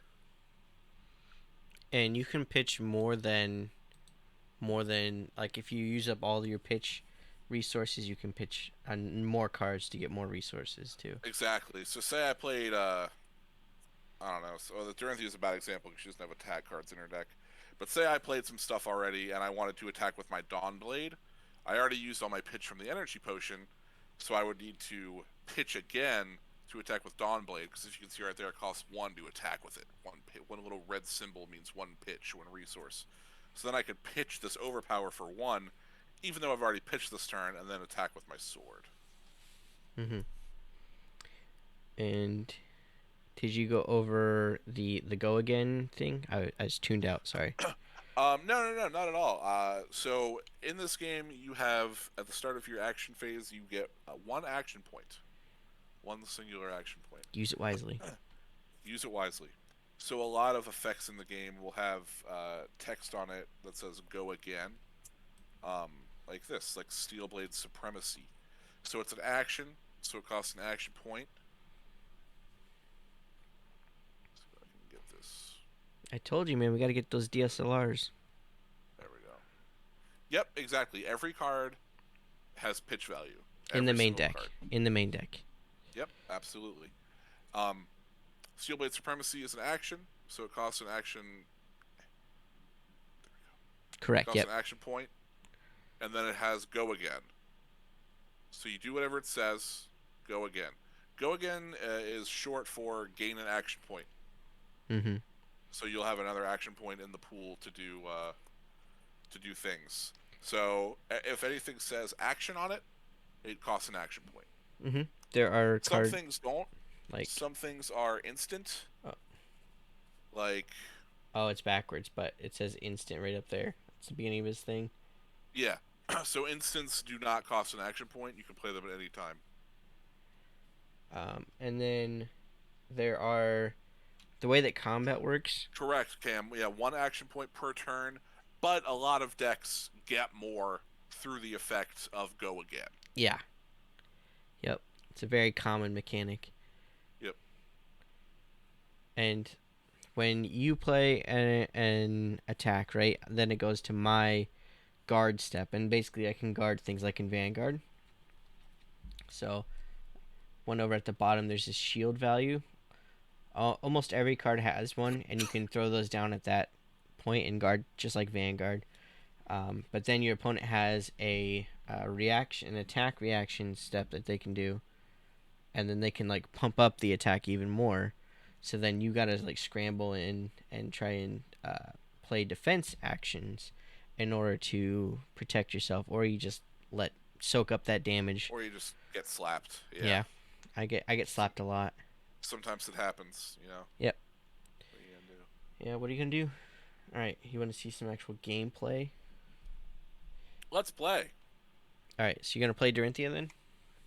And you can pitch more than like if you use up all your pitch resources, you can pitch on more cards to get more resources too. Exactly. So say I played I don't know. So the Dorothy is a bad example because she doesn't have attack cards in her deck. But say I played some stuff already and I wanted to attack with my Dawn Blade. I already used all my pitch from the Energy Potion, so I would need to pitch again to attack with Dawn Blade. Because if you can see right there, it costs 1 to attack with it. One little red symbol means 1 pitch, 1 resource. So then I could pitch this Overpower for 1, even though I've already pitched this turn, and then attack with my sword. Mhm. And did you go over the go again thing? I was tuned out. Sorry. No, not at all. So in this game, you have at the start of your action phase, you get 1 action point, 1 singular action point. Use it wisely. Use it wisely. So a lot of effects in the game will have text on it that says "Go again," um, like this, like Steelblade Supremacy. So it's an action, so it costs an action point. Let's see if I can get this. I told you, man. We got to get those DSLRs There we go. Yep, exactly. Every card has pitch value. in the Every main single deck. card. In the main deck. Yep, absolutely. Um, Steelblade Supremacy is an action, so it costs an action. It Correct. costs Yep. an action point, and then it has Go Again. So you do whatever it says. Go again. Go again is short for gain an action point. Mhm. So you'll have another action point in the pool to do things. So if anything says action on it, it costs an action point. Mhm. There are Some card things don't. like Some things are instant. oh, Like oh, it's backwards, but it says instant right up there. It's the beginning of his thing. yeah. So instants do not cost an action point. You can play them at any time. And then there are the way that combat works. Correct, Cam. Yeah, 1 action point per turn, but a lot of decks get more through the effect of Go Again. Yeah. Yep. It's a very common mechanic. Yep. And when you play an attack, right, then it goes to my guard step, and basically I can guard things like in Vanguard. So one over at the bottom, there's this shield value. Almost every card has one, and you can throw those down at that point and guard just like Vanguard. But then your opponent has an attack reaction step that they can do, and then they can like pump up the attack even more. So then you gotta like scramble and try and play defense actions in order to protect yourself, or you just let soak up that damage. Or you just get slapped. Yeah. Yeah, I get Some, slapped a lot. sometimes it happens. Yep. What are you gonna do? Yeah. What are you gonna do? All right. You want to see some actual gameplay? Let's play. All right. So you're gonna play Dorinthia then?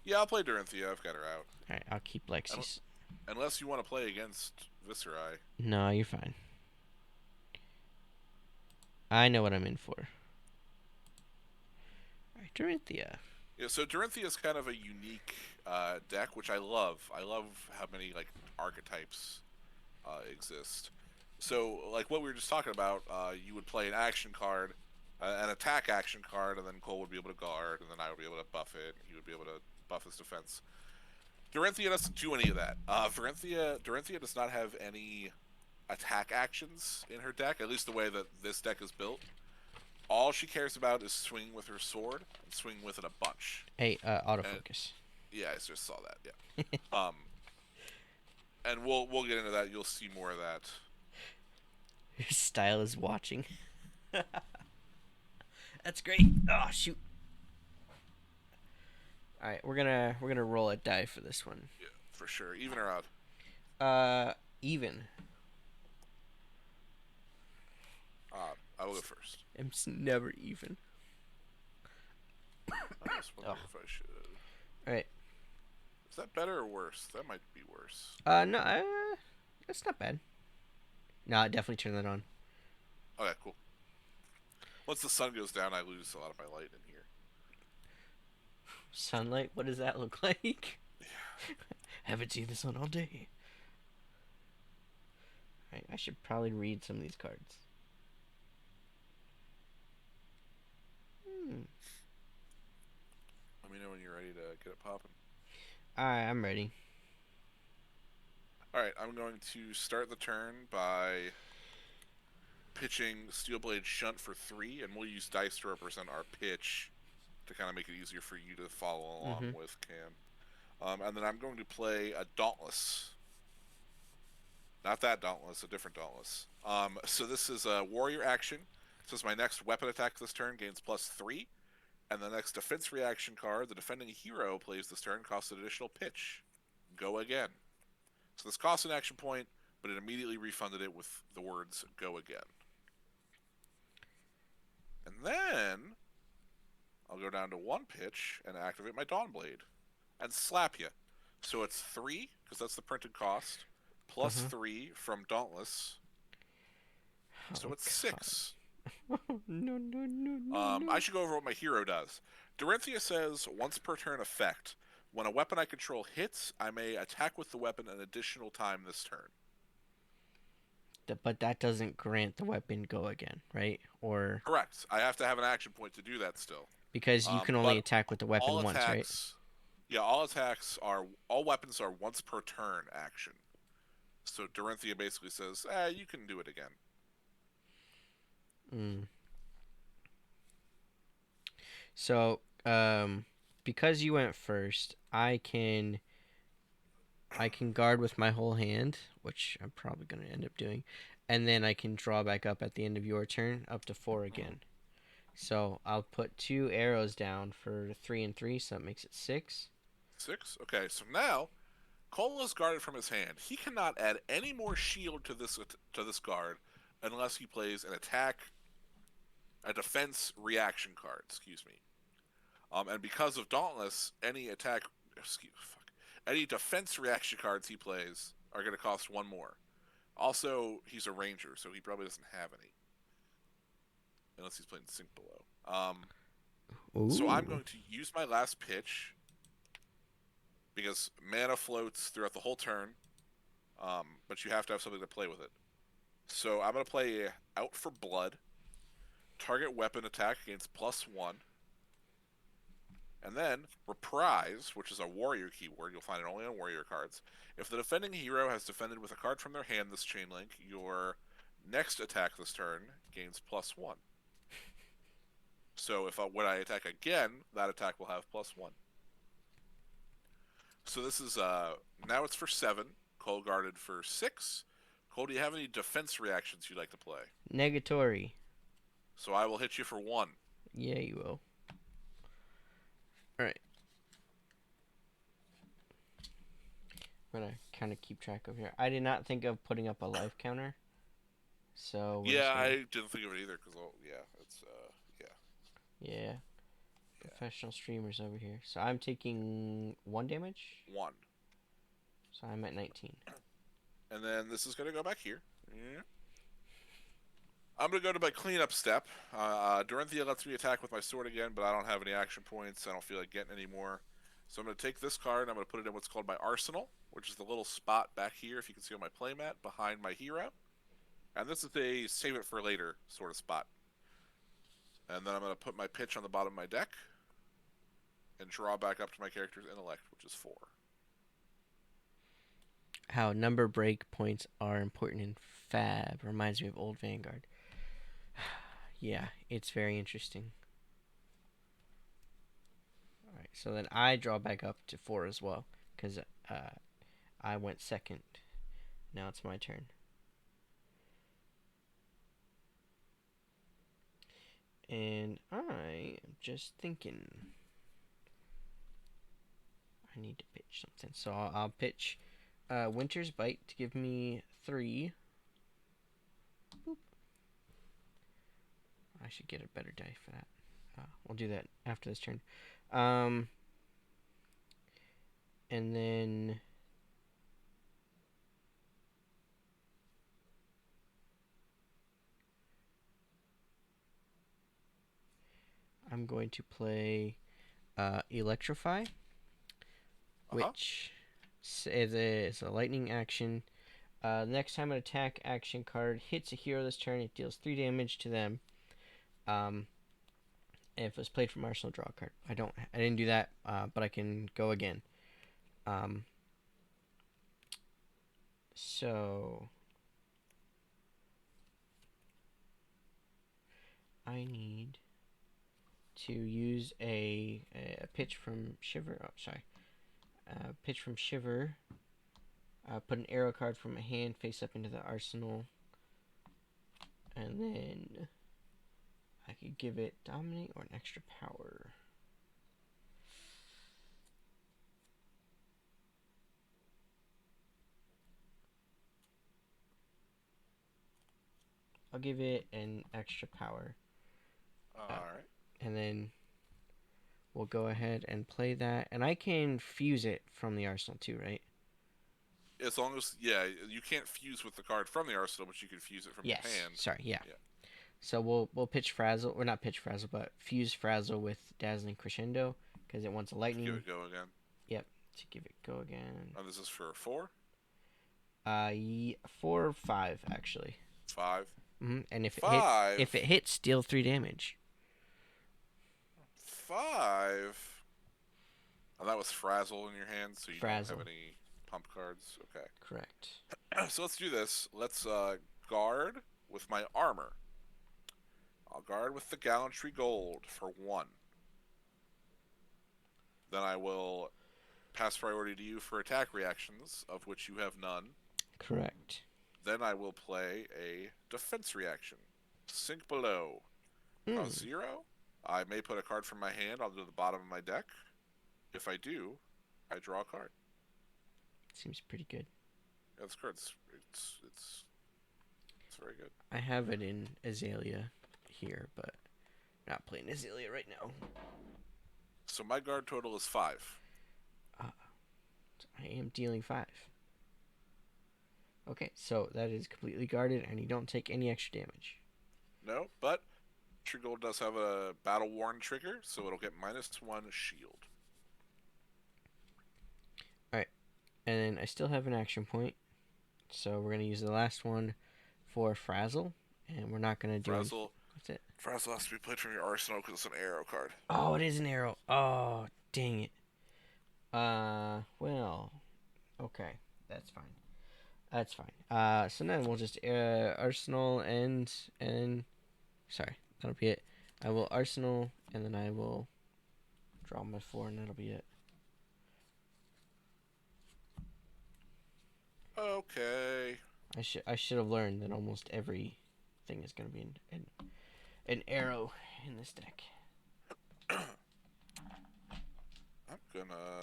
Yeah, I'll play Dorinthia. I've got her out. All right. I'll keep Lexi's. Unless you want to play against Viscerai. No, you're fine. I know what I'm in for. All right, Dorinthia. Yeah, so Dorinthia is kind of a unique deck, which I love. I love how many like archetypes exist. So, like what we were just talking about, you would play an action card, an attack action card, and then Cole would be able to guard, and then I would be able to buff it, and he would be able to buff his defense. Dorinthia doesn't do any of that. Dorinthia does not have any attack actions in her deck, at least the way that this deck is built. All she cares about is swinging with her sword and swinging with it a bunch. Hey, And autofocus. yeah, I just saw that. Yeah. And we'll get into that. You'll see more of that. Your style is watching. That's great. Oh shoot. All right, we're gonna roll a die for this one. Yeah, for sure. Even or odd. Even. Odd. I will go first. It's never even. I was wondering if I should. All right. Is that better or worse? That might be worse. No, that's not bad. No, definitely turn that on. Okay, cool. Once the sun goes down, I lose a lot of my light in here. Sunlight. What does that look like? Haven't seen the sun all day. All right, I should probably read some of these cards. Let me know when you're ready to get it popping. All right, I'm ready. Alright, I'm going to start the turn by pitching Steelblade Shunt for 3, and we'll use dice to represent our pitch to kind of make it easier for you to follow along with, Cam. And then I'm going to play a Dauntless. Not that Dauntless, a different Dauntless. So this is a warrior action. It says my next weapon attack this turn gains +3. And the next defense reaction card, the defending hero plays this turn, costs an additional pitch. Go again. So this costs an action point, but it immediately refunded it with the words "go again." And then I'll go down to 1 pitch and activate my Dawnblade and slap you. So it's 3, because that's the printed cost, plus 3 from Dauntless. So it's 6. No. I should go over what my hero does. Dorinthia says, once per turn effect, when a weapon I control hits, I may attack with the weapon an additional time this turn. But that doesn't grant the weapon go again, right? Or Correct. I have to have an action point to do that still. because you can only But attack with the weapon all once, attacks, right? Yeah, all weapons are once per turn action. So Dorinthia basically says, you can do it again. So, because you went first, I can guard with my whole hand, which I'm probably going to end up doing, and then I can draw back up at the end of your turn, up to 4 again. So I'll put 2 arrows down for 3 and 3, so that makes it 6. 6? Okay, so now Cole is guarded from his hand. He cannot add any more shield to this guard unless he plays a defense reaction card. Excuse me. And because of Dauntless, any defense reaction cards he plays are going to cost 1 more. Also, he's a ranger, so he probably doesn't have any, unless he's playing Sink Below. So I'm going to use my last pitch because mana floats throughout the whole turn, but you have to have something to play with it. So I'm going to play Out for Blood. target weapon attack against +1. And then reprise, which is a warrior keyword. You'll find it only on warrior cards. If the defending hero has defended with a card from their hand this chain link, your next attack this turn gains +1. So when I attack again, that attack will have +1. So this is now it's for 7. Cole guarded for 6. Cole, do you have any defense reactions you'd like to play? Negatory. So I will hit you for 1. Yeah, you will. Alright. I'm gonna kind of keep track of here. I did not think of putting up a life counter. So yeah, I didn't think of it either because it's yeah. Professional streamers over here. So I'm taking 1 damage. 1. So I'm at 19. And then this is gonna go back here. Yeah. I'm going to go to my cleanup step. Dorinthia lets me attack with my sword again, but I don't have any action points. I don't feel like getting any more. So I'm going to take this card and I'm going to put it in what's called my arsenal, which is the little spot back here, if you can see on my playmat, behind my hero. And this is a save it for later sort of spot. And then I'm going to put my pitch on the bottom of my deck and draw back up to my character's intellect, which is 4. How number break points are important in Fab. Reminds me of old Vanguard. Yeah, it's very interesting. Alright, so then I draw back up to 4 as well, because I went second. Now it's my turn. And I am just thinking. I need to pitch something. So I'll pitch Winter's Bite to give me 3. Boop. I should get a better die for that. We'll do that after this turn. And then I'm going to play Electrify, which is a lightning action. Next time an attack action card hits a hero this turn, it deals 3 damage to them. If it was played from Arsenal, draw a card. I didn't do that, but I can go again. So I need to use a pitch from Shiver. Oh, sorry. Pitch from Shiver. Put an arrow card from my hand face up into the arsenal. And then I could give it Dominate or an extra power. I'll give it an extra power. Alright. And then we'll go ahead and play that. And I can fuse it from the arsenal too, right? As long as, you can't fuse with the card from the arsenal, but you can fuse it from your hand. Sorry, yeah. So we'll pitch Frazzle, or not pitch Frazzle, but fuse Frazzle with Dazzling Crescendo, because it wants a lightning. Give it go again. Yep, to give it go again. Oh, this is for 4? 4 or 5, actually. 5? And if 5? If it hits, deal 3 damage. 5? Oh, that was Frazzle in your hand, so you Frazzle. don't have any pump cards? Okay. Correct. So let's do this. Let's guard with my armor. I'll guard with the Gallantry Gold for 1. Then I will pass priority to you for attack reactions, of which you have none. Correct. Then I will play a defense reaction. Sink below. Cost 0. I may put a card from my hand onto the bottom of my deck. If I do, I draw a card. Seems pretty good. Yeah, this card's it's very good. I have it in Azalea here, but not playing Azalea right now. So my guard total is 5. I am dealing 5. Okay, so that is completely guarded, and you don't take any extra damage. No, but True Gold does have a Battle Worn trigger, so it'll get -1 shield. Alright, and then I still have an action point, so we're going to use the last one for Frazzle, and we're not going to do Frazzle. What's it? Frazzle has to be played from your arsenal because it's an arrow card. Oh, it is an arrow. Oh, dang it. Well, okay, that's fine. That's fine. So then we'll just arsenal and sorry, that'll be it. I will arsenal and then I will draw my 4 and that'll be it. Okay. I should have learned that almost every thing is gonna be an arrow in this deck. I'm gonna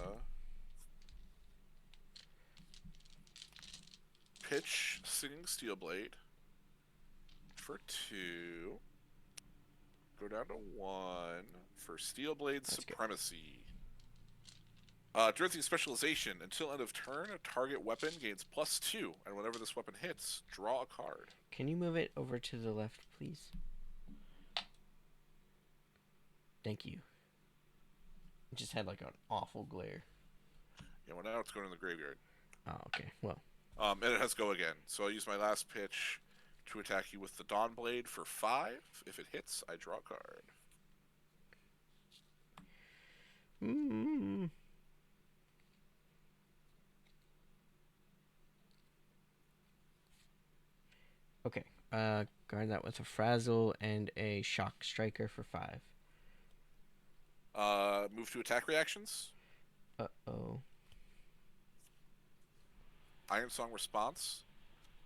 pitch Singing Steelblade for 2. Go down to 1 for Steelblade That's good. Supremacy. During the specialization, until end of turn, a target weapon gains +2, and whenever this weapon hits, draw a card. Can you move it over to the left, please? Thank you. It just had like an awful glare. Yeah, well now it's going in the graveyard. Oh, okay. Well, And it has go again. So I'll use my last pitch to attack you with the Dawnblade for 5. If it hits, I draw a card. mm. Okay. Guard that with a frazzle and a shock striker for 5. Move to attack reactions. Uh-oh. Iron Song response.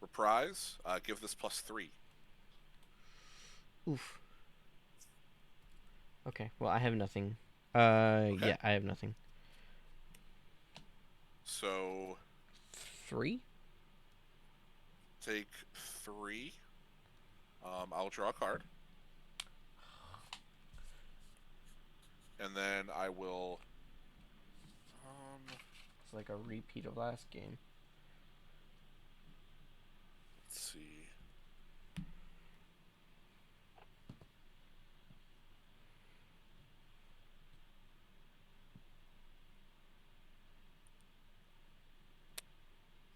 Reprise. Give this +3. Oof. Okay. Well, I have nothing. Okay. Yeah, I have nothing. So 3? take 3. I'll draw a card. And then I will. It's like a repeat of last game. Let's see.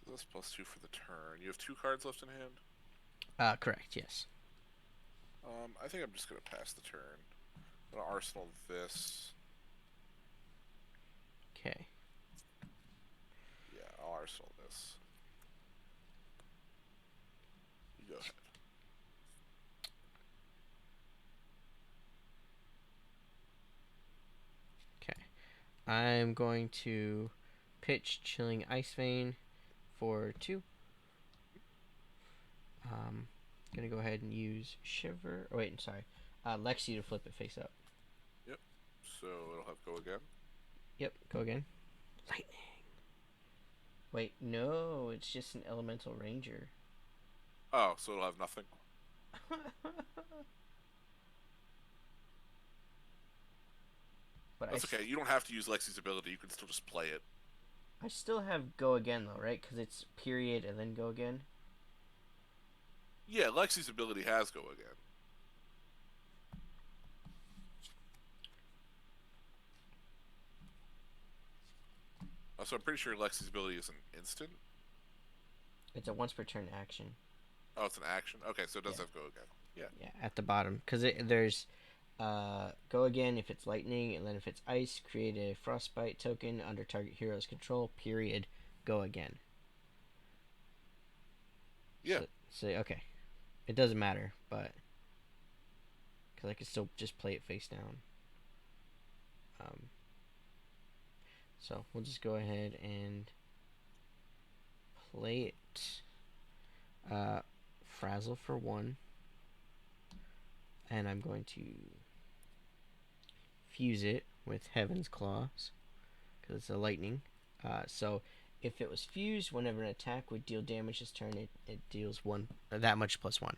This +2 for the turn. You have 2 cards left in hand. Correct. Yes. I think I'm just gonna pass the turn. I'm gonna arsenal this. Okay. Yeah, I'll arsenal this. You go ahead. Okay. I'm going to pitch Chilling Ice Vein for 2. Gonna go ahead and use Shiver. Oh, wait, I'm sorry. Lexi to flip it face up. Yep. So it'll have go again. Yep, go again. Lightning. Wait, no, it's just an Elemental Ranger. Oh, so it'll have nothing. But That's okay. You don't have to use Lexi's ability. You can still just play it. I still have go again though, right? Because it's period and then go again. Yeah, Lexi's ability has go again. So I'm pretty sure Lexi's ability is an instant. It's a once per turn action. Oh, it's an action. Okay, so it does Yeah. have go again. Yeah. Yeah, at the bottom, because there's go again if it's lightning, and then if it's ice, create a frostbite token under target hero's control. Period. Go again. Yeah. So okay, it doesn't matter, but because I can still just play it face down. So we'll just go ahead and play it. Frazzle for 1, and I'm going to fuse it with Heaven's Claws because it's a lightning. So if it was fused, whenever an attack would deal damage this turn, it deals 1 that much +1.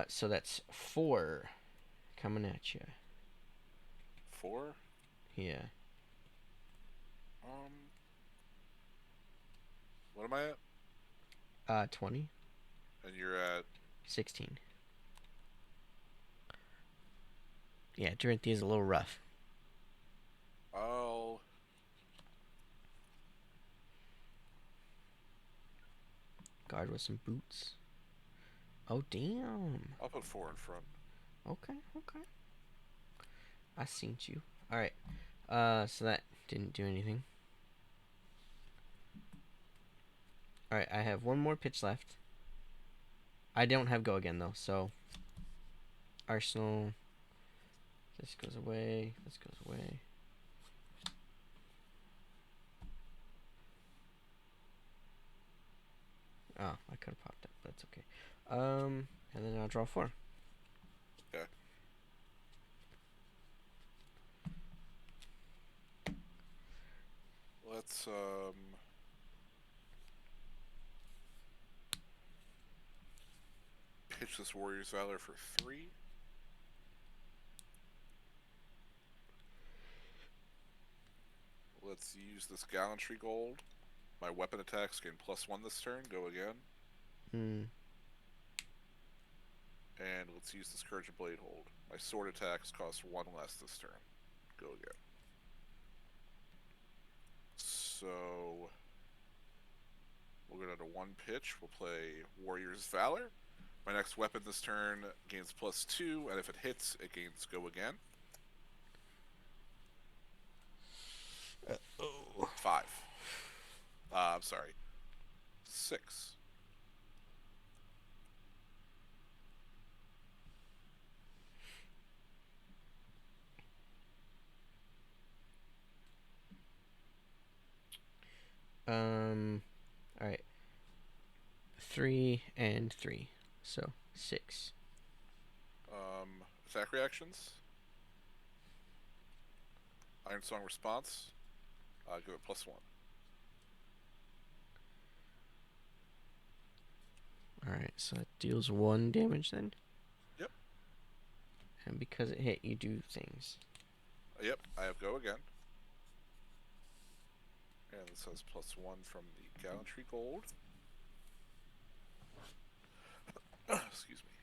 So that's 4 coming at you. 4. Yeah. What am I at? 20. And you're at 16. Yeah, Dorinthia is a little rough. Oh. Guard with some boots. Oh, damn. I'll put 4 in front. Okay, okay. I seen you. All right. So that didn't do anything. All right, I have one more pitch left. I don't have go again though, so Arsenal. This goes away. This goes away. Oh, I could have popped up. That's okay. And then I'll draw 4. Okay. Let's pitch this Warriors Valor for 3. Let's use this Gallantry Gold. My weapon attacks gain +1 this turn. Go again. Hmm. And let's use this Courage and Blade hold. My sword attacks cost 1 less this turn. Go again. So we'll go down to 1 pitch. We'll play Warriors Valor. My next weapon this turn gains +2, and if it hits, it gains go again. Oh. 5. I'm sorry. 6. All right. 3 and 3, so 6. Attack reactions. Iron Song response. Give it +1. All right, so it deals 1 damage then. Yep. And because it hit, you do things. Yep. I have go again. And this has +1 from the Gallantry Gold. Excuse me.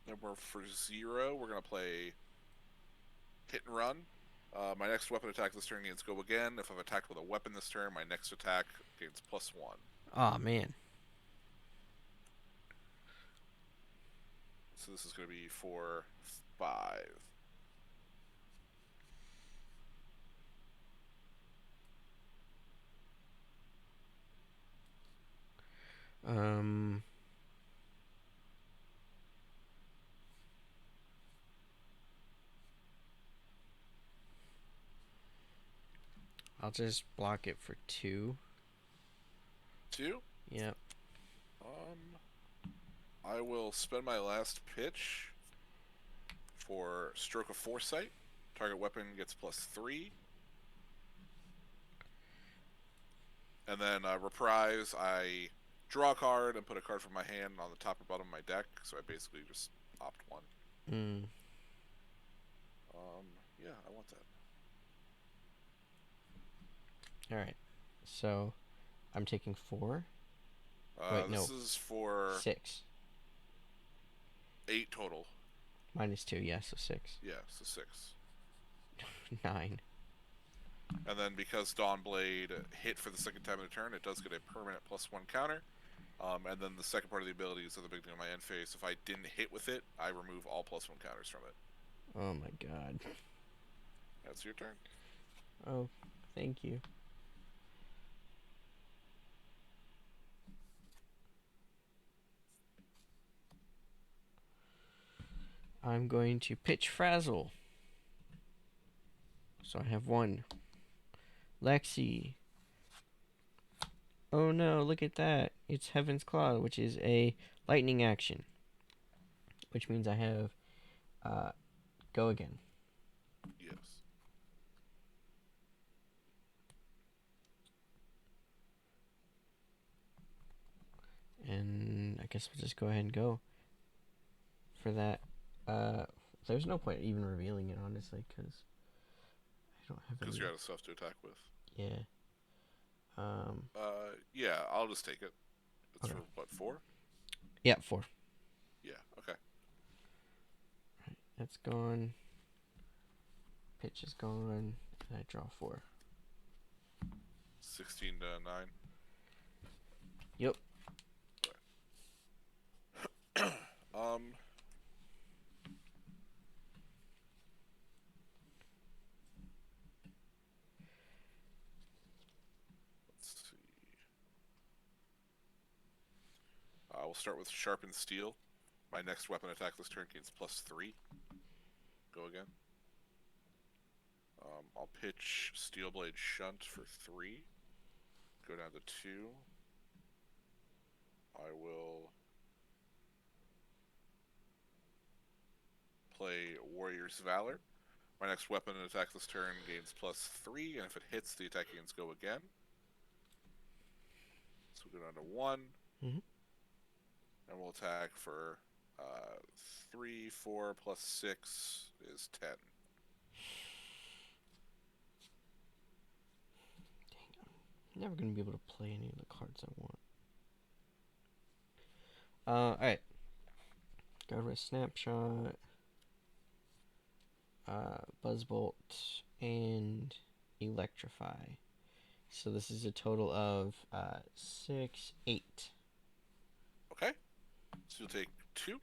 Then we're for 0. We're gonna play Hit and Run. My next weapon attack this turn gains go again. If I've attacked with a weapon this turn, my next attack gains +1. Oh man. So this is gonna be for 5. Um. I'll just block it for 2. 2. Yep. I will spend my last pitch for Stroke of Foresight. Target weapon gets +3. And then Reprise, I draw a card and put a card from my hand on the top or bottom of my deck. So I basically just opt 1. Mm. Yeah, I want that. All right. So I'm taking 4. Wait, This no. is for 6. 8 total. -2, yeah, so 6. Yeah, so 6. 9. And then because Dawnblade hit for the second time in a turn, it does get a permanent +1 counter. And then the second part of the ability is at the beginning of my end phase. If I didn't hit with it, I remove all +1 counters from it. Oh my god. That's your turn. Oh, thank you. I'm going to pitch Frazzle. So I have 1. Lexi. Oh no, look at that. It's Heaven's Claw, which is a lightning action. Which means I have go again. Yes. And I guess we'll just go ahead and go for that. There's no point even revealing it, honestly, because I don't have any. Because you're out of stuff to attack with. Yeah. Yeah, I'll just take it. It's Okay. for what, 4? Yeah, 4. Yeah, okay. Right, that's gone. Pitch is gone. And I draw 4. 16 to 9. Yep. um, let's see. We'll start with sharpened steel. My next weapon attack this turn gains +3. Go again. I'll pitch Steel Blade Shunt for 3. Go down to 2. I will play Warrior's Valor. My next weapon attack this turn gains +3, and if it hits, the attack gains go again. So we'll go down to 1. Mm-hmm. And we'll attack for 3, 4 plus 6 is 10. I'm never gonna be able to play any of the cards I want. Alright. Got a snapshot. Buzzbolt and Electrify. So this is a total of 6, 8. Okay. So you'll take 2.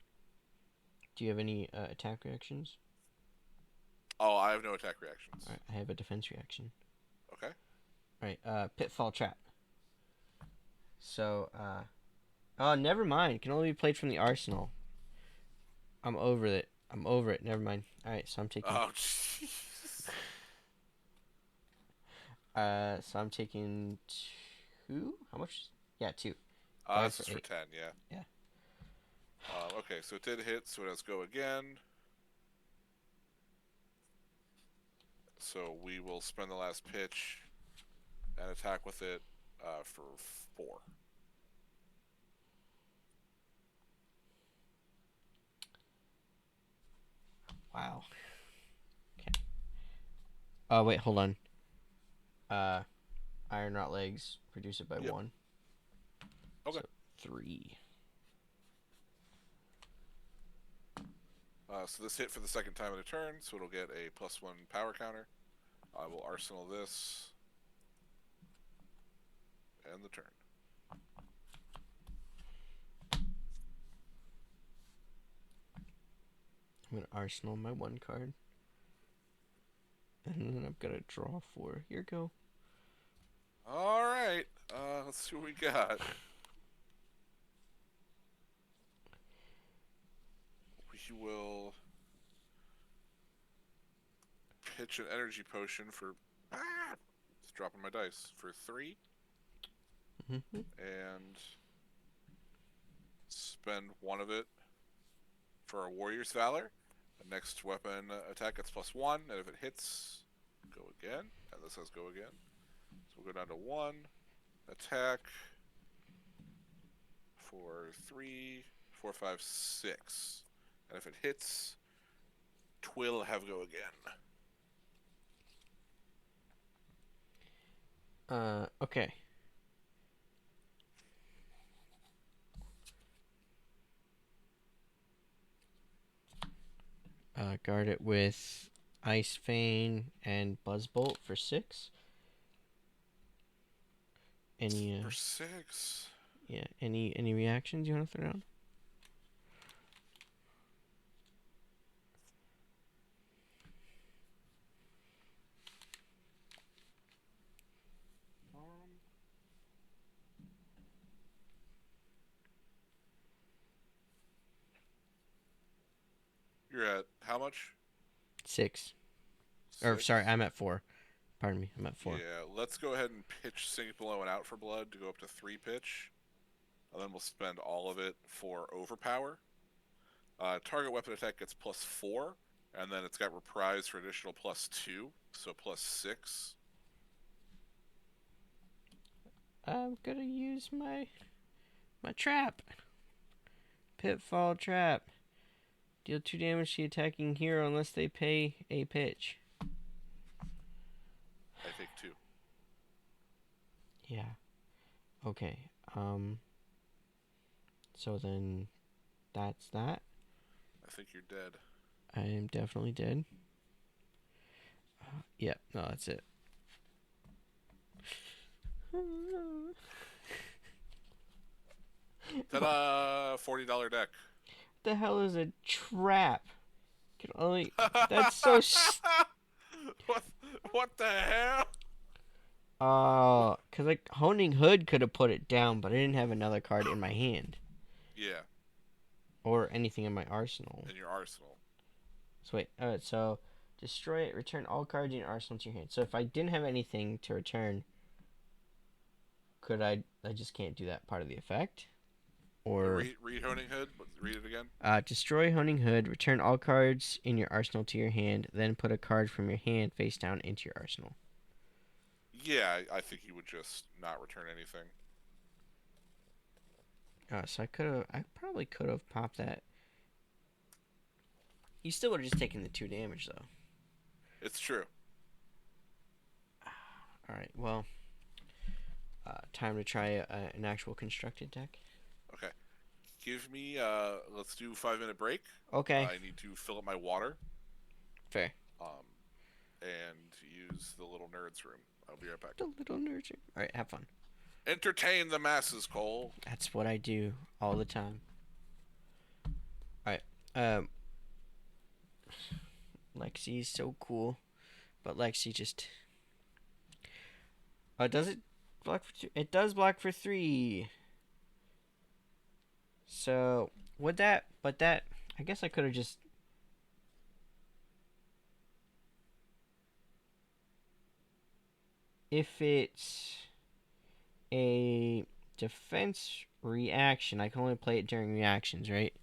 Do you have any attack reactions? Oh, I have no attack reactions. Alright, I have a defense reaction. Okay. Alright, Pitfall Trap. So, oh, never mind. Can only be played from the arsenal. I'm over it. Never mind. Alright, so I'm taking... Oh, jeez. So I'm taking 2? How much? Yeah, 2. This is for 10, yeah. Yeah. Okay, so it did hit, so it has go again. So we will spend the last pitch and attack with it for 4. Wow. Okay. Oh, wait, hold on. Iron Rot Legs, reduce it by 1. Okay. So 3. So this hit for the second time in a turn, so it'll get a +1 power counter. I will arsenal this. And the turn. I'm gonna arsenal my 1 card. And then I'm gonna draw 4. Here you go. Alright. Let's see what we got. We will pitch an energy potion for... It's dropping my dice. For 3. Mm-hmm. And spend 1 of it for a Warrior's Valor. The next weapon attack gets +1, and if it hits, go again. And this has go again. So we'll go down to 1. Attack for 3, 4, 5, 6. And if it hits, twill have go again. Okay. Guard it with Ice Vein and Buzzbolt for 6. Any for 6. Yeah, any reactions you want to throw down? You're at how much? 6. 6? Or sorry, I'm at 4. Pardon me, I'm at 4. Yeah, let's go ahead and pitch Sink Below and Out for Blood to go up to 3 pitch. And then we'll spend all of it for Overpower. Target weapon attack gets +4, and then it's got Reprise for additional +2, so +6. I'm gonna use my trap. Pitfall Trap. Deal 2 damage to the attacking hero unless they pay a pitch. I take 2. Yeah. Okay. So then that's that. I think you're dead. I am definitely dead. Yeah, no, that's it. What Ta-da! $40 deck. the hell is a trap? Can only. That's so. what? What the hell? Cause like Honing Hood could have put it down, but I didn't have another card in my hand Yeah, or anything in my arsenal. in your arsenal. So wait, alright, so destroy it, return all cards in your arsenal to your hand. So if I didn't have anything to return, could I just can't do that part of the effect? Or Read Honing Hood. Read it again. destroy Honing Hood, return all cards in your arsenal to your hand, then put a card from your hand face down into your arsenal. Yeah, I think you would just not return anything. So I probably could have popped that. You still would have just taken the 2 damage though. It's true. Alright, well, time to try an actual constructed deck. Okay. Give me. Let's do 5 minute break. Okay, I need to fill up my water. fair. Um, and use the little nerds room. I'll be right back. The little nurture. Alright, have fun. Entertain the masses, Cole. That's what I do all the time. Alright, um, Lexi's so cool, but Lexi just. Does it block for 2? It does block for 3. So, would that. But that. I guess I could have just. If it's a defense reaction, I can only play it during reactions, right?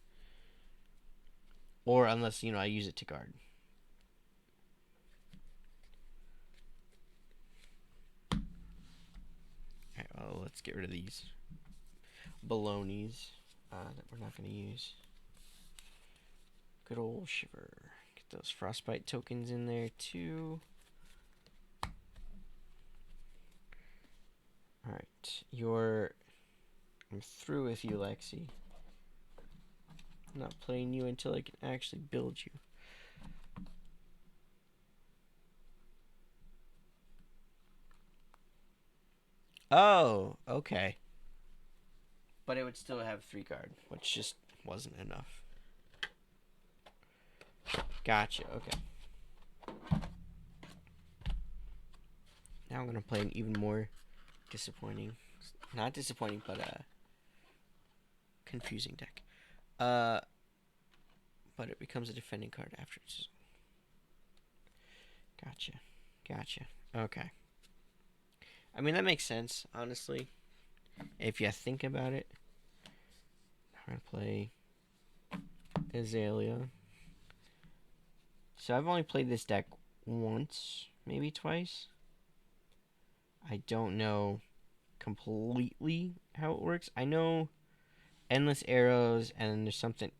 Or unless, I use it to guard. Alright, well, let's get rid of these balonies that we're not going to use. Good old Shiver. Get those Frostbite tokens in there, too. Alright, I'm through with you, Lexi. I'm not playing you until I can actually build you. Oh, okay. But it would still have 3 card, which just wasn't enough. Gotcha, okay. Now I'm gonna play an even more disappointing, not disappointing, but confusing deck. But it becomes a defending card after it's. Gotcha. Okay. I mean, that makes sense, honestly. If you think about it. I'm gonna play Azalea. So I've only played this deck once, maybe twice. I don't know completely how it works. I know Endless Arrows, and there's something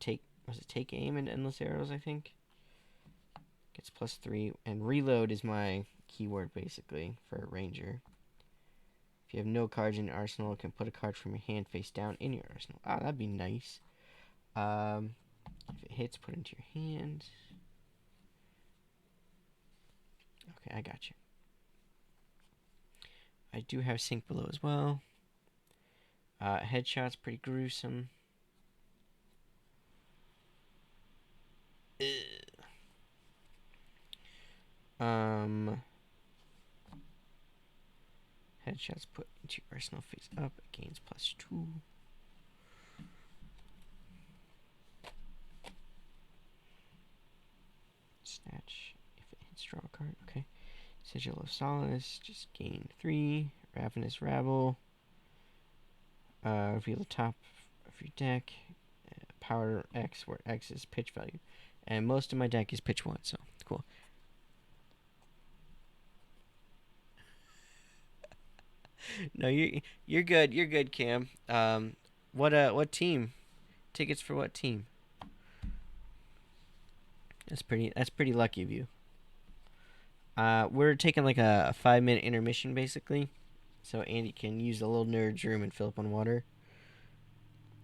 was it take aim and Endless Arrows, I think? Gets +3, and reload is my keyword basically for a ranger. If you have no cards in your arsenal, you can put a card from your hand face down in your arsenal. Ah, that'd be nice. If it hits, put it into your hand. Okay, I got you. I do have Sink Below as well. Headshot's pretty gruesome. Headshots put into your arsenal face up. It gains +2. Snatch. If it hits, draw a card. Okay. Sigil of Solace. Just gain 3. Ravenous Rabble. Reveal the top of your deck. Power X, where X is pitch value. And most of my deck is pitch 1, so cool. No, you're good. You're good, Cam. What team? Tickets for what team? That's pretty lucky of you. We're taking like a 5-minute intermission basically, so Andy can use the little nerd's room and fill up on water.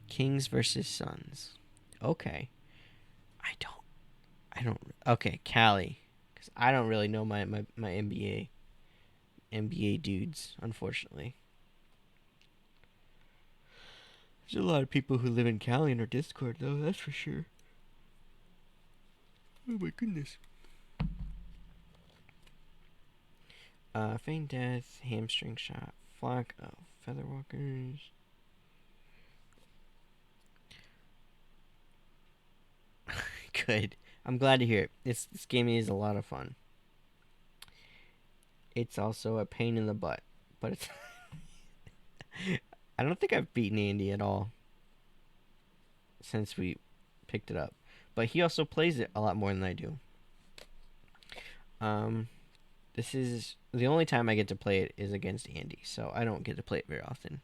Kings versus Suns. Okay. I don't. Okay, Cali, because I don't really know my NBA dudes, unfortunately. There's a lot of people who live in Cali in our Discord, though. That's for sure. Oh my goodness. Feign death, hamstring shot, flock of featherwalkers. Good. I'm glad to hear it. This game is a lot of fun. It's also a pain in the butt, but it's. I don't think I've beaten Andy at all since we picked it up, but he also plays it a lot more than I do. Um, this is the only time I get to play it is against Andy, so I don't get to play it very often.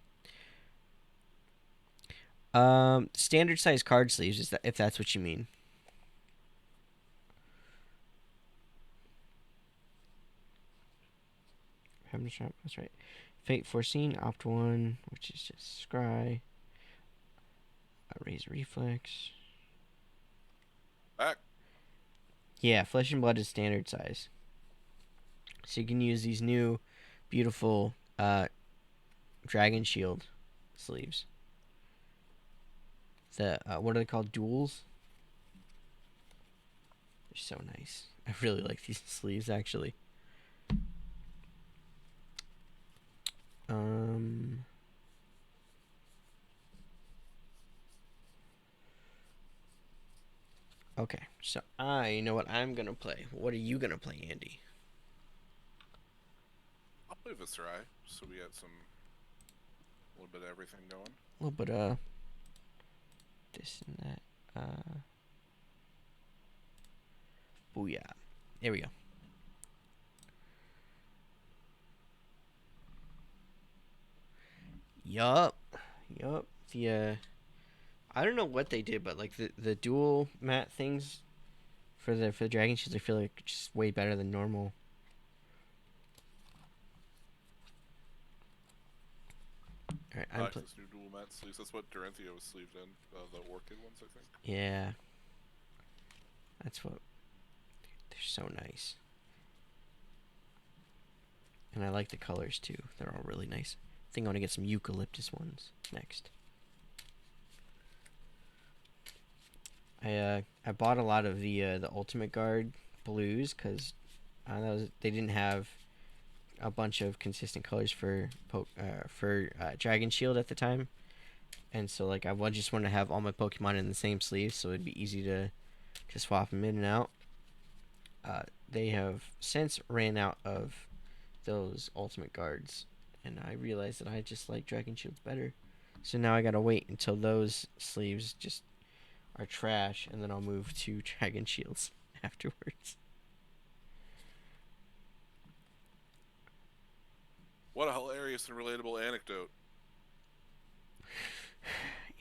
Standard size card sleeves, is that if that's what you mean? Heaven Shop, that's right. Fate Foreseen, Opt 1, which is just Scry. Raise Reflex. Back. Yeah, Flesh and Blood is standard size. So you can use these new, beautiful Dragon Shield sleeves. The what are they called? Duels. They're so nice. I really like these sleeves actually. Um. Okay, so I know what I'm gonna play. What are you gonna play, Andy? I'll play Viscerai, so we got some a little bit of everything going. A little bit this and that. Booyah. There we go. Yup. Yup. I don't know what they did, but like the dual mat things for the dragon shields, I feel like just way better than normal. All right, I like this new dual mat sleeves. That's what Dorinthia was sleeved in. The Orchid ones, I think. Yeah, that's what. They're so nice, and I like the colors too. They're all really nice. I think I want to get some eucalyptus ones next. I bought a lot of the Ultimate Guard blues because they didn't have a bunch of consistent colors for Dragon Shield at the time, and so like I just want to have all my Pokemon in the same sleeve, so it'd be easy to swap them in and out. They have since ran out of those Ultimate Guards, and I realized that I just like Dragon Shield better. So now I gotta wait until those sleeves just are trash, and then I'll move to Dragon Shields afterwards. What a hilarious and relatable anecdote.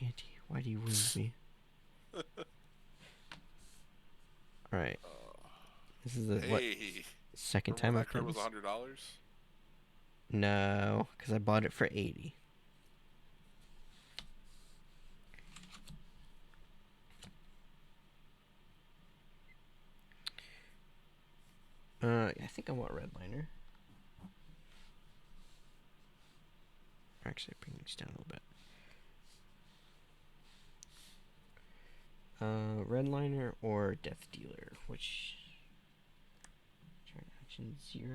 Andy, why do you wound me? Alright. This is the Hey, second remember time when I've that card done was this? $100? No, because I bought it for 80. I think I want Redliner. Actually, bring these down a little bit. Redliner or Death Dealer, which turn action 0.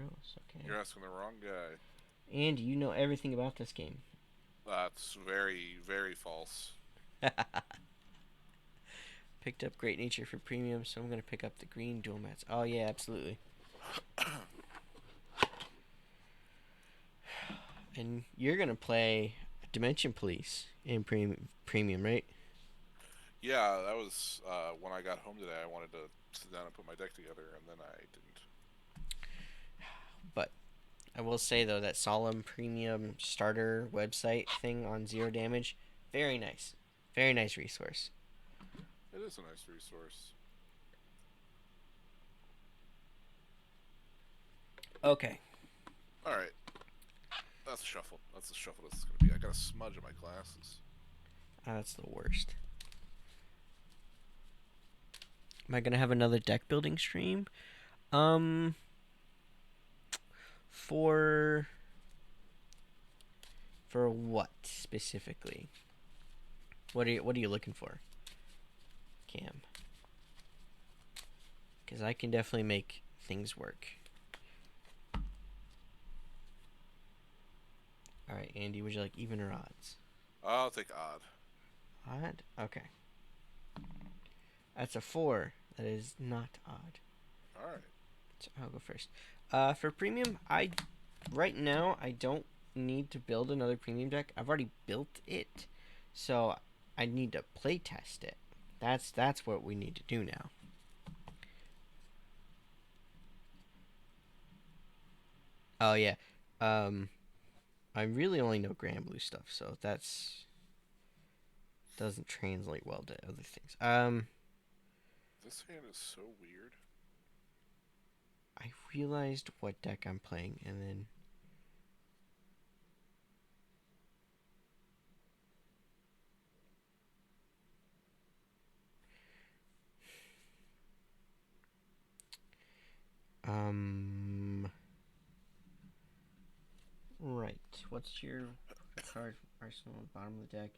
Okay. You're asking the wrong guy. And you know everything about this game. That's very, very false. Picked up Great Nature for premium, so I'm gonna pick up the green dual mats. Oh yeah, absolutely. And you're gonna play Dimension Police in premium, right? Yeah, that was when I got home today. I wanted to sit down and put my deck together, and then I didn't. But I will say though that Solemn Premium starter website thing on Zero Damage, very nice, very nice resource. It is a nice resource. Okay. All right, that's a shuffle. That's the shuffle this is gonna be. I got a smudge in my glasses. That's the worst. Am I gonna have another deck building stream? Um, for what specifically? What are you looking for, Cam? Because I can definitely make things work. All right, Andy, would you like even or odds? I'll take odd. Odd. Okay, that's a 4. That is not odd. All right. So I'll go first. For premium, right now I don't need to build another premium deck. I've already built it, so I need to play test it. That's what we need to do now. Oh yeah, um, I really only know Grand Blue stuff, so that's doesn't translate well to other things. This hand is so weird. I realized what deck I'm playing, and then um, right. What's your card arsenal at the bottom of the deck?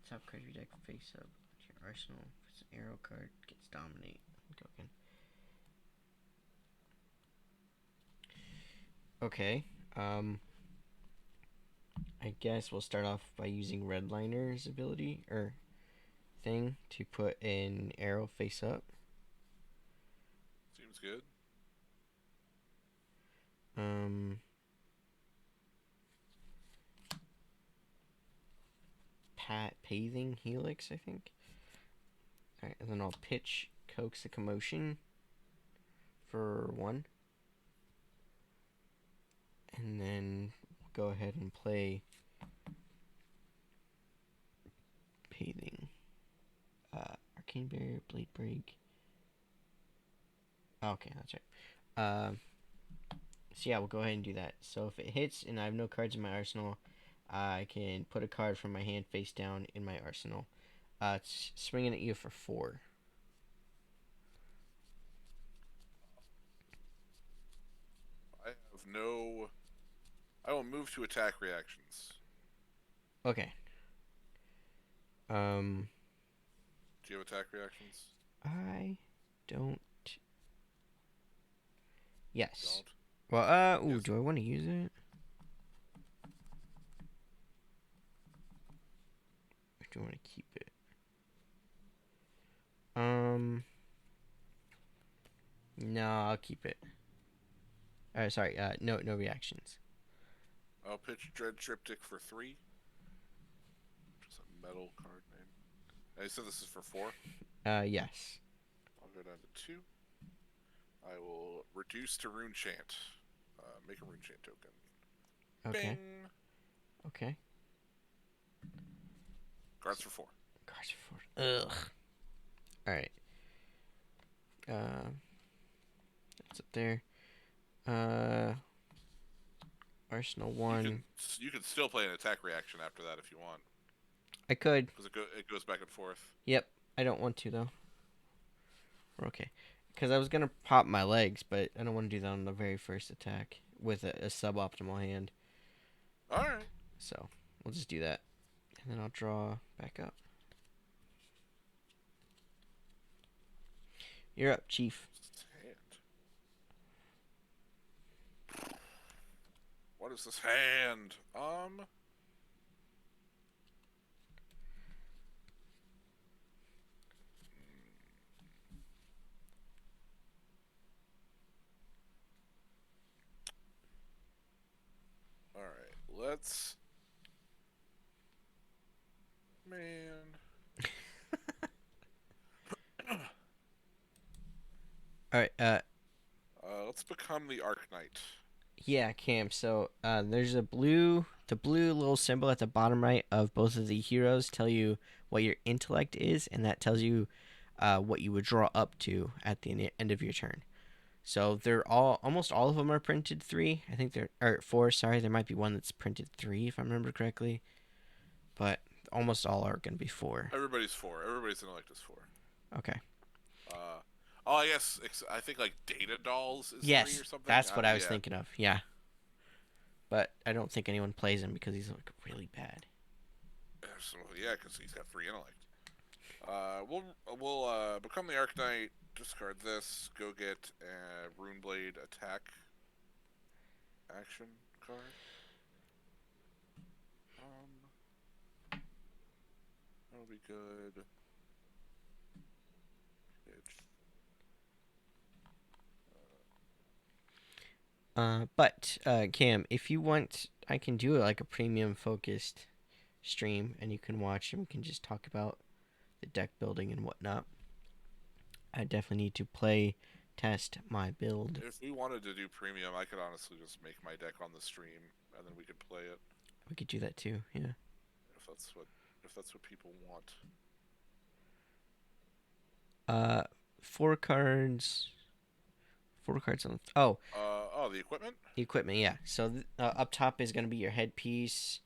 Top card of your deck face up. Your arsenal. If it's an arrow card, gets dominate. Go again. Okay. I guess we'll start off by using Redliner's ability or thing to put an arrow face up. Seems good. Um, Paving Helix, I think. Alright, and then I'll pitch Coax the Commotion for 1. And then we'll go ahead and play Paving. Arcane Barrier, Blade Break. Okay, that's right. So yeah, we'll go ahead and do that. So if it hits and I have no cards in my arsenal, I can put a card from my hand face down in my arsenal. It's swinging at you for 4. I have no. I will move to attack reactions. Okay. Um, Do you have attack reactions? I don't. Yes. Don't. Well, Yes. do I want to use it? Or do I want to keep it? No, I'll keep it. Sorry, no reactions. I'll pitch Dread Triptych for 3. Which is a metal card name. I said this is for 4. Yes. I'll go down to 2. I will reduce to Rune Chant. Make a Rune Chant token. Okay. Bing! Okay. Cards for 4. Cards for 4. Ugh. All right. That's up there. Uh, Arsenal You 1. can you can still play an attack reaction after that if you want, I could. because it goes back and forth. Yep. I don't want to though. We're okay. Because I was gonna pop my legs, but I don't want to do that on the very first attack with a suboptimal hand. All right. So we'll just do that, and then I'll draw back up. You're up, Chief. Hand. What is this hand? All right. Let's. Man. All right. Let's become the Arc Knight. Yeah, Cam. So there's the blue little symbol at the bottom right of both of the heroes tell you what your intellect is, and that tells you what you would draw up to at the end of your turn. So they're almost all of them are printed 3. I think they're or 4. Sorry, there might be one that's printed 3 if I remember correctly, but almost all are going to be 4. Everybody's 4. Everybody's intellect is 4. Okay. Uh, oh, I guess I think like Data Dolls is 3 Yes, or something. that's what I was Yeah. thinking of. Yeah, but I don't think anyone plays him because he's like really bad. So, yeah, because he's got 3 intellect. We'll become the Arcanite. Discard this. Go get a Runeblade attack action card. That'll be good. Pitch. But Cam, if you want, I can do like a premium focused stream, and you can watch and we can just talk about the deck building and whatnot. I definitely need to play test my build. If we wanted to do premium, I could honestly just make my deck on the stream, and then we could play it. We could do that too. Yeah. If that's what people want. Uh, 4 cards. 4 cards on. Oh, The equipment. the equipment. Yeah. So up top is gonna be your headpiece.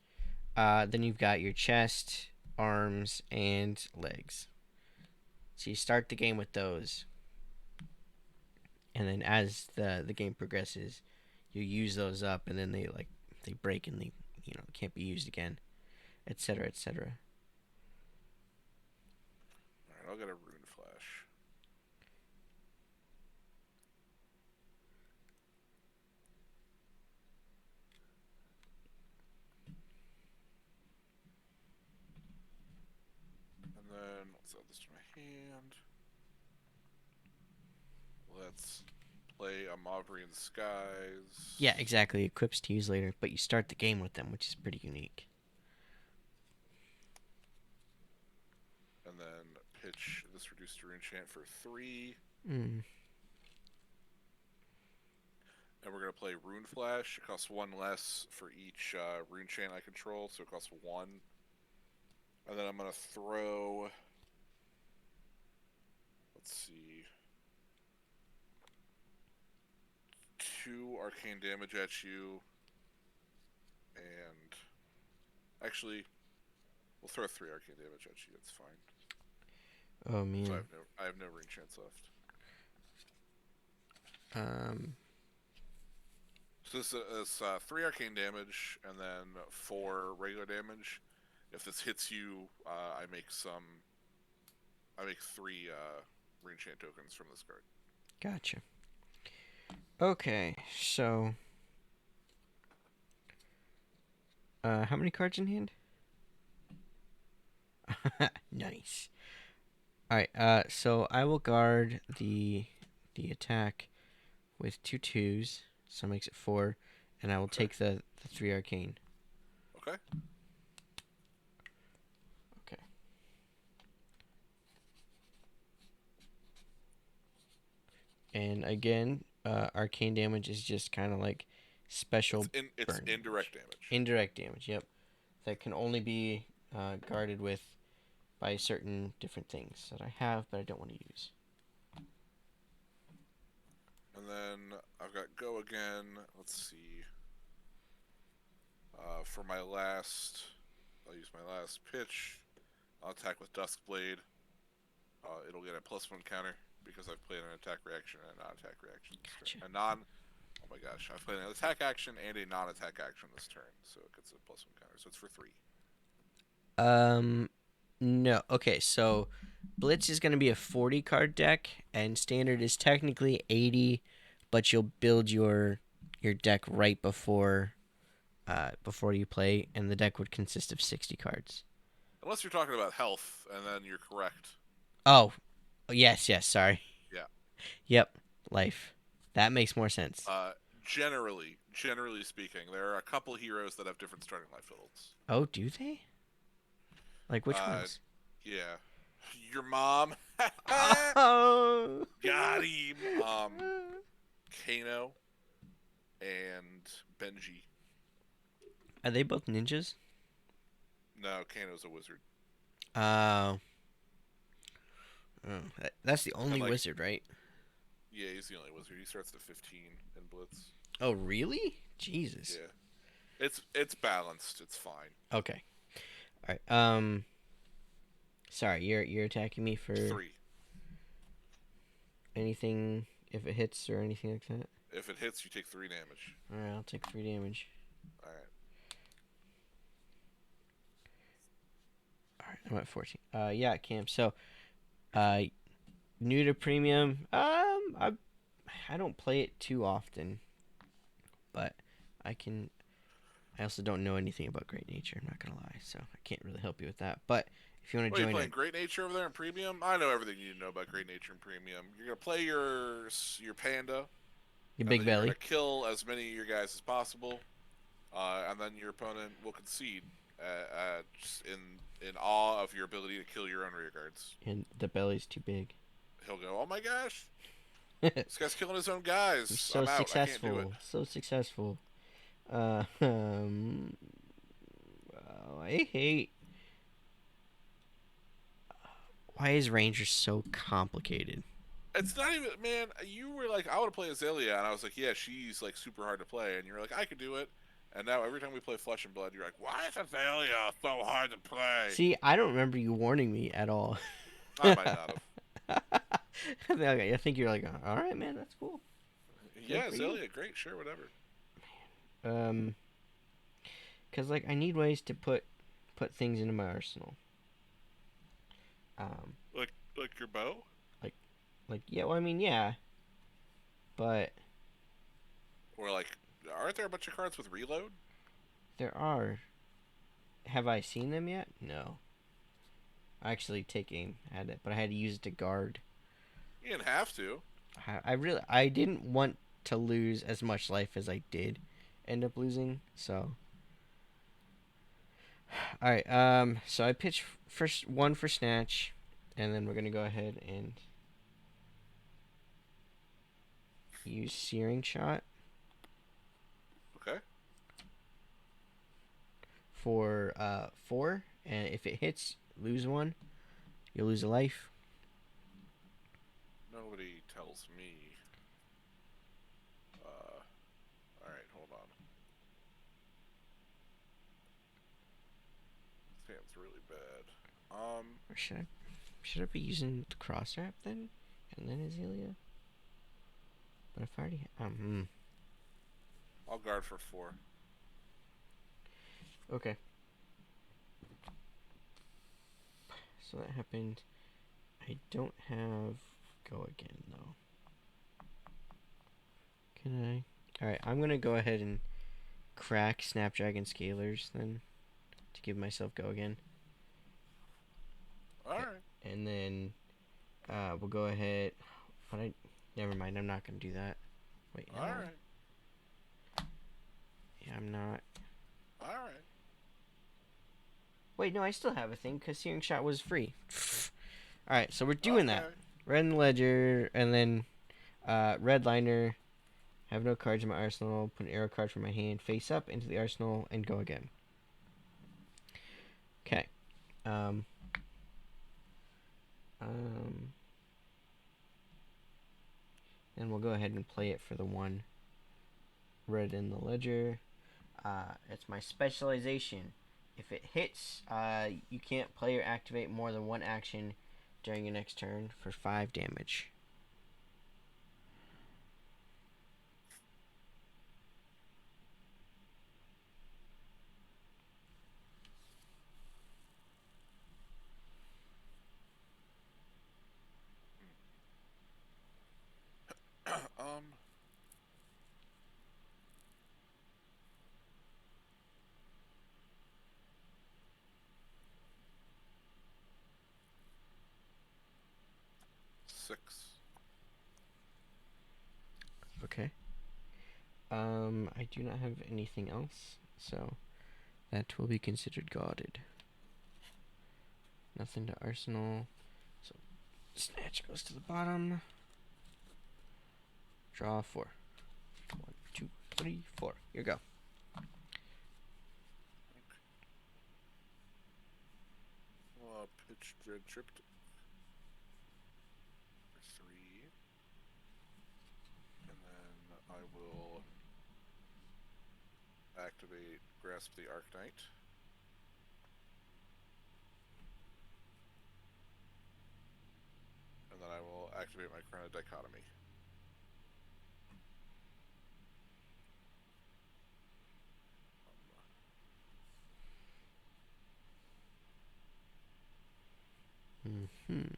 Then you've got your chest, arms, and legs. So you start the game with those, and then as the game progresses, you use those up, and then they break and they can't be used again, etc. etc. All right, I'll get a rune flash. And then let's add this to my hand. Let's play a Mavrian Skies. Yeah, exactly. Equips to use later, but you start the game with them, which is pretty unique. And then pitch this reduced to rune chant for 3. Mm. And we're gonna play Rune Flash. It costs 1 less for each rune chant I control, so it costs 1. And then I'm gonna throw. Let's see. 2 arcane damage at you, and actually, we'll throw 3 arcane damage at you. That's fine. Oh man. So I have no rune chance left. So this is 3 arcane damage and then 4 regular damage. If this hits you, I make 3 rune chant tokens from this card. Gotcha. Okay, so how many cards in hand? Nice. All right. So I will guard the attack with 2 2s, so it makes it 4, and I will take the 3 arcane. Okay. Okay. And again, arcane damage is just kind of like special. It's indirect damage. Indirect damage. Yep. That can only be guarded with by certain different things that I have, but I don't want to use. And then I've got go again. Let's see. For my last, I'll use my last pitch. I'll attack with Duskblade. It'll get a +1 counter because I've played an attack reaction and a non-attack reaction. Gotcha. Oh my gosh, I've played an attack action and a non-attack action this turn, so it gets a +1 counter. So it's for 3. No. Okay, so Blitz is going to be a 40 card deck, and Standard is technically 80, but you'll build your deck right before you play, and the deck would consist of 60 cards. Unless you're talking about health, and then you're correct. Oh, yes, sorry. Yeah. Yep, life. That makes more sense. Generally speaking, there are a couple heroes that have different starting life totals. Oh, do they? Like which ones? Yeah. Your mom. Oh. Got him. Kano and Benji. Are they both ninjas? No, Kano's a wizard. Oh. That's the only wizard, right? Yeah, he's the only wizard. He starts at 15 in Blitz. Oh, really? Jesus. Yeah. It's balanced. It's fine. Okay. All right. Sorry, you're attacking me for 3. anything if it hits or anything like that? If it hits, you take 3 damage. All right, I'll take 3 damage. All right. I'm at 14. Yeah, Cam. So, uh, new to premium. I don't play it too often, but I can. I also don't know anything about Great Nature. I'm not gonna lie, so I can't really help you with that. But if you want to What are you join playing? it, Great Nature over there in Premium? I know everything you need to know about Great Nature in Premium. You're gonna play your panda, your and big then you're gonna belly, kill as many of your guys as possible, and then your opponent will concede, just in awe of your ability to kill your own rear guards. and the belly's too big. He'll go, "Oh my gosh, You're this guy's killing his own guys. so I'm out. I can't do it." successful, so successful. Uh, um, I hate. Why is Ranger so complicated? It's not even, man. You were like, "I want to play Azalea," and I was like, "Yeah, she's like super hard to play," and you're like, "I could do it." And now every time we play Flesh and Blood, you're like, "Why is Azalea so hard to play?" See, I don't remember you warning me at all. I might not have. Okay, I think you're like, all right, man, that's cool. Good Yeah, for you. Azalea, great, sure, whatever. Um, cause like I need ways to put things into my arsenal. Um, Like your bow? like yeah, well, I mean, yeah, but Or like, aren't there a bunch of cards with reload? there are. Have I seen them yet? No. I actually take aim at it, but I had to use it to guard. You didn't have to. I didn't want to lose as much life as I did end up losing. So, all right. So I pitch first one for snatch, and then we're gonna go ahead and use searing shot Okay. for 4, and if it hits, lose 1. You'll lose a life. Nobody tells me. Alright, hold on. This hand's really bad. Or should I be using the cross wrap then, and then Azalea? But if I already I'll guard for 4. okay. So that happened. I don't have go again though. Can I? All right, I'm gonna go ahead and crack Snapdragon Scalers then to give myself go again. Alright. And then we'll go ahead. But never mind. I'm not gonna do that. Wait, no. Alright. Yeah, I'm not. Alright. Wait, no, I still have a thing because Searing Shot was free. All right, so we're doing that. Okay. Red in the ledger, and then red liner. Have no cards in my arsenal. Put an arrow card from my hand face up into the arsenal and go again. Okay. Um, then we'll go ahead and play it for the 1 red in the ledger. It's my specialization. If it hits, you can't play or activate more than 1 action during your next turn for 5 damage. um, 6. Okay. I do not have anything else, so that will be considered guarded. Nothing to arsenal. So snatch goes to the bottom. Draw 4. 1, 2, 3, 4. Here you go. Pitch dread tripped. For 3. And then I will activate Grasp the Arknight. And then I will activate my Chrono Dichotomy. Hmm.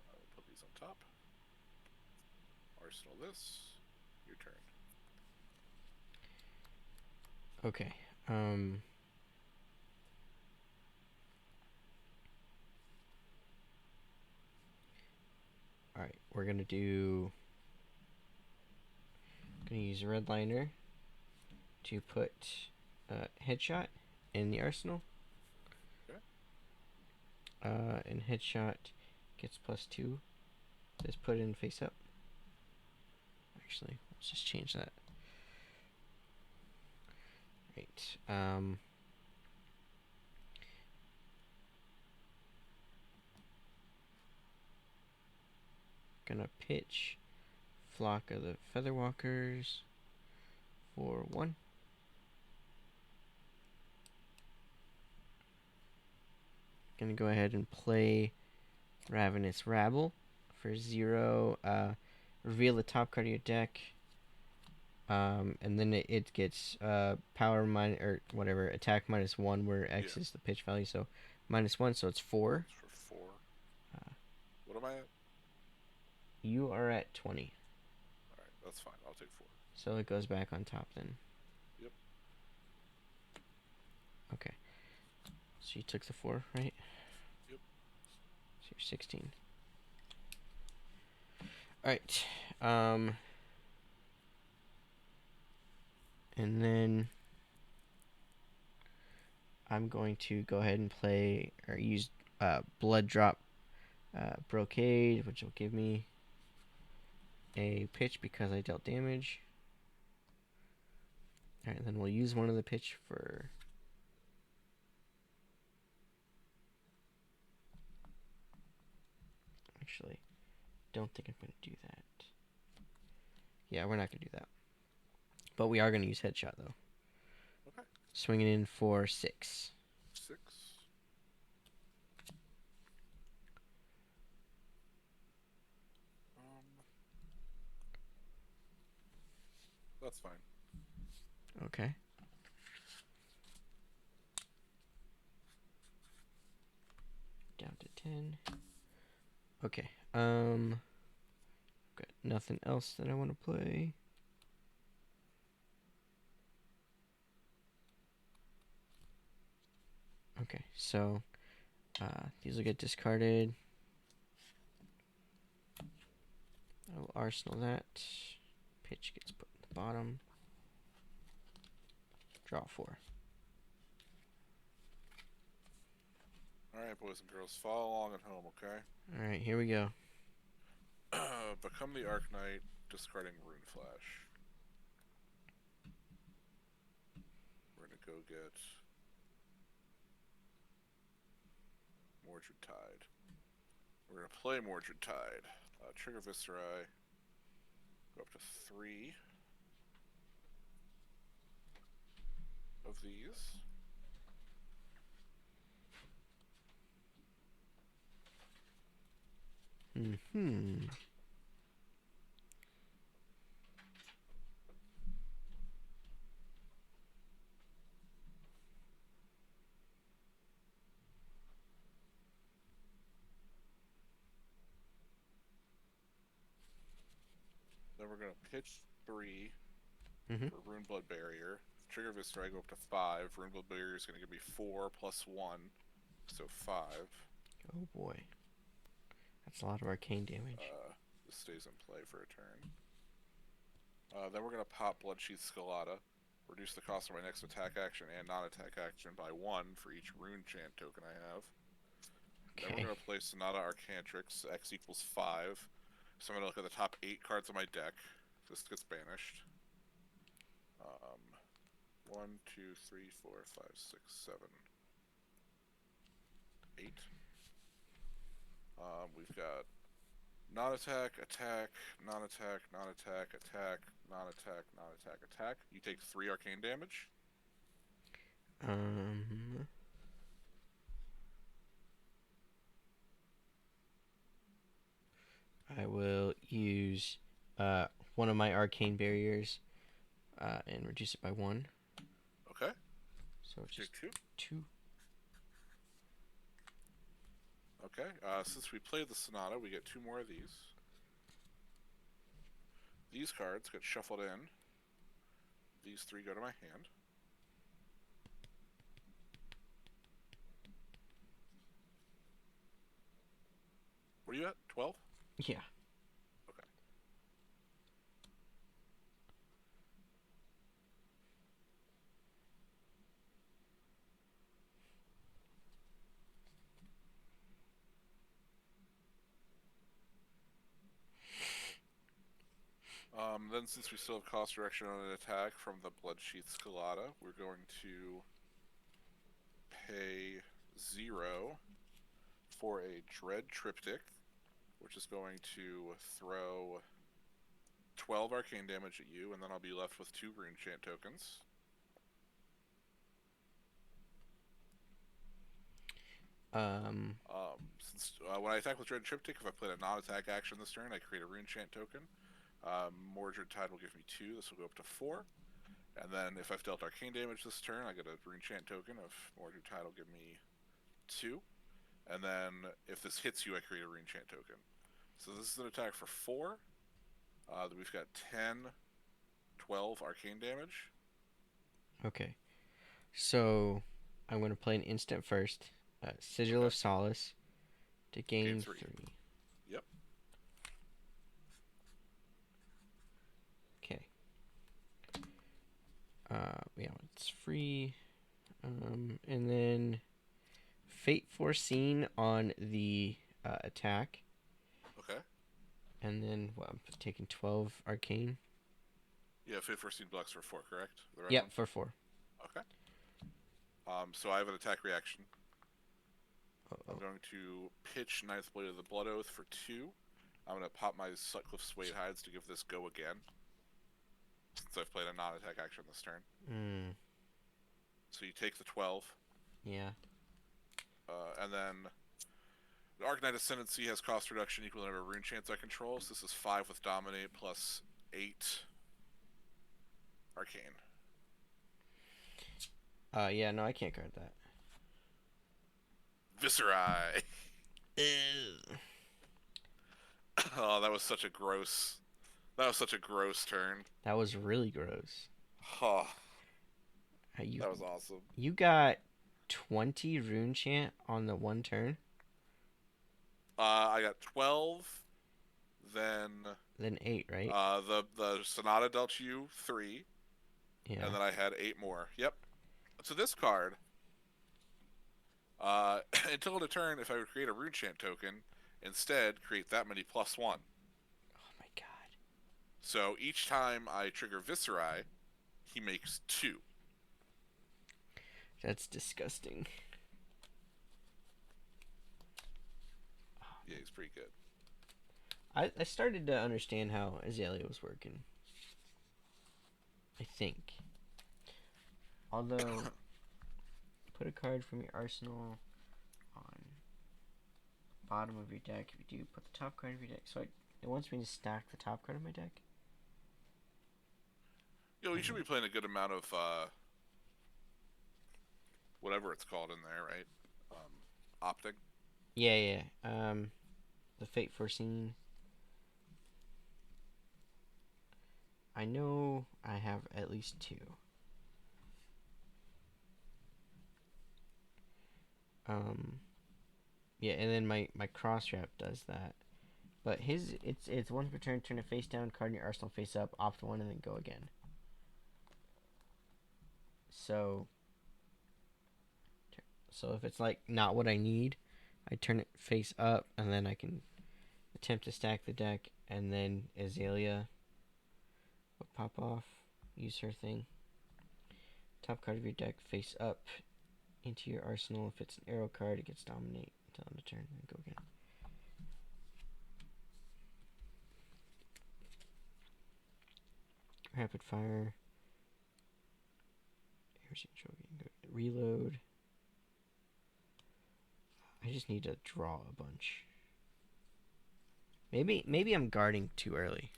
We'll put these on top. Arsenal this. Your turn. Okay. All right. We're gonna do. Gonna use a red liner to put headshot in the arsenal. Okay. And headshot gets +2. Just put it in face up. Actually, let's just change that. Right. Gonna pitch flock of the featherwalkers for 1. Gonna go ahead and play Ravenous Rabble for 0. Reveal the top card of your deck. And then it gets power minus or whatever attack -1, where X is the pitch value, so -1, so it's 4. It's for 4. What am I at? You are at 20, All right, that's fine. I'll take 4. so it goes back on top then. Yep. Okay, so you took the 4, right? Yep. So you're 16. All right. And then I'm going to go ahead and play or use Blood Drop Brocade, which will give me a pitch because I dealt damage. Alright, then we'll use one of the pitch for. Actually, don't think I'm going to do that. Yeah, we're not going to do that. But we are going to use headshot, though. Okay. Swinging in for 6. 6. That's fine. Okay. Down to 10. Okay. Got nothing else that I want to play. Okay, so these will get discarded. I will arsenal that. Pitch gets put at the bottom. Draw 4. Alright, boys and girls, follow along at home, okay? Alright, here we go. Become the Arc Knight, discarding Rune Flash. We're gonna go get Mordred Tide. We're gonna play Mordred Tide. Trigger Viscerai. Go up to 3 of these. Mm-hmm. Then we're gonna pitch 3 Mm-hmm. for Runeblood Barrier. Trigger Viscerai, go up to 5. Runeblood Barrier is gonna give me 4 plus 1, so 5. Oh boy. That's a lot of arcane damage. This stays in play for a turn. Then we're going to pop Bloodsheath Skelata. Reduce the cost of my next attack action and non-attack action by 1 for each rune chant token I have. Okay. Then we're going to play Sonata Arcantrix, X equals 5. So I'm going to look at the top 8 cards of my deck. This gets banished. 1, 2, 3, 4, 5, 6, 7, 8. We've got non-attack, attack, non-attack, non-attack, attack, non-attack, non-attack, attack. You take 3 arcane damage. I will use one of my arcane barriers and reduce it by 1. Okay. So Take just 2. 2. Okay. Since we played the Sonata, we get 2 more of these. These cards get shuffled in. These 3 go to my hand. What are you at? 12? Yeah. Okay. Then since we still have cost reduction on an attack from the Bloodsheath Scalata, we're going to pay 0 for a Dread Triptych, which is going to throw 12 arcane damage at you, and then I'll be left with 2 Rune Chant tokens. Since when I attack with Dread Triptych, if I played a non-attack action this turn, I create a Rune Chant token. Mordred Tide will give me 2. This will go up to 4. And then if I've dealt arcane damage this turn, I get a Rune Chant token of Mordred Tide will give me 2. And then if this hits you, I create a Rune Chant token. So this is an attack for 4. We've got 10, 12 arcane damage. Okay. So I'm going to play an instant first. Sigil Okay. of Solace to gain Gain 3. 3. Yep. Okay. Yeah, it's free. And then Fate Foreseen on the attack. Okay. And then I'm taking 12 arcane. Yeah, Fate Foreseen blocks for 4, correct? The red Yep, one? for 4. Okay. So I have an attack reaction. Uh-oh. I'm going to pitch Ninth Blade of the Blood Oath for 2. I'm going to pop my Sutcliffe Suede Hides to give this go again, since I've played a non-attack action this turn. So you take the 12. Yeah. And then the Arcanite Ascendancy has cost reduction equal to the number of rune chants I control. So this is 5 with Dominate plus 8 Arcane. Yeah, no, I can't guard that. Viscerai! Ew. Oh, that was such a gross... That was such a gross turn. That was really gross. Oh, You, that was awesome. you got 20 rune chant on the 1 turn? I got 12, then... Then 8, right? The Sonata dealt you 3, Yeah. and then I had 8 more. Yep. So this card, until the turn, if I would create a rune chant token, instead create that many +1. Oh my god. So each time I trigger Viscerai, he makes 2. That's disgusting. Yeah, he's pretty good. I started to understand how Azalea was working. I think. Although, put a card from your arsenal on the bottom of your deck. If you do, put the top card of your deck. So it wants me to stack the top card of my deck. You should be playing a good amount of whatever it's called in there, right? Optic. Yeah. The Fate Foreseen. I know I have at least 2. Yeah, and then my cross trap does that. But his it's once per turn, turn it face down, card in your arsenal face up, opt 1, and then go again. So if it's like not what I need, I turn it face up, and then I can attempt to stack the deck, and then Azalea will pop off, use her thing. Top card of your deck face up into your arsenal. If it's an arrow card, it gets dominate until end of turn, and go again. Rapid fire. Reload. I just need to draw a bunch. Maybe I'm guarding too early.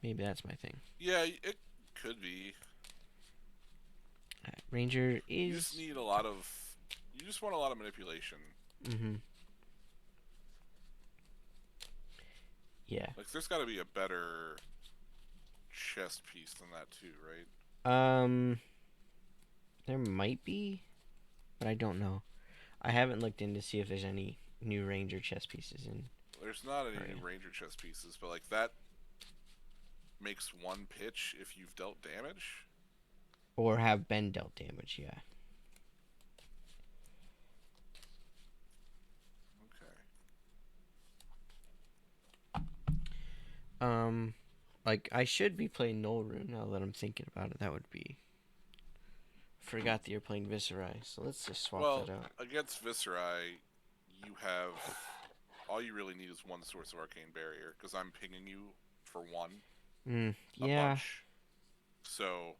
Maybe that's my thing. Yeah, it could be. Ranger You just is. need a lot of. You just want a lot of manipulation. Mm-hmm. Yeah. Like, there's got to be a better chest piece than that too, right? Um, there might be, but I don't know. I haven't looked in to see if there's any new Ranger chess pieces in There's not any new Aria. ranger chest pieces, but like that makes one pitch if you've dealt damage. Or have been dealt damage, yeah. Okay. Um, like, I should be playing Null Rune now that I'm thinking about it. That would be. Forgot that you're playing Viscerai, so let's just swap that Well, out. against Viscerai, you have all you really need is one source of arcane barrier because I'm pinging you for one a Yeah. bunch, so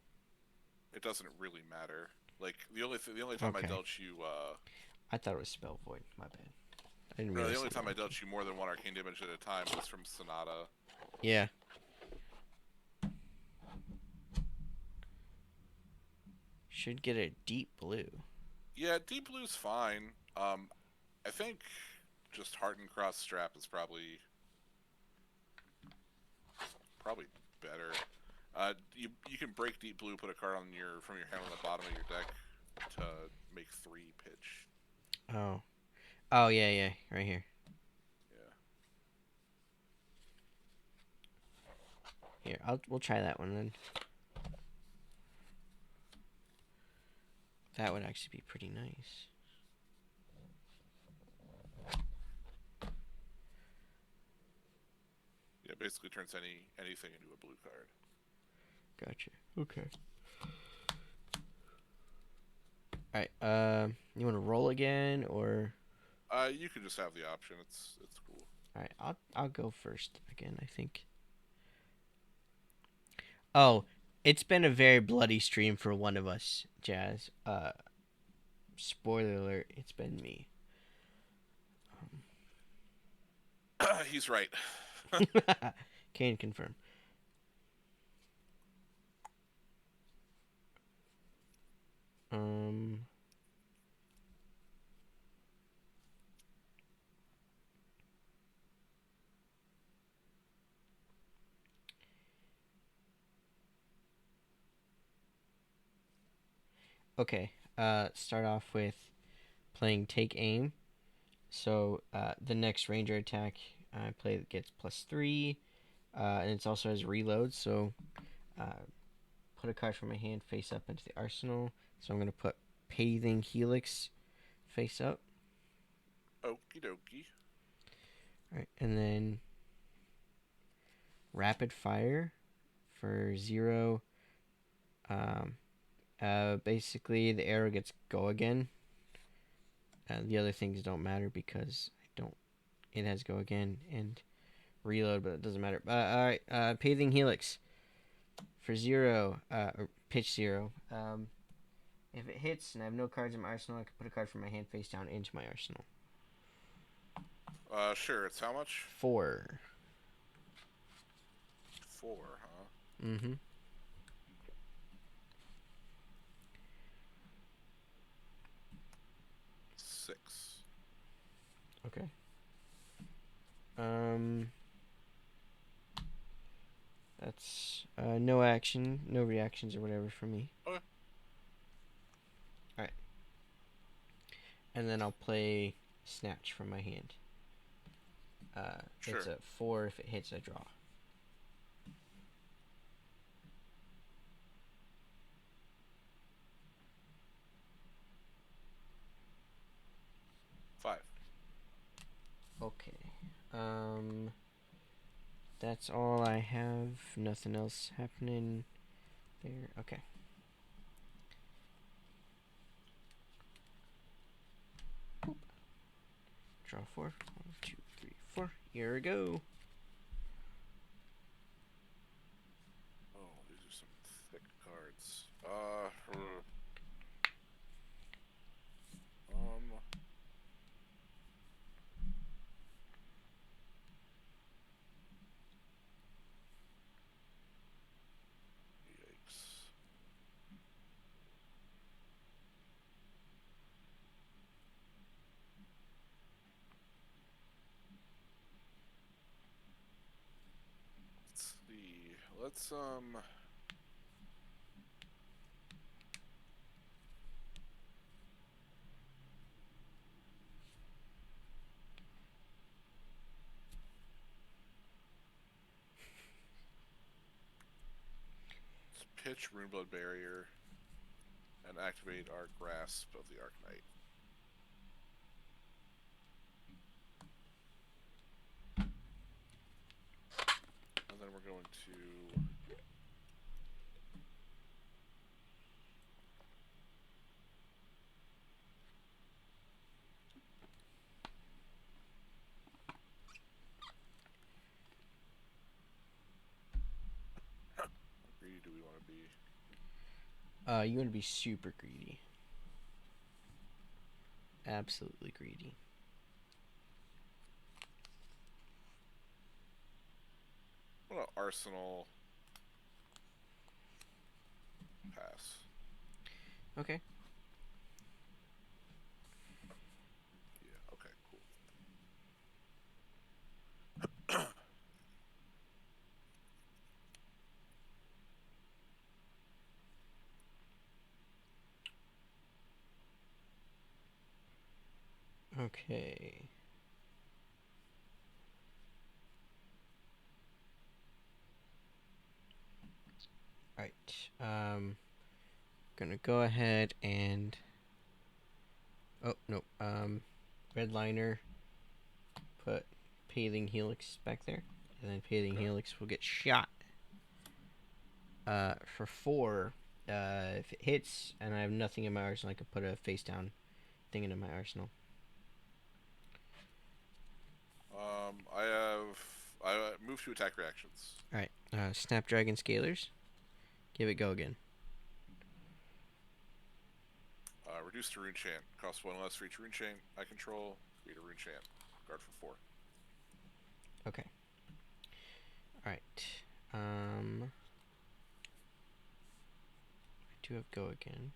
it doesn't really matter. Like the only time I Okay. dealt you I thought it was Spell Void. My bad. I didn't no, the realize only it time I was dealt you more than one arcane damage at a time was from Sonata. Yeah. Should get a deep blue. Yeah, deep blue's fine. I think just heart and cross strap is probably better. You can break deep blue, put a card on your from your hand on the bottom of your deck to make 3 pitch. Oh. Oh yeah, yeah, right here. Yeah. Here, we'll try that one then. That would actually be pretty nice. Yeah, basically turns anything into a blue card. Gotcha. Okay. All right. You want to roll again or? You can just have the option. It's cool. All right. I'll go first again. I think. Oh, it's been a very bloody stream for one of us, Jazz. Spoiler alert. It's been me. He's right. Can confirm. Um. Okay. Start off with playing Take Aim. So the next Ranger attack I play gets +3, and it also has reload. So put a card from my hand face up into the arsenal. So I'm gonna put Paving Helix face up. Okie dokie. All right, and then Rapid Fire for 0. Um, basically the arrow gets go again. The other things don't matter because I don't. It has go again and reload, but it doesn't matter. All right, Paving Helix for 0. Or pitch 0. If it hits and I have no cards in my arsenal, I can put a card from my hand face down into my arsenal. Sure. It's how much? 4. 4, huh? Mm-hmm. 6. Okay. Um. That's no action, no reactions or whatever for me. Okay. Alright. And then I'll play Snatch from my hand. Sure. It's a 4. If it hits, I draw. 5. Okay. That's all I have. Nothing else happening there. Okay. Boop. Draw 4. 1, 2, 3, 4. Here we go. Oh, these are some thick cards. let's pitch Runeblood Barrier and activate our Grasp of the Arknight. And then we're going to how greedy do we want to be? You want to be super greedy. Absolutely greedy. What Arsenal pass? Okay. Yeah, okay, cool. Okay. Alright. Gonna go ahead and... Oh, no. Red liner. Put Paling Helix back there. And then Paling Okay. Helix will get shot. For 4, if it hits and I have nothing in my arsenal, I can put a face down thing into my arsenal. I move to attack reactions. Alright, Snapdragon Scalers. Give it go again. Reduce to Rune Chant. Cost 1 less for each Rune Chant I control. Read a Rune Chant. Guard for 4. Okay. Alright. I do have go again.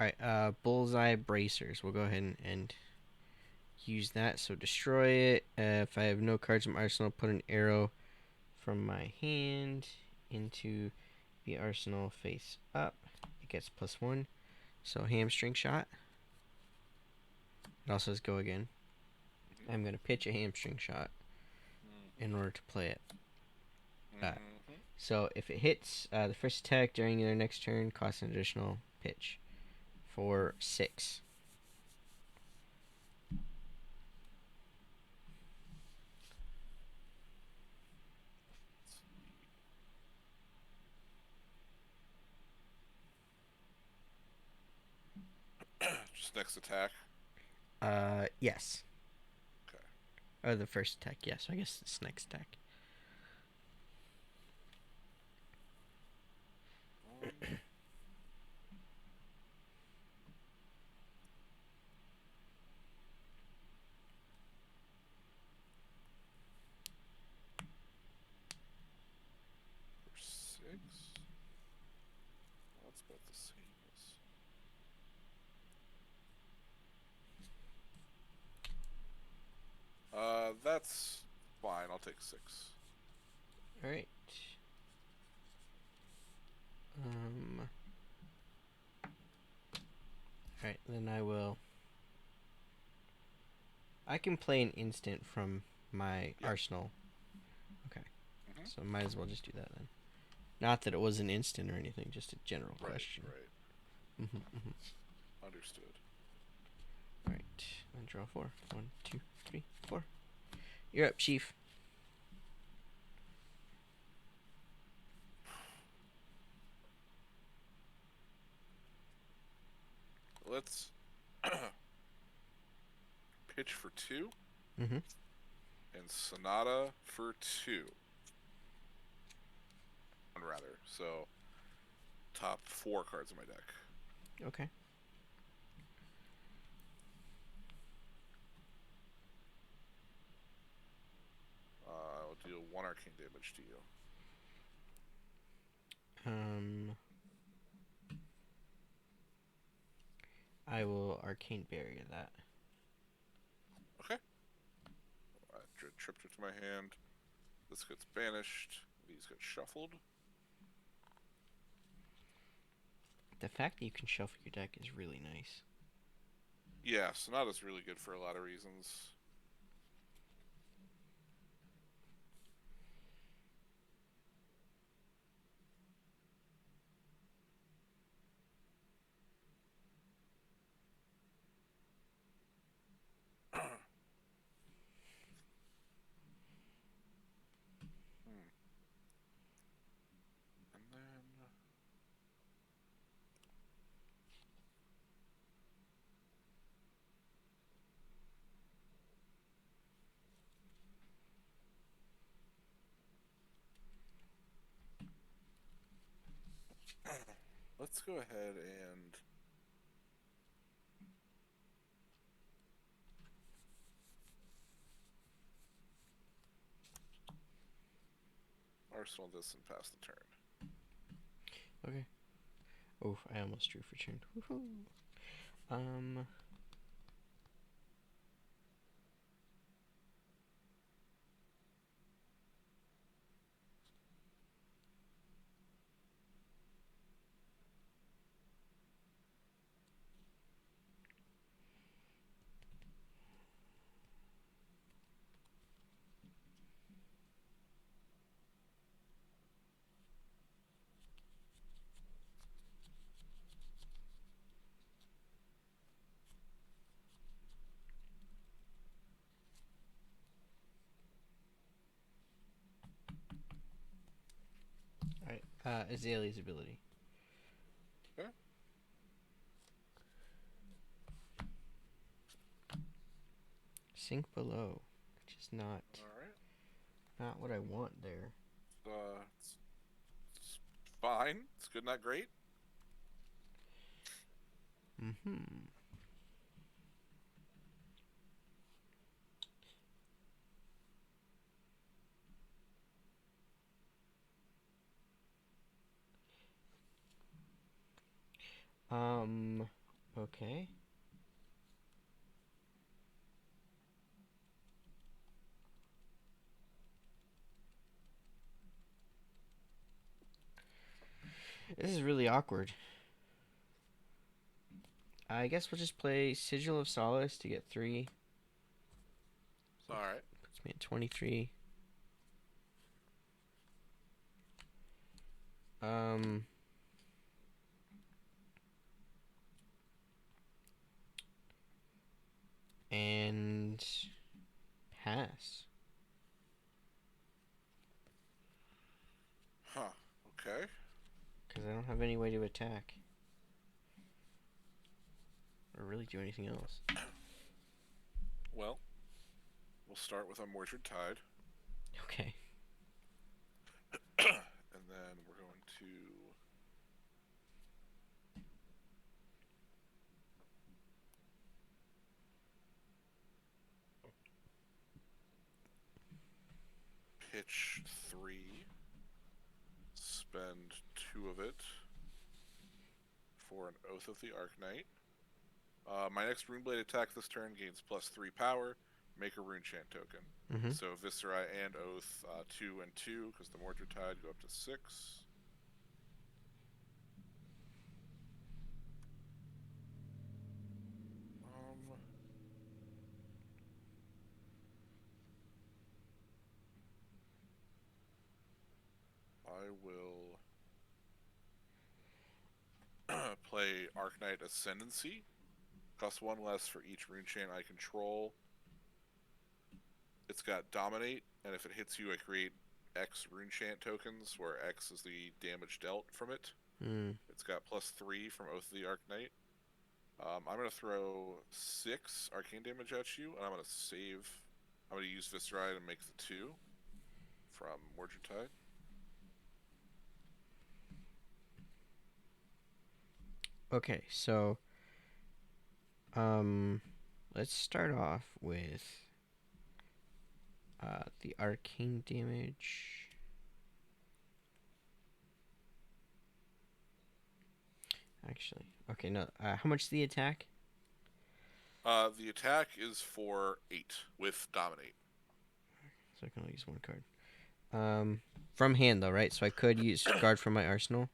Alright, Bullseye Bracers. We'll go ahead and use that. So destroy it. If I have no cards in my arsenal, put an arrow from my hand into the arsenal face up. It gets +1. So hamstring shot. It also says go again. Mm-hmm. I'm going to pitch a hamstring shot in order to play it. So if it hits, the first attack during their next turn costs an additional pitch for 6. Just next attack. Yes. Okay. Or the first attack, yes. I guess it's next attack. For 6. That's about the same as. That's fine. I'll take 6. Alright. Alright, then I can play an instant from my arsenal. Okay. Mm-hmm. So might as well just do that then. Not that it was an instant or anything, just a general question. Right. Understood. Alright, then draw 4. 1, 2, 3, 4. You're up, Chief. Let's pitch for 2. Mm-hmm. And Sonata for 2. One rather. So top 4 cards in my deck. Okay. arcane damage to you. Um, I will arcane barrier that. Okay. I tripped it to my hand. This gets banished. These get shuffled. The fact that you can shuffle your deck is really nice. Yeah, Sonata's really good for a lot of reasons. Hmm. And then let's go ahead and arsenal this and pass the turn. Okay. Oh, I almost drew for turn. Woohoo. Um. Alright. Azalea's ability. Okay. Sink below, which is not All right. what I want there. It's fine. It's good, not great. Mm-hmm. Okay. This is really awkward. I guess we'll just play Sigil of Solace to get 3. All right. Puts me at 23. Um, and pass. Huh. Okay. Because I don't have any way to attack. Or really do anything else. Well, we'll start with a Mordred Tide, Okay. and then we're going to pitch 3, spend 2 of it for an Oath of the Arknight. My next Runeblade attack this turn gains +3 power. Make a rune chant token. Mm-hmm. So Viscera and Oath, 2 and 2, because the Mordred Tide go up to 6. I will play Arknight Ascendancy. Costs 1 less for each rune chain I control. It's got Dominate, and if it hits you, I create X rune chant tokens, where X is the damage dealt from it. Mm. It's got +3 from Oath of the Arknight. I'm going to throw 6 arcane damage at you, and I'm going to save. I'm going to use Viscera to make the 2 from Mordred Tide. Okay, so let's start off with The arcane damage. Actually, okay, no. How much is the attack? The attack is for 8 with dominate. So I can only use one card. From hand though, right? So I could use guard from my arsenal.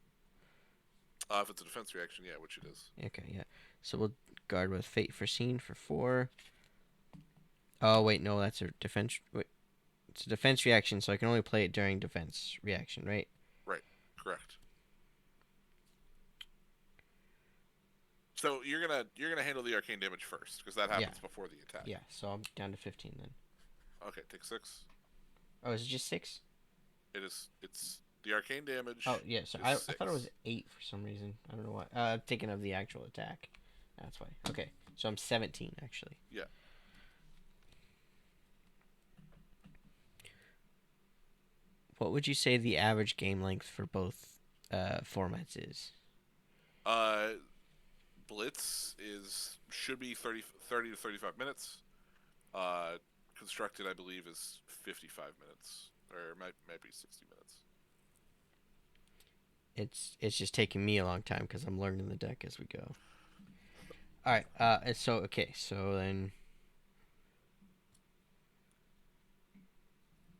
If it's a defense reaction, yeah, which it is. Okay, yeah. So we'll guard with Fate Foreseen for 4. Oh wait, no, that's a defense. Wait, it's a defense reaction, so I can only play it during defense reaction, right? Right. Correct. So you're gonna handle the arcane damage first because that Yeah, happens before the attack. yeah. So I'm down to 15 then. Okay, take 6. Oh, is it just 6? It is. It's the arcane Oh damage yeah. So is I thought it was 6. 8 for some reason. I don't know why. Thinking of the actual attack. That's why. Okay, so I'm 17 actually. Yeah. What would you say the average game length for both formats is? Uh, Blitz is should be 30 to 35 minutes. Uh, Constructed, I believe, is 55 minutes, or might be 60 minutes. It's just taking me a long time because I'm learning the deck as we go. All right. So okay. So then.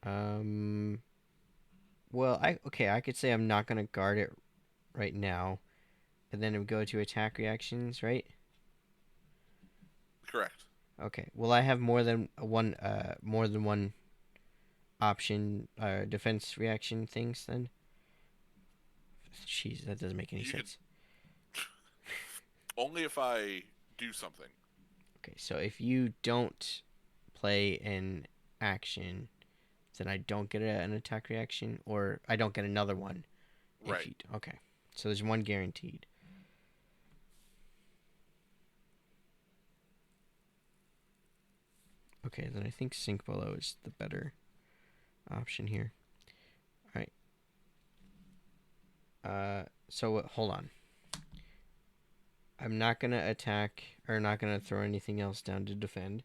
Um. Well, I could say I'm not gonna guard it right now, and then go to attack reactions, right? Correct. Okay. Will I have more than one option defense reaction things then? Jeez, that doesn't make any You could sense. only if I do something. Okay, so if you don't play an action, then I don't get an attack reaction, or I don't get another one. If Right. you okay, so there's one guaranteed. Okay, then I think Sink Below is the better option here. All right. So hold on. I'm not gonna attack or not gonna throw anything else down to defend.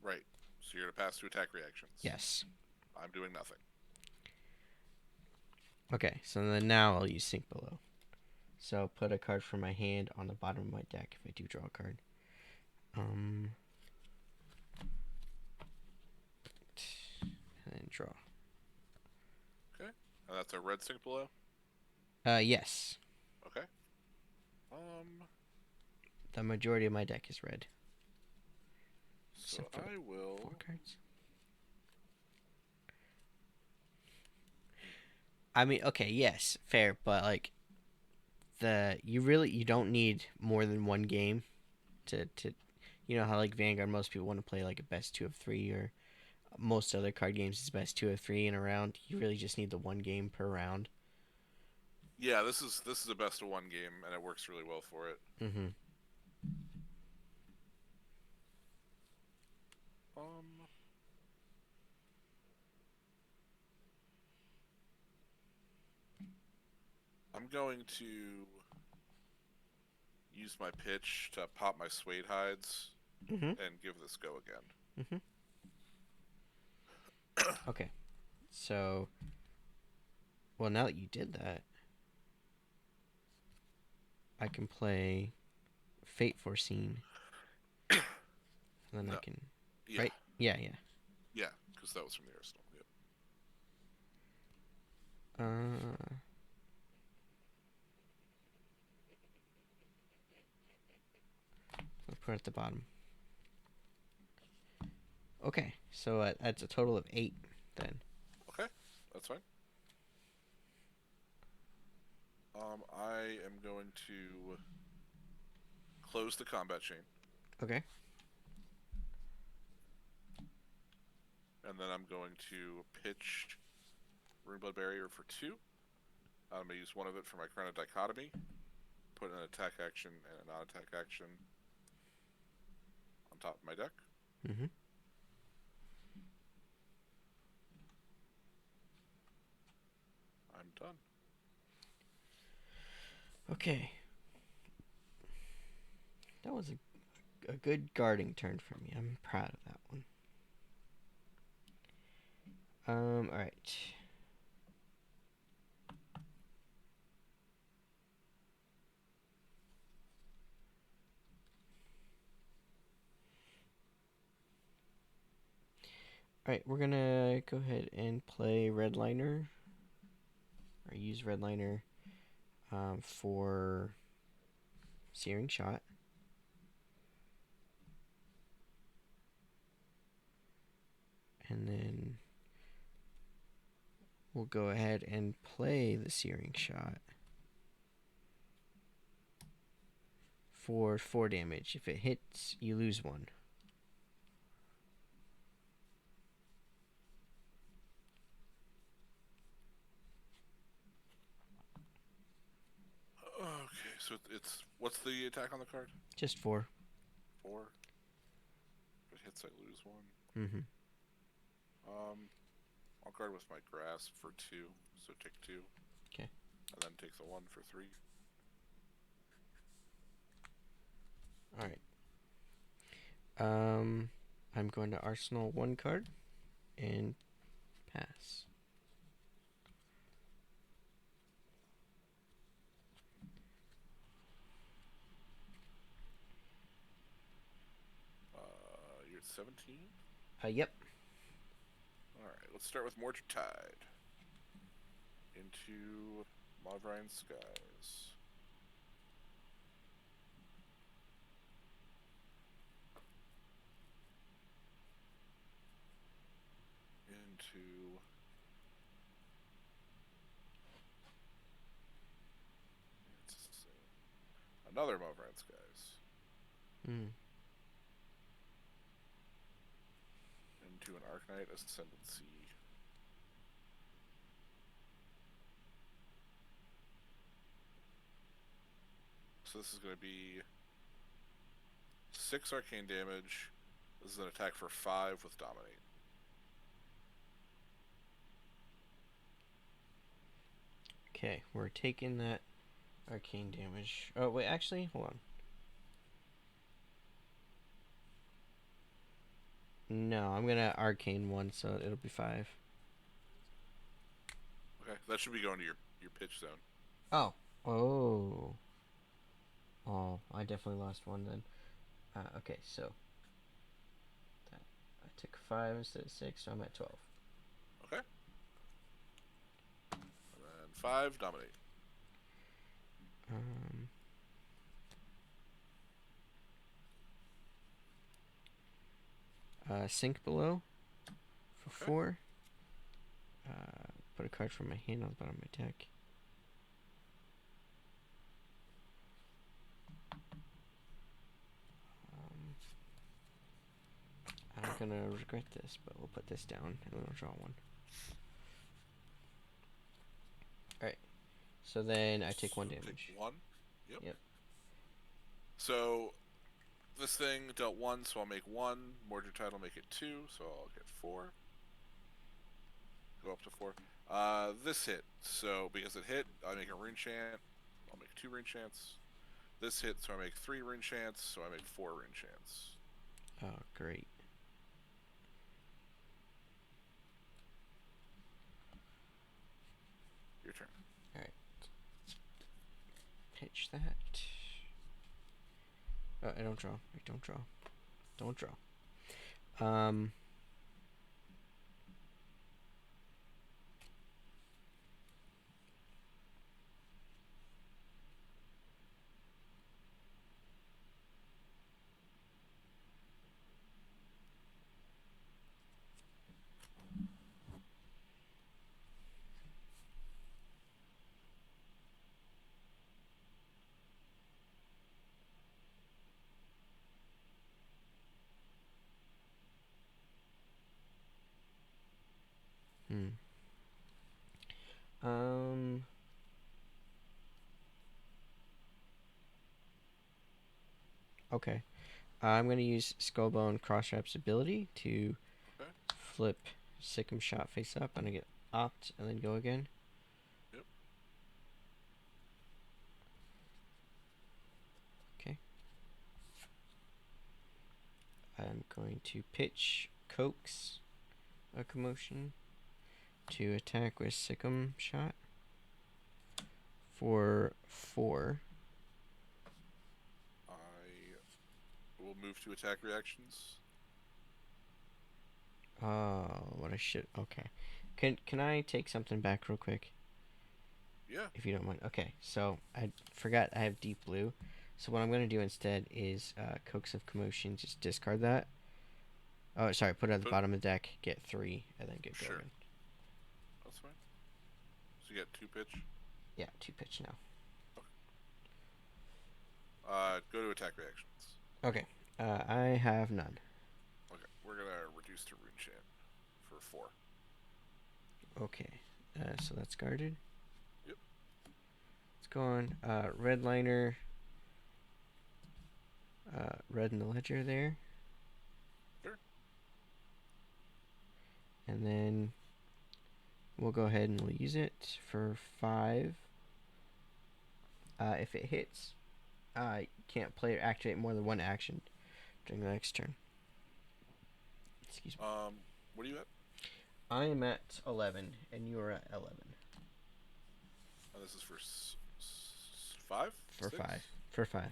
Right. So you're gonna pass to attack reactions. Yes. I'm doing nothing. Okay, so then now I'll use Sink Below. So put a card from my hand on the bottom of my deck if I do draw a card. And then draw. Okay. And that's a red sink below. Yes. Okay. The majority of my deck is red. So Except for I will. 4 cards. I mean, okay, yes, fair, but like you don't need more than one game to you know how like Vanguard most people want to play like a best 2 of 3 or most other card games is best 2 of 3 in a round. You really just need the one game per round. Yeah, this is a best of one game, and it works really well for it. Mm-hmm. Um. I'm going to use my pitch to pop my suede hides Mm-hmm. and give this go again. Mm-hmm. Okay. So well now that you did that, I can play Fate Foreseen. And then No. I can Yeah. right? Yeah, yeah. Yeah, because that was from the arsenal. Yep. Uh I'll put it at the bottom. Okay, so that's a total of 8 then. Okay, that's fine. I am going to close the combat chain, Okay. and then I'm going to pitch Runeblood Barrier for 2. I'm going to use one of it for my Crown of Dichotomy, put an attack action and a non-attack action on top of my deck. Mm-hmm. I'm done. Okay. That was a good guarding turn for me. I'm proud of that one. All right. All right, we're gonna go ahead and play Redliner, or use Redliner for Searing Shot. And then we'll go ahead and play the Searing Shot for 4 damage. If it hits, you lose 1. Okay, so it's what's the attack on the card? Just 4. 4. If it hits, I lose 1. Mm-hmm. I'll guard with my grasp for 2, so take 2. Okay. And then take the 1 for 3. All right. I'm going to Arsenal 1 card and pass. You're at 17? Yep. Alright, let's start with Mordred Tide. Into Mavrine Skies. Into another Mavrine Skies. Mm. Into an Arknight Ascendancy. So this is going to be 6 arcane damage. This is an attack for 5 with Dominate. Okay, we're taking that arcane damage. Oh, wait, actually, hold on. No, I'm gonna arcane 1, so it'll be 5. Okay, that should be going to your pitch zone. Oh. Oh. Oh, I definitely lost 1 then. Okay, so that I took 5 instead of 6, so I'm at 12. Okay. And then 5, Dominate. Um, Sink below for Okay. 4. Put a card from my hand on the bottom of my deck. I'm gonna regret this, but we'll put this down and then I'll draw 1. Alright. So then I take 1 So damage. take 1. Yep. Yep. So this thing dealt 1, so I'll make 1. Mordred Tide will make it 2, so I'll get 4. Go up to 4. This hit. So because it hit, I make a rune chant. I'll make 2 rune chants. This hit, so I make 3 rune chants, so I make 4 rune chants. Oh, great. Your turn. Alright. Pitch that. Oh, I don't draw. I don't draw. Don't draw. Hmm. Okay. I'm going to use Skullbone Crosswrap's ability to Okay. flip Sick'em Shot face up, and I get opt and then go again. Yep. Okay. I'm going to pitch Coax a Commotion. to attack with Sikkim Shot for 4. I will move to attack reactions. Oh, what I should. Okay. Can I take something back real quick? Yeah. If you don't mind. Okay, so I forgot I have Deep Blue. So what I'm going to do instead is Coax of Commotion, just discard that. Oh, sorry, put it at the bottom of the deck, get 3, and then get Sure. Gorgon. That's fine. So you got 2 pitch. Yeah, 2 pitch now. Go to attack reactions. Okay, I have none. Okay, we're gonna reduce to Rune Chant for 4. Okay, so that's guarded. Yep. It's gone. Red liner. Red in the ledger there. Sure. And then we'll go ahead and we'll use it for 5. If it hits, you can't play or activate more than 1 action during the next turn. Excuse me. What are you at? I am at 11, and you are at 11. Oh, this is for 5? For 6? 5. For 5. For 5.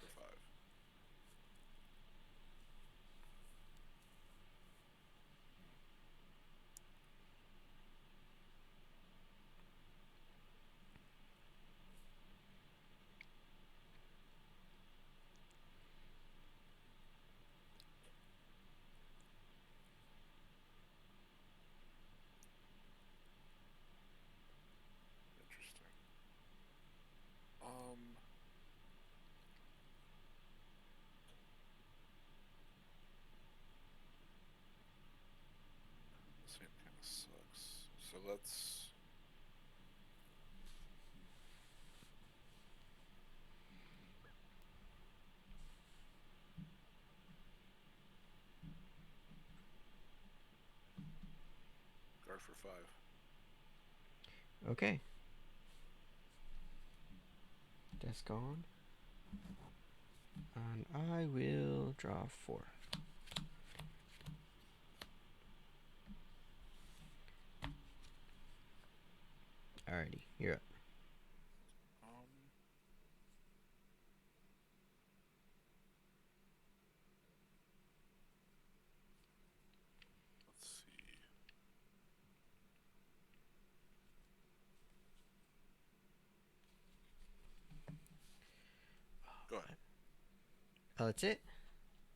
Interesting. This hand kind of sucks. So let's. Guard for 5. Okay. That's gone. And I will draw 4. Alrighty, you're up. Let's see. Go ahead. Oh, that's it?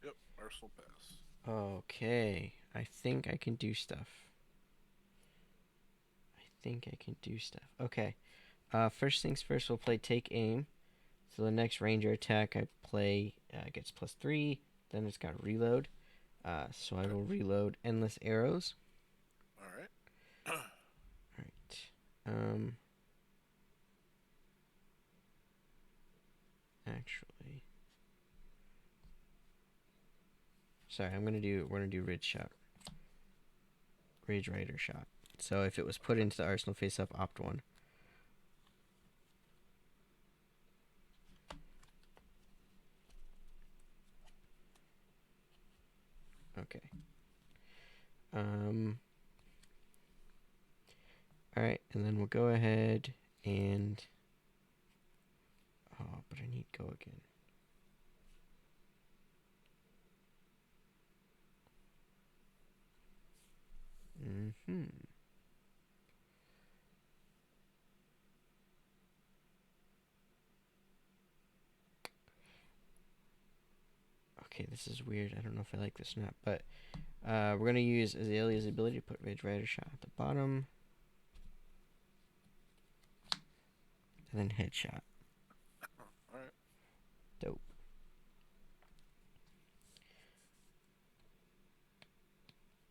Yep, Arsenal pass. Okay. I think I can do stuff. Okay. First things first, we'll play Take Aim. So the next Ranger attack I play gets +3. Then it's got Reload. So I will reload Endless Arrows. Alright. Alright. Actually. Sorry, we're gonna do Ridge Shot. Rage Rider Shot. So if it was put into the arsenal face up, opt 1. Okay. Alright, and then we'll go ahead and... Oh, but I need go again. Okay, this is weird. I don't know if I like this or not, but we're going to use Azalea's ability to put Rage Rider Shot at the bottom. And then Headshot. Alright. Dope.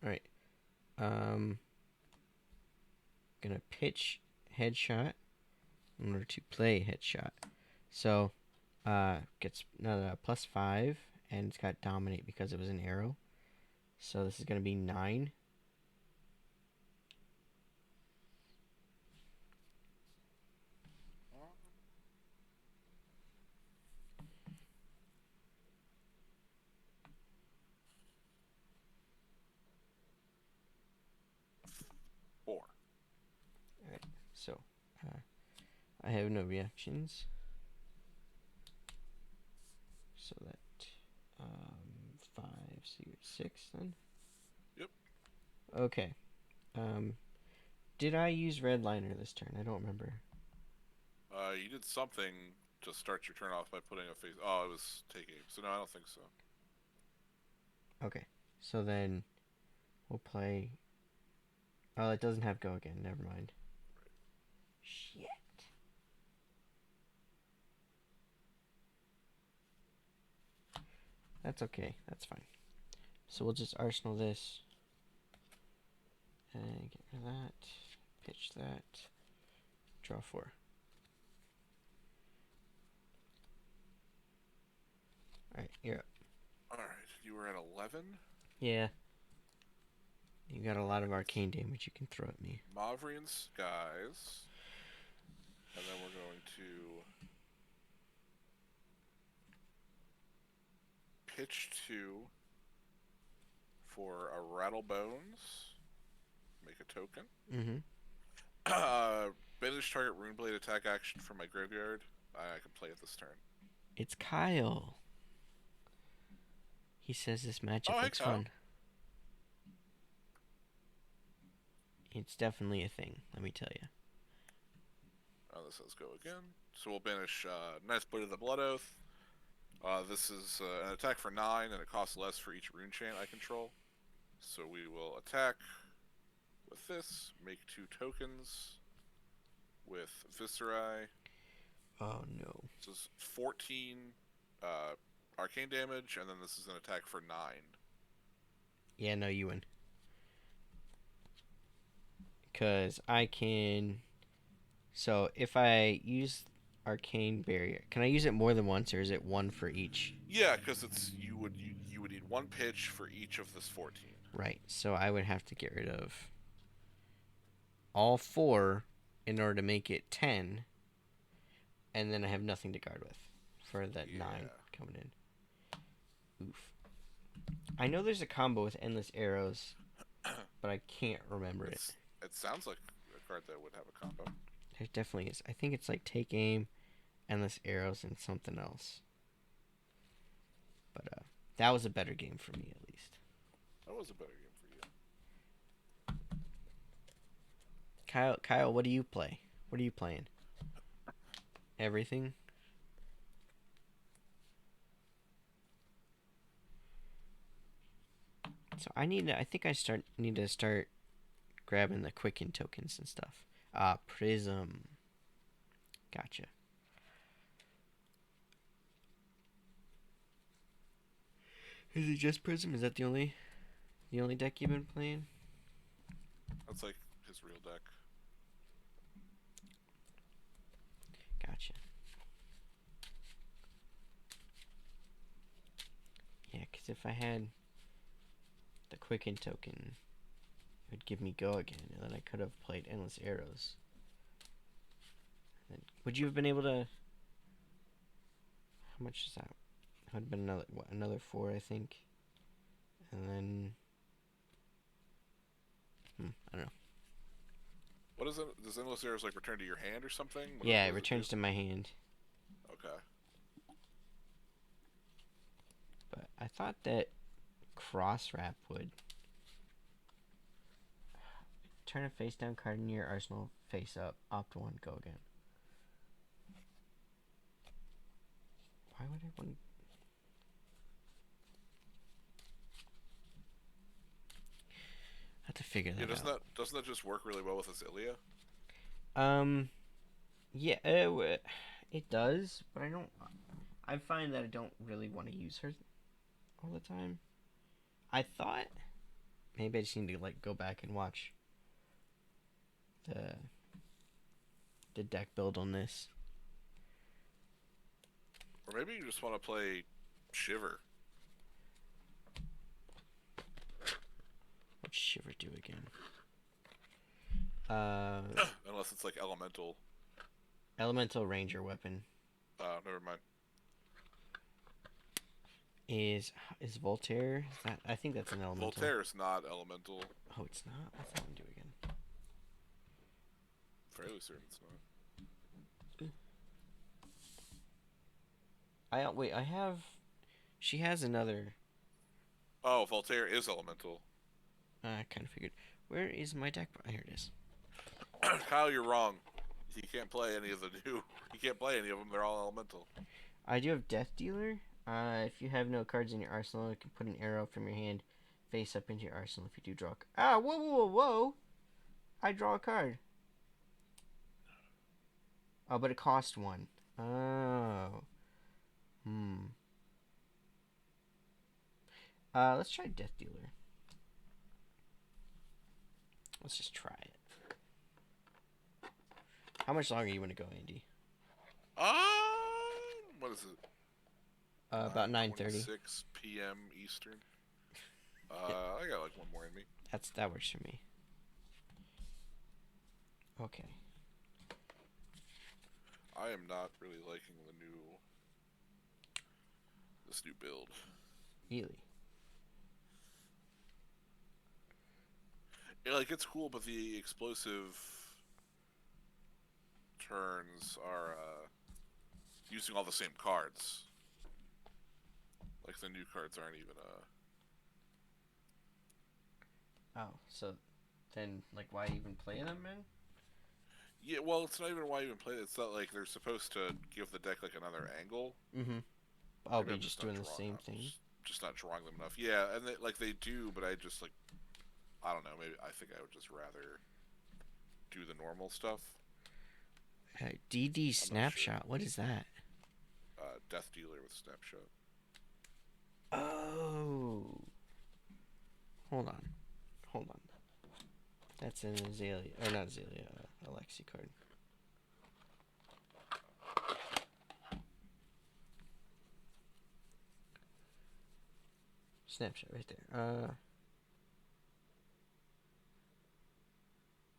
Alright. Gonna pitch Headshot in order to play Headshot. So, gets another +5, and it's got Dominate because it was an arrow. So this is gonna be 9. I have no reactions. So that 5, so you're at 6 then? Yep. Okay. Did I use red liner this turn? I don't remember. You did something to start your turn off by putting a face. Oh, it was taking. So no, I don't think so. Okay. So then we'll play. Oh, it doesn't have go again. Never mind. Shit. That's okay. That's fine. So we'll just arsenal this. And get rid of that. Pitch that. Draw 4. Alright, you're up. Alright, you were at 11? Yeah. You got a lot of arcane damage you can throw at me. Mavrian Skies. And then we're going to pitch 2 for a Rattle Bones. Make a token. Banish target Runeblade attack action from my graveyard. I can play it this turn. It's Kyle. He says this matchup Oh, hey, looks Kyle. fun. It's definitely a thing, let me tell you. Oh, this says go again. So we'll banish Nice Blade of the Blood Oath. This is an attack for 9, and it costs less for each rune chain I control. So we will attack with this, make 2 tokens with Viscerai. Oh no. This is 14 arcane damage, and then this is an attack for 9. Yeah, no, you win. Because I can... So, if I use Arcane Barrier, can I use it more than once, or is it 1 for each? Yeah, because it's you would need 1 pitch for each of this 14. Right, so I would have to get rid of all 4 in order to make it 10, and then I have nothing to guard with for that 9 coming in. Oof. I know there's a combo with Endless Arrows, but I can't remember it. It sounds like a card that would have a combo. There definitely is. I think it's like Take Aim, Endless Arrows, and something else. But that was a better game for me, at least. That was a better game for you. Kyle, what do you play? What are you playing? Everything? So I think I need to start grabbing the Quicken tokens and stuff. Prism. Gotcha. Is it just Prism? Is that the only deck you've been playing? That's like his real deck. Gotcha. Yeah, because if I had the Quicken token, it would give me go again, and then I could have played Endless Arrows. And then, would you have been able to... How much is that? It would have been another 4, I think. And then... I don't know. What is it? Does Endless Arrows like return to your hand or something? Yeah, it returns to my hand. Okay. But I thought that Cross Wrap would turn a face down card in your arsenal, face up, opt 1, go again. Why would everyone... I have to figure that out. Doesn't that just work really well with Azalea? Yeah, it does, but I find that I don't really want to use her all the time. I thought maybe I just need to like go back and watch the deck build on this. Or maybe you just want to play Shiver. What'd Shiver do again? Unless it's like Elemental. Elemental Ranger weapon. Never mind. Is Voltaire? Is that, I think that's an elemental. Voltaire's not Elemental. Oh, it's not? What's that one do again? Fairly certain it's not. Wait. I have. She has another. Oh, Voltaire is elemental. I kind of figured. Where is my deck? Here it is. Kyle, you're wrong. He can't play any of the new. He can't play any of them. They're all elemental. I do have Death Dealer. If you have no cards in your arsenal, you can put an arrow from your hand face up into your arsenal. If you do draw. Whoa, whoa, whoa, whoa! I draw a card. Oh, but it cost one. Oh. Hmm. Let's try Death Dealer. Let's just try it. How much longer you want to go, Andy? What is it? About 9:30. 9:26 p.m. Eastern. Yeah, I got like one more in me. that works for me. Okay. I am not really liking this new build. Really? Like it's cool, but the explosive turns are using all the same cards. Like the new cards aren't even Oh, so then like why even play them, man? Yeah, well, it's not even why you even play it. It's not like they're supposed to give the deck like another angle. Mm-hmm. Oh, Maybe but you're I'm just just not doing the drawing. same I'm thing. just not drawing them enough. Yeah, and they do, but I just like I don't know. Maybe I think I would just rather do the normal stuff. DD I'm not sure. snapshot. What is that? Death Dealer with Snapshot. Oh. Hold on. Hold on. That's an Azalea, or not Azalea, Alexi card. Snapshot right there.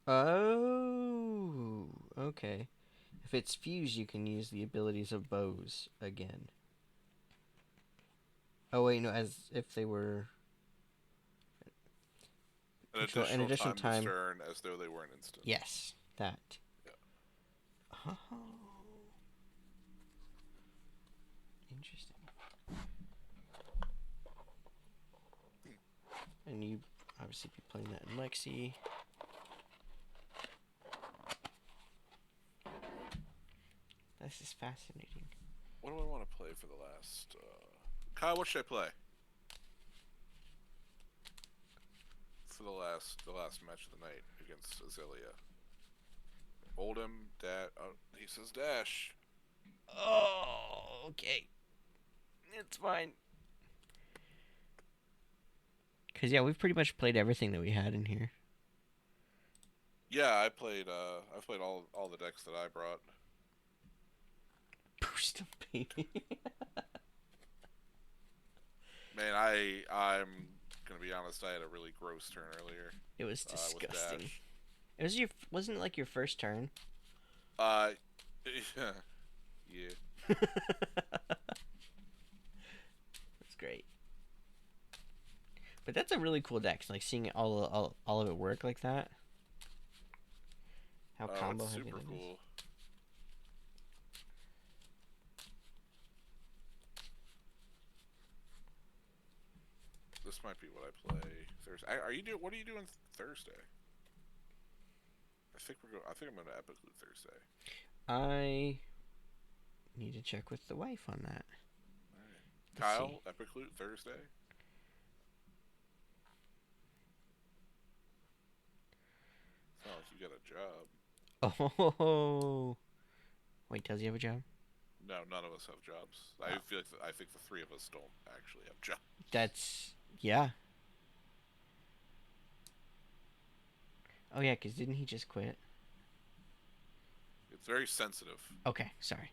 Oh. Okay. If it's fused, you can use the abilities of bows again. Oh wait, no, as if they were An control an additional additional time this time. turn as though they were an instant. Yes, that. Yeah. Oh, interesting. And you obviously be playing that in Lexi. This is fascinating. What do I want to play for the last? Kyle, what should I play for the last match of the night against Azalea? Oldham, oh, he says dash. Oh, okay. It's fine. Cause yeah, we've pretty much played everything that we had in here. Yeah, I played. I've played all the decks that I brought. Boost of baby. Man, I'm gonna be honest. I had a really gross turn earlier. It was With disgusting. dash. It was wasn't it like your first turn? Uh, yeah. That's great. But that's a really cool deck. Like seeing all of it work like that. How Oh, combo it's heavy super that is. cool. This might be what I play Thursday. What are you doing Thursday? I think I'm going to Epic Loot Thursday. I need to check with the wife on that. Right. Kyle, Epic Loot Thursday. It's not like you got a job. Oh. Wait, does he have a job? No, none of us have jobs. I think the three of us don't actually have jobs. That's yeah. Oh yeah, cause didn't he just quit? It's very sensitive. Okay, sorry.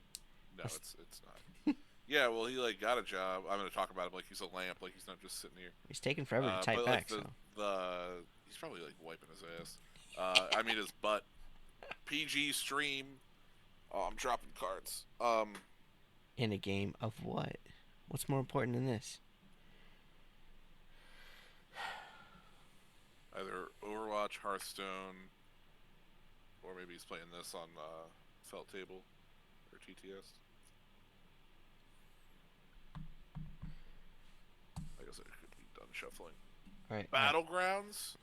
No, it's not. Yeah, well, he like got a job. I'm gonna talk about him like he's a lamp, like he's not just sitting here. He's taking forever to type But like back. So he's probably like wiping his ass. I mean his butt. PG stream. Oh, I'm dropping cards. in a game of what? What's more important than this? Either Overwatch, Hearthstone, or maybe he's playing this on Felt Table or TTS. shuffling. All right. All right. Battlegrounds,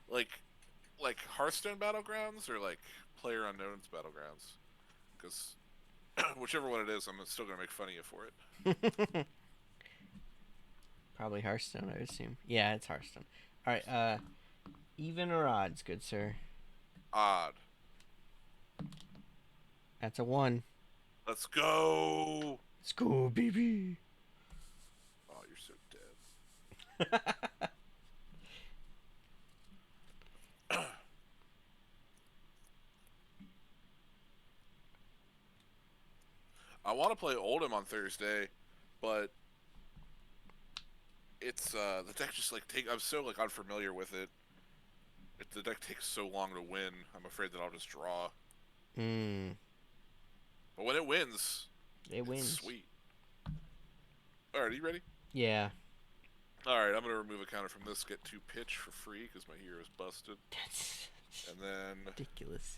like Hearthstone Battlegrounds, or like Player Unknown's Battlegrounds. Because whichever one it is, I'm still gonna make fun of you for it. Probably Hearthstone, I assume. Yeah, it's Hearthstone. All right. Even or odds, good sir. Odd. That's a one. Let's go. Let's go, baby. Oh, you're so dead. I want to play Oldham on Thursday, but it's the deck just like take. I'm so like unfamiliar with it. If the deck takes so long to win, I'm afraid that I'll just draw. Hmm. But when it wins, It it's wins. sweet. All right, are you ready? Yeah. All right, I'm gonna remove a counter from this. Get 2 pitch for free because my hero is busted, That's and then ridiculous.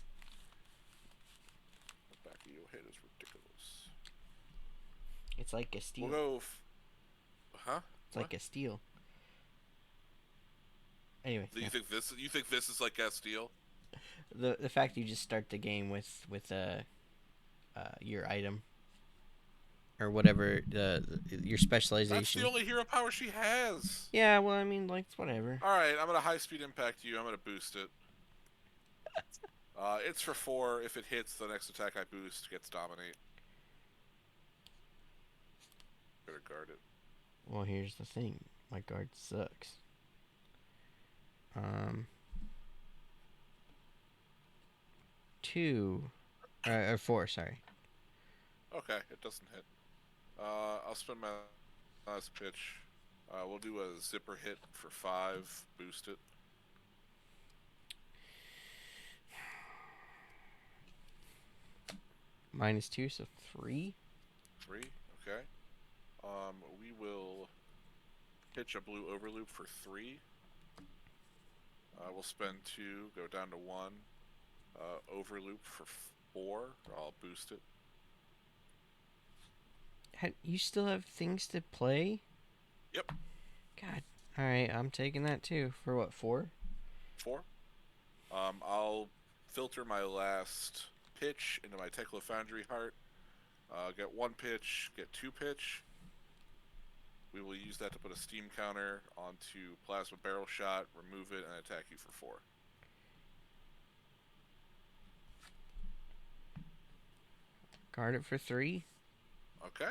the back of your head is ridiculous. It's like a We'll steal. go. Huh? It's What? like a steal. Anyway, Do yeah. you think this? You think this is like Castile? The fact you just start the game with your item or whatever your That's the specialization. only hero power she has. Yeah, well, I mean, like it's whatever. All right, I'm gonna high speed impact you. I'm gonna boost it. It's for 4. If it hits, the next attack I boost gets dominate. Better guard it. Well, here's the thing. My guard sucks. Um, 2 or 4. Sorry. Okay, it doesn't hit. I'll spend my last pitch. We'll do a zipper hit for 5. Boost it. -2, so 3. 3. Okay. We will pitch a blue overloop for 3. We'll spend 2. Go down to 1. Overloop for 4. I'll boost it. You still have things to play? Yep. God. All right, I'm taking that too. For what, 4? 4. I'll filter my last pitch into my Tekla Foundry Heart. Get 1 pitch, get 2 pitch. We will use that to put a steam counter onto Plasma Barrel Shot, remove it, and attack you for 4. Guard it for 3. Okay.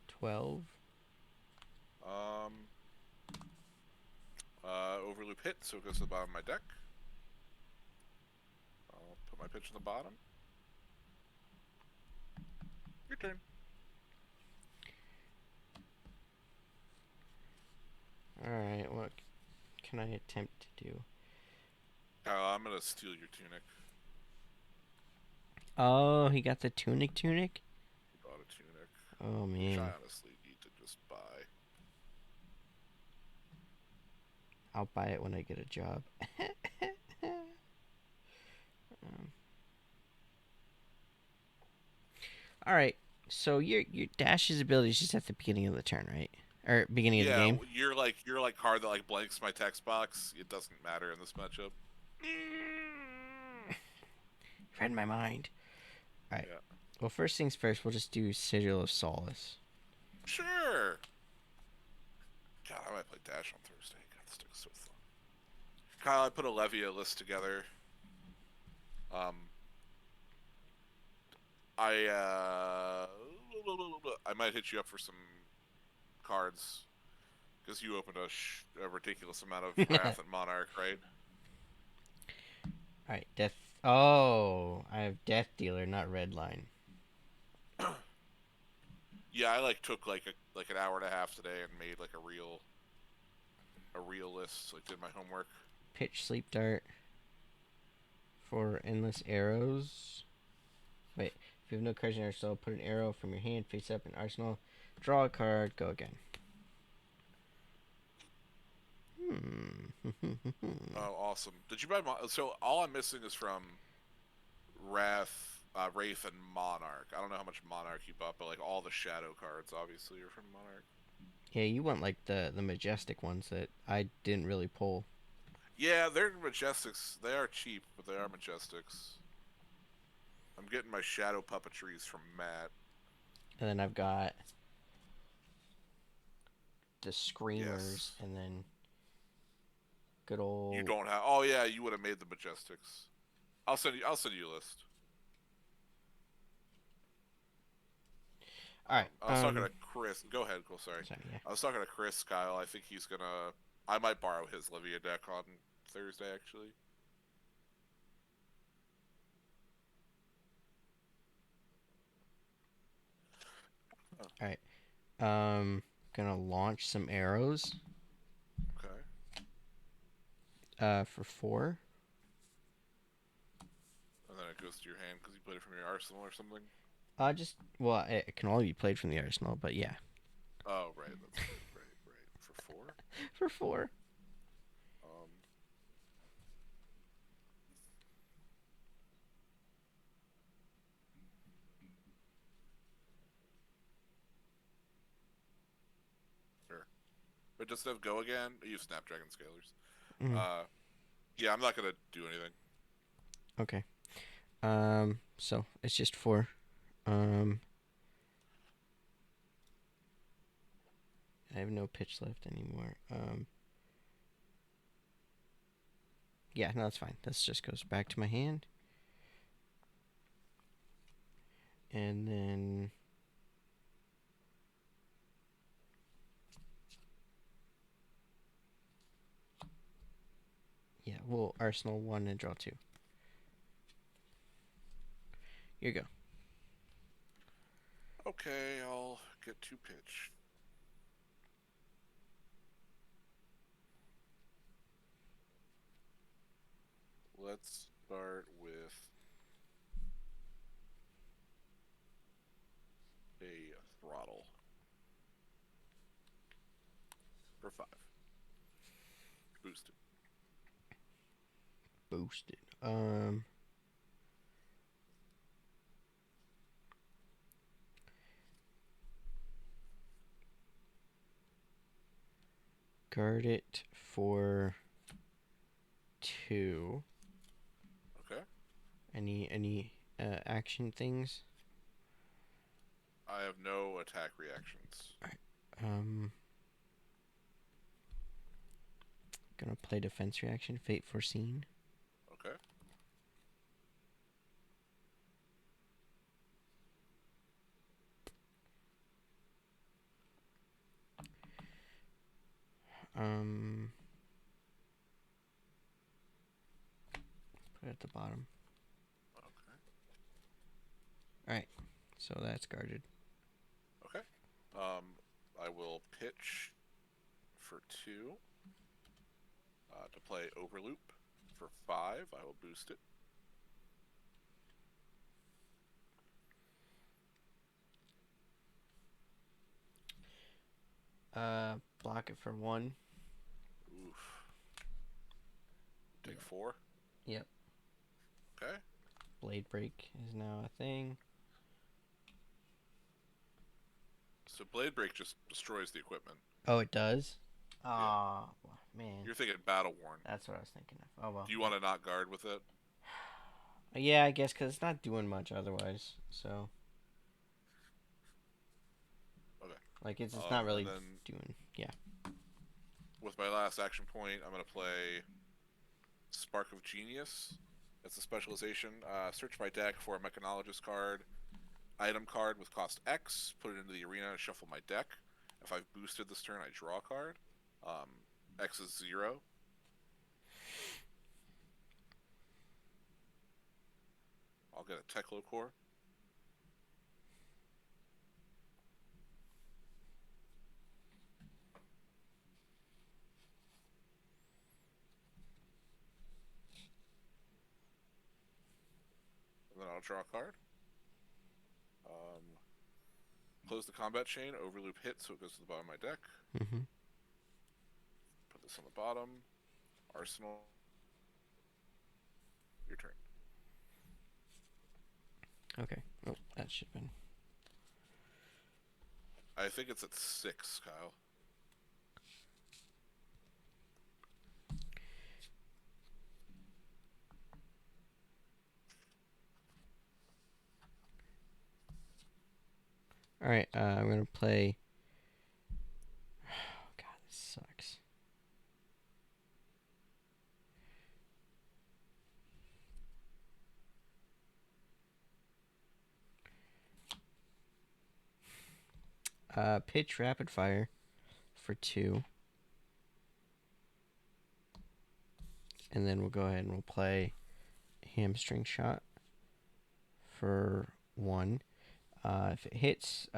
12. Overloop hit, so it goes to the bottom of my deck. I'll put my pitch on the bottom. Your turn. Alright, what can I attempt to do? I'm gonna steal your tunic. Oh, he got the tunic. You bought a tunic, Oh, which I man. honestly need to just buy. I'll buy it when I get a job. Alright, so your Dash's ability is just at the beginning of the turn, right? Or beginning of the Yeah, game? you're like card that like blanks my text box. It doesn't matter in this matchup. Read my mind. Alright. Yeah. Well, first things first, we'll just do Sigil of Solace. Sure. God, I might play Dash on Thursday. God, this deck is so fun. Kyle, I put a Levia list together. I I might hit you up for some cards because you opened a ridiculous amount of Wrath and Monarch, right? Alright, Death. Oh, I have Death Dealer, not Red Line. Yeah, I like took like an hour and a half today and made like a real list. Like did my homework. Pitch Sleep Dart for Endless Arrows. Wait, if you have no cards in your arsenal, put an arrow from your hand face up in arsenal. Draw a card, go again. Oh, awesome! Did you buy? So all I'm missing is from Wraith, and Monarch. I don't know how much Monarch you bought, but like all the Shadow cards obviously are from Monarch. Yeah, you want like the majestic ones that I didn't really pull. Yeah, they're majestics. They are cheap, but they are majestics. I'm getting my shadow puppetries from Matt. And then I've got the screamers, Yes. and then good You old. don't have. Oh yeah, you would have made the majestics. I'll send you. I'll send you a list. All right. I was talking to Chris. Go ahead. Go. Sorry. Sorry. Yeah. I was talking to Chris Kyle. I think he's gonna. I might borrow his Livia deck on Thursday, actually. Oh, All right. Gonna launch some arrows. okay. For 4. And then it goes to your hand because you played it from your arsenal or something. Just well, it can only be played from the arsenal, but yeah, Oh, right. That's right. Right. Right. For four. for 4. Um. Sure. But just have go again. You have Snapdragon Scalers. Mm, Uh. Yeah, I'm not gonna do anything. okay. So it's just 4. I have no pitch left anymore. Yeah, no, that's fine. This just goes back to my hand, and then yeah, we'll arsenal 1 and draw 2. Here you go. Okay, I'll get to pitch. Let's start with a throttle for 5. Boosted. Boosted. Guard it for 2. Okay. Any action things? I have no attack reactions. All right. Gonna play defense reaction. Fate foreseen. Okay. Um, put it at the bottom. Okay. All right. So that's guarded. Okay. I will pitch for 2. To play Overloop for 5. I will boost it. Block it for 1. Oof. Take Yeah. 4. Yep. Okay. Blade break is now a thing. So Blade Break just destroys the equipment. Oh, it does. Yeah. Ah, man. You're thinking Battle Worn. That's what I was thinking of. Oh well. Do you want to not guard with it? Yeah, I guess because it's not doing much otherwise. So Okay. like it's just not And really then doing. Yeah. with my last action point, I'm going to play Spark of Genius. It's a specialization. Search my deck for a Mechanologist card, item card with cost X, put it into the arena, and shuffle my deck. If I've boosted this turn, I draw a card. Um, X is 0. I'll get a Teklo Core. And then I'll draw a card. Close the combat chain, overloop hit so it goes to the bottom of my deck. Mm-hmm. Put this on the bottom. Arsenal. Your turn. Okay. Oh, that should have been. I think it's at 6, Kyle. All right. I'm gonna play. Oh God, this sucks. Pitch rapid fire for 2, and then we'll go ahead and we'll play hamstring shot for 1. If it hits,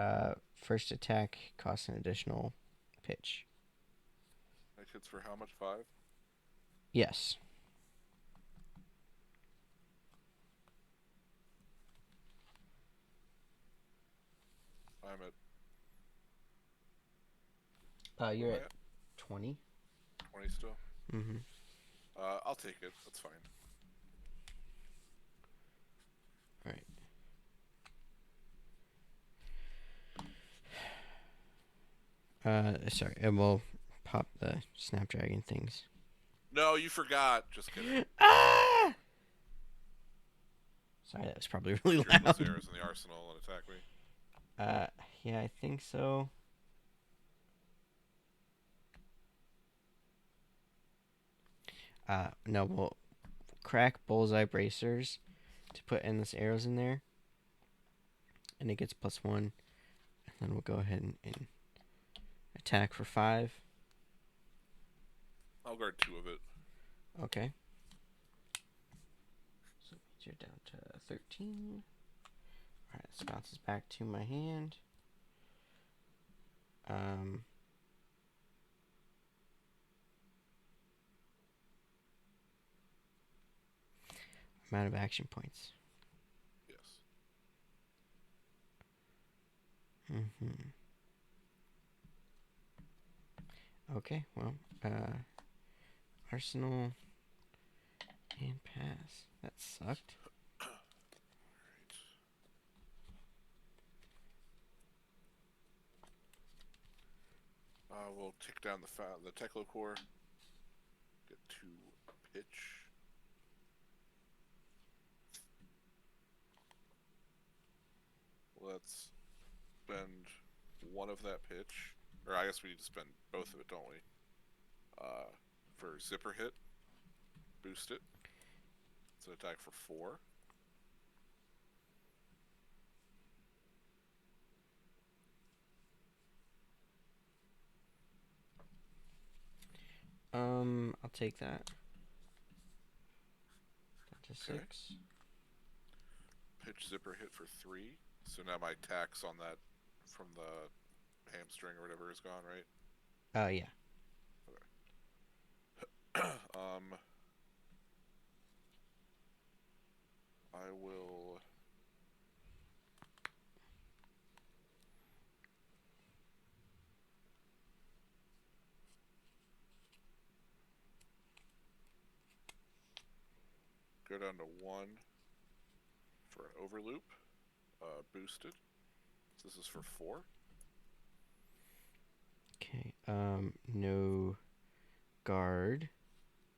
first attack costs an additional pitch. That hits for how much? 5? Yes. I'm at. What You're am I at at? 20. 20 still? Mm-hmm. I'll take it. That's fine. All right. Sorry. And we'll pop the Snapdragon things. No, you forgot. Just kidding. Ah! Sorry, that was probably really Put your endless loud. arrows in the arsenal and attack me. Uh, yeah, I think so. No, we'll crack bullseye bracers to put endless arrows in there, and it gets +1. And then we'll go ahead and attack for 5. I'll guard 2 of it. Okay. So you're down to 13. Alright, this bounces back to my hand. I'm out of action points. Yes. Mm-hmm. Okay, well, Arsenal and pass. That sucked. We'll tick down the Teklo core. Get 2 pitch. Let's spend 1 of that pitch. Or I guess we need to spend both of it, don't we? For zipper hit. Boost it. It's an attack for 4. I'll take that. Down to Okay. 6. Pitch zipper hit for 3. So now my tax on that from the hamstring or whatever is gone, right? Yeah. I will. Go down to 1 for an overloop. Boosted. So this is for 4. Okay. No guard.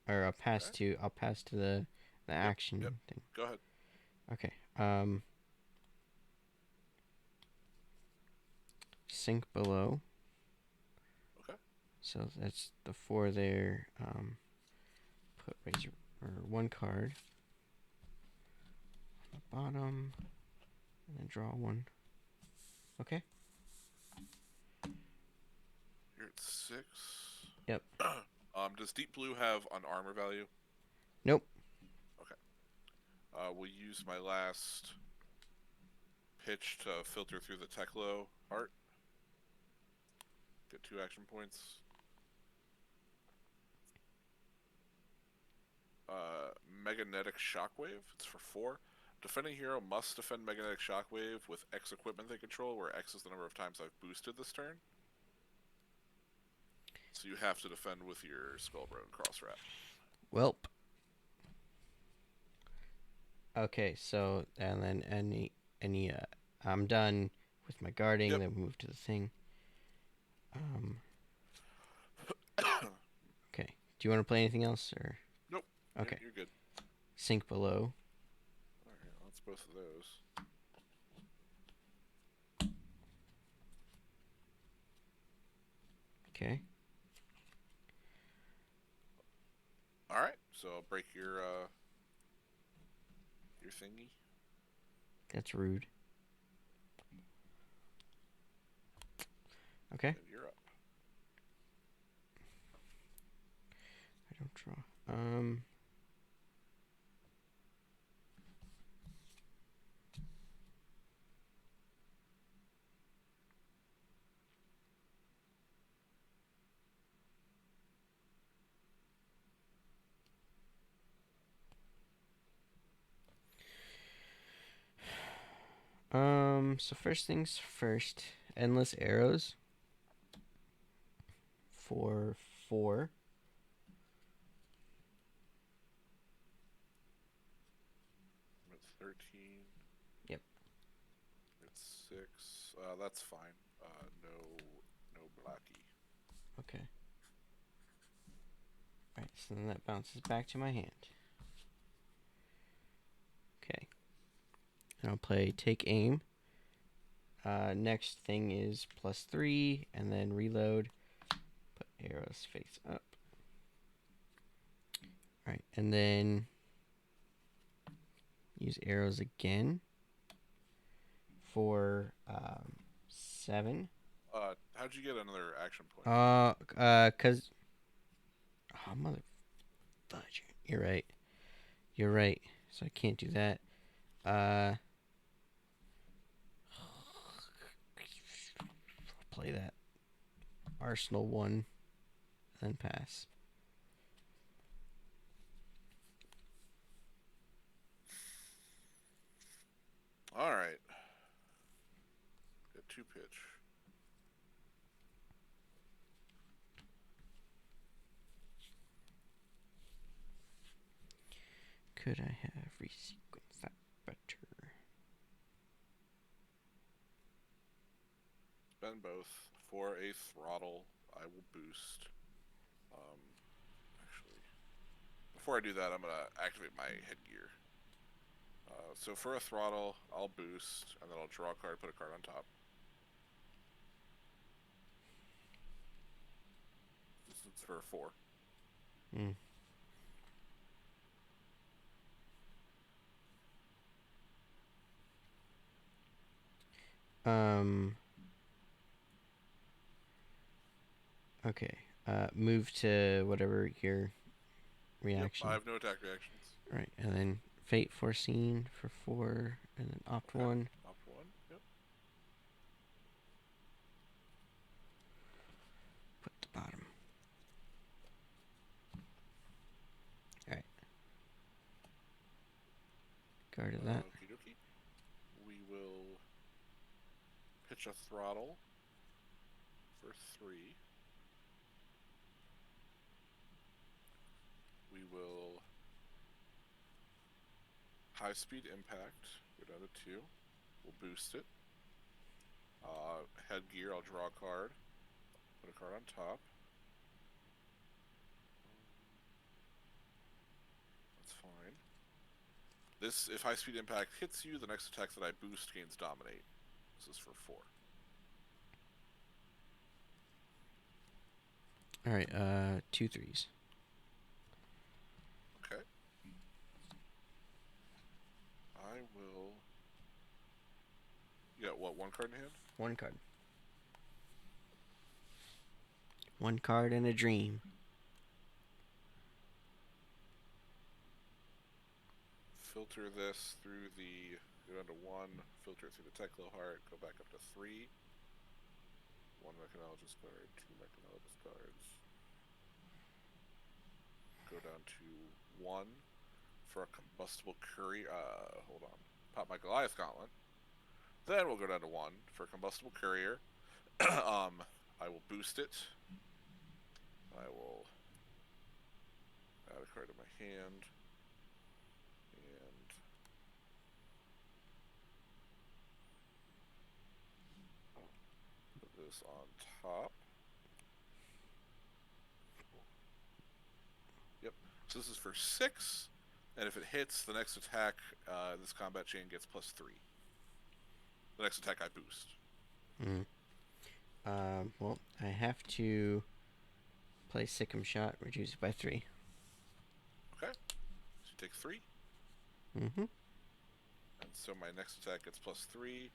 Or Okay. I'll pass to the Yep. action Yep. thing. Go ahead. Okay. Sink below. Okay. So that's the 4 there. Put razor or 1 card on the bottom, and then draw 1. Okay. You're at 6. Yep. Does Deep Blue have an armor value? Nope. Okay. We'll use my last pitch to filter through the Teklo art. Get 2 action points. Magnetic Shockwave. It's for 4. Defending hero must defend Magnetic Shockwave with X equipment they control, where X is the number of times I've boosted this turn. So you have to defend with your Skullbone Cross Wrap. Welp. Okay, so and then I'm done with my guarding. Yep. Then we move to the thing. Okay. Do you want to play anything else or? Nope. Okay. You're good. Sink below. Alright, that's both of those. Okay. All right. So I'll break your thingy. That's rude. Okay. And you're up. I don't draw. Um. So first things first. Endless arrows. For 4. I'm at 13. Yep. It's 6. That's fine. No blocky. Okay. Alright, so then that bounces back to my hand. Okay. And I'll play take aim. Next thing is +3, and then reload. Put arrows face up. Alright, and then use arrows again for 7. How'd you get another action point? Cause mother fudge. You're right. You're right. So I can't do that. I'll play that Arsenal one, then pass. All right. Get 2 pitch. Could I have resequenced that better? Spend both. For a throttle, I will boost. Actually, before I do that, I'm gonna activate my headgear. So for a throttle, I'll boost, and then I'll draw a card, put a card on top. This is for a 4. Mm. Um. Okay. Move to whatever your Yep, I reaction. have no attack reactions. Right, and then fate foreseen for 4, and then opt Okay, 1. opt 1. Yep. Put the bottom. All right. Guard of that. Okie dokie. We will pitch a throttle for 3. We will high speed impact, go down to 2. We'll boost it. Headgear, I'll draw a card, put a card on top. That's fine. This, if high speed impact hits you, the next attack that I boost gains dominate. This is for 4. All right. 2 threes. Okay. I will. You got what? 1 card in hand? 1 card. 1 card and a dream. Filter this through the. Go down to 1. Filter it through the Teklo Heart. Go back up to 3. 1 Mechanologist card. 2 Mechanologist cards. Go down to 1 for a combustible curry. Hold on. Pop my Goliath Gauntlet. Then we'll go down to 1 for a combustible courier. I will boost it. I will add a card to my hand. And put this on top. Yep. So this is for 6. And if it hits, the next attack, this combat chain gets +3. The next attack I boost. Mm. Well, I have to play Sick'em Shot, reduce it by 3. Okay. So you take 3. Mm-hmm. And so my next attack gets +3.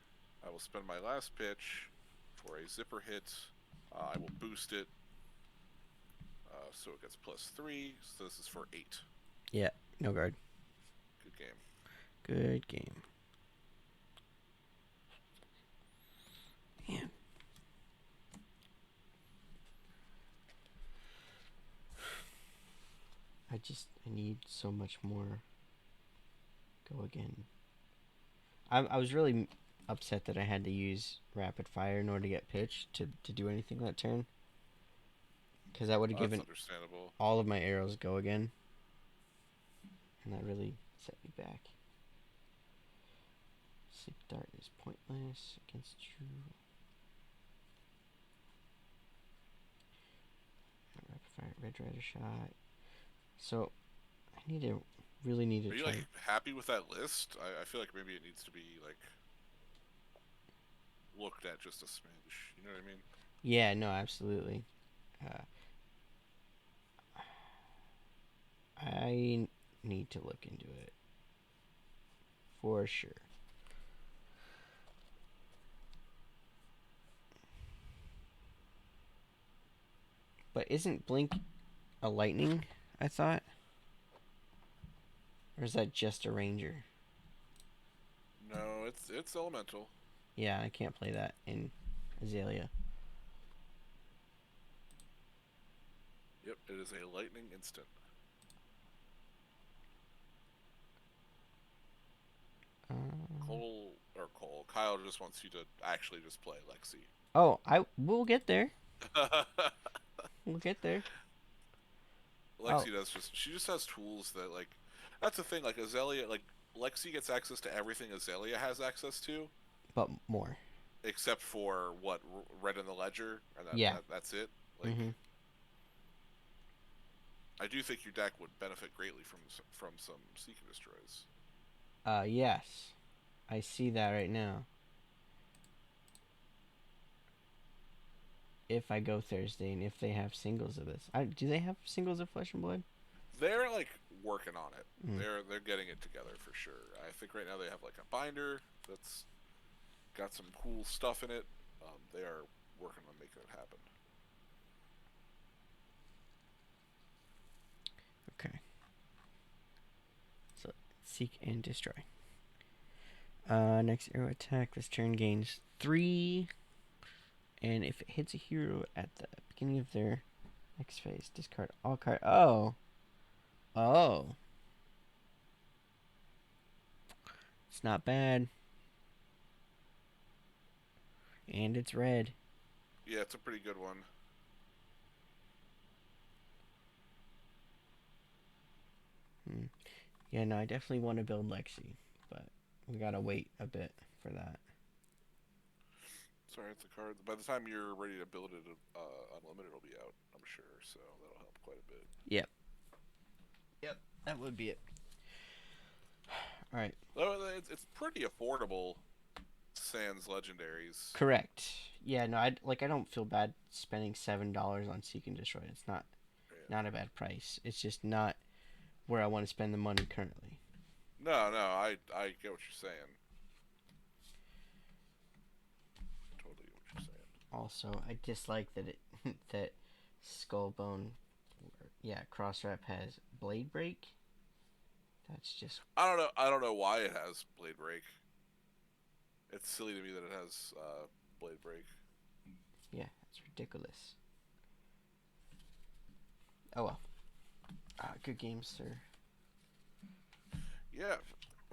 I will spend my last pitch for a zipper hit. I will boost it. So it gets +3. So this is for 8. Yeah, no guard. Good game. Good game. Man. I need so much more go again. I was really upset that I had to use rapid fire in order to get pitch to do anything that turn. Because that would have That's given understandable. all of my arrows go again. And that really set me back. Sleep Dart is pointless against you. Rapid fire, Red Rider shot. So really need to Are you try. like happy with that list? I feel like maybe it needs to be like looked at just a smidge. You know what I mean? Yeah, no, absolutely. Uh, I need to look into it for sure. But isn't Blink a lightning? I thought, or is that just a ranger? No, it's elemental. Yeah, I can't play that in Azalea. Yep, it is a lightning instant. Uh, Kyle just wants you to actually just play Lexi. oh, I we'll get there. We'll get there. Oh, Lexi does she just has tools that like that's the thing like Azalea like Lexi gets access to everything Azalea has access to but more. except for what Red in the Ledger and Yeah. that's it. Like Mhm. I do think your deck would benefit greatly from some Seek and Destroys. Yes. I see that right now. If I go Thursday and if they have singles of this, do they have singles of Flesh and Blood? They're like working on it. Mm. They're getting it together for sure. I think right now they have like a binder that's got some cool stuff in it. They are working on making it happen. Okay. So seek and destroy. Next arrow attack. This turn gains 3, and if it hits a hero at the beginning of their next phase, discard all card. Oh, it's not bad, and it's red. Yeah, it's a pretty good one. Hmm. Yeah, no, I definitely want to build Lexi, but we gotta wait a bit for that. Sorry, it's a card. By the time you're ready to build it, Unlimited will be out, I'm sure. So that'll help quite a bit. Yep. Yep. That would be it. All right. Though it's pretty affordable. Sans legendaries. Correct. Yeah, no, I don't feel bad spending $7 on Seek and Destroy. It's Yeah. not a bad price. It's just not where I want to spend the money currently. No, I get what you're saying. Totally get what you're saying. Also, I dislike that it that Skullbone, yeah, Crosswrap has Blade Break. That's just I don't know why it has Blade Break. It's silly to me that it has Blade Break. yeah, it's ridiculous. Oh well. Good game, sir. Yeah.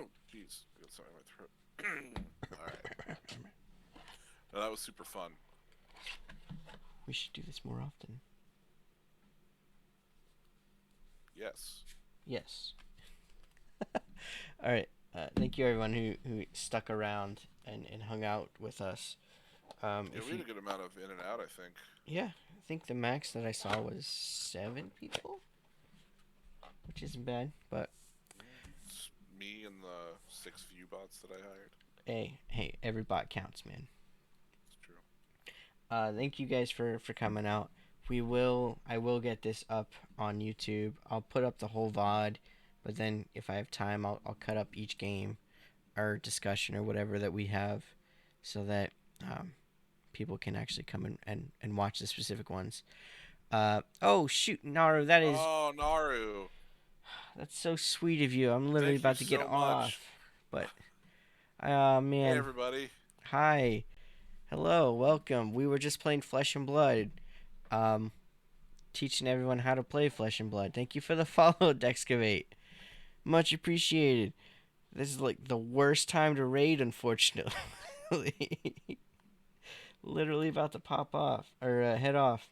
Oh, jeez. Got something in my throat. All right. No, that was super fun. We should do this more often. Yes. Yes. All right. Thank you everyone who stuck around and hung out with us. Yeah, we had a good amount of in and out, I think. Yeah, I think the max that I saw was 7 people, which isn't bad. But It's me and the 6 view bots that I hired. hey, every bot counts, man. It's true. Thank you guys for coming out. I will get this up on YouTube. I'll put up the whole VOD, but then if I have time, I'll cut up each game or discussion or whatever that we have, so that um, people can actually come and watch the specific ones. Oh shoot, Naru, Oh, Naru. that's so sweet of you. I'm literally Thank you about to get so much. off, but oh Hey, man, everybody. hi, hello, welcome. We were just playing Flesh and Blood. Um, Teaching everyone how to play Flesh and Blood. Thank you for the follow, Dexcavate. Much appreciated. This is like the worst time to raid, unfortunately. Literally about to pop off or head off.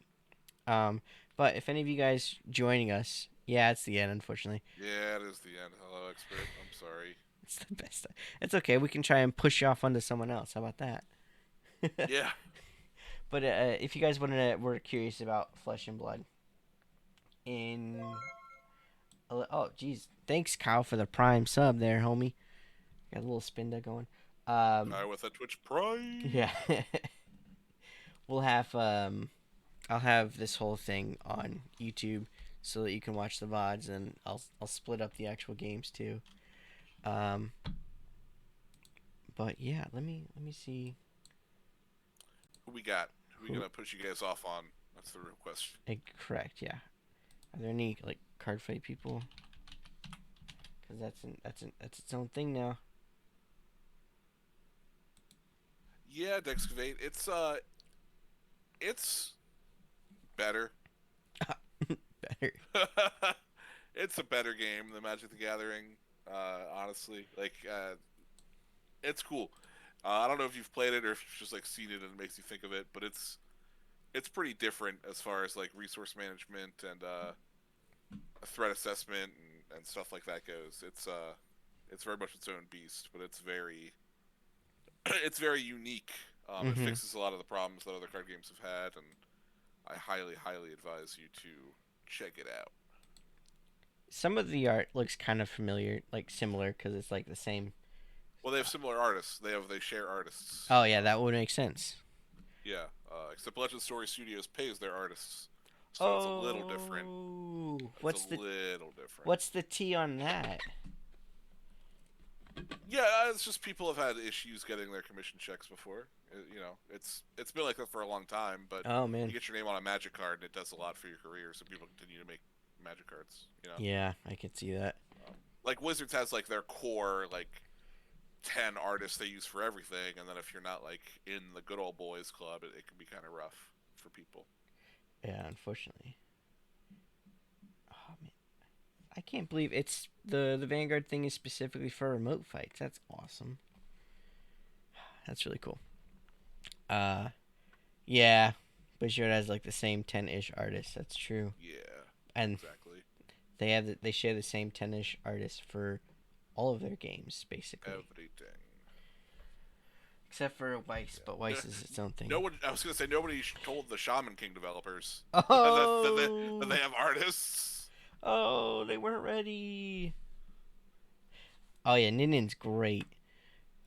Um, but if any of you guys joining us, yeah, it's the end, unfortunately. Yeah, it is the end. Hello, expert. I'm sorry. It's the best. It's okay. We can try and push you off onto someone else. How about that? Yeah. But if you guys were curious about Flesh and Blood, in oh geez, thanks Kyle for the prime sub there, homie. Got a little spin deck going. Guy with a Twitch Prime. Yeah, we'll have I'll have this whole thing on YouTube so that you can watch the VODs, and I'll split up the actual games too. Um, but yeah, let me see. Who we got? Who we Who gonna push you guys off on? That's the real question. correct? Yeah. Are there any like card fight people? Because that's its own thing now. Yeah, Dexcavate. It's better. Better. It's a better game than Magic the Gathering. Honestly, it's cool. I don't know if you've played it or if you've just like seen it and it makes you think of it, but it's pretty different as far as like resource management and threat assessment and stuff like that goes. It's very much its own beast, but it's very it's very unique. It Mm-hmm. fixes a lot of the problems that other card games have had, and I highly advise you to check it out. Some of the art looks kind of familiar, like similar, because it's like the same. Well, they have similar artists. They share artists. Oh yeah, that would make sense. Yeah, except Legend Story Studios pays their artists, so it's a little different. Oh, It's a little different. what's the T on that? Yeah, it's just people have had issues getting their commission checks before. It's been like that for a long time. But Oh you man. get your name on a Magic card, and it does a lot for your career. So people continue to make Magic cards. Yeah, I could see that. Like Wizards has like their core 10 artists they use for everything, and then if you're not like in the good old boys club, it can be kind of rough for people. Yeah, unfortunately. Oh man, I can't believe it's the Vanguard thing is specifically for remote fights. That's awesome. That's really cool. Uh, yeah, but sure it has like the same 10-ish artists. That's true, Yeah, and exactly. they share the same 10-ish artists for all of their games basically, Everything. except for Weiss. But Yeah. Weiss is its own thing. No one. I was gonna say nobody told the Shaman King developers that they Oh, have artists. oh, they weren't ready. Oh yeah, Ninnin's great.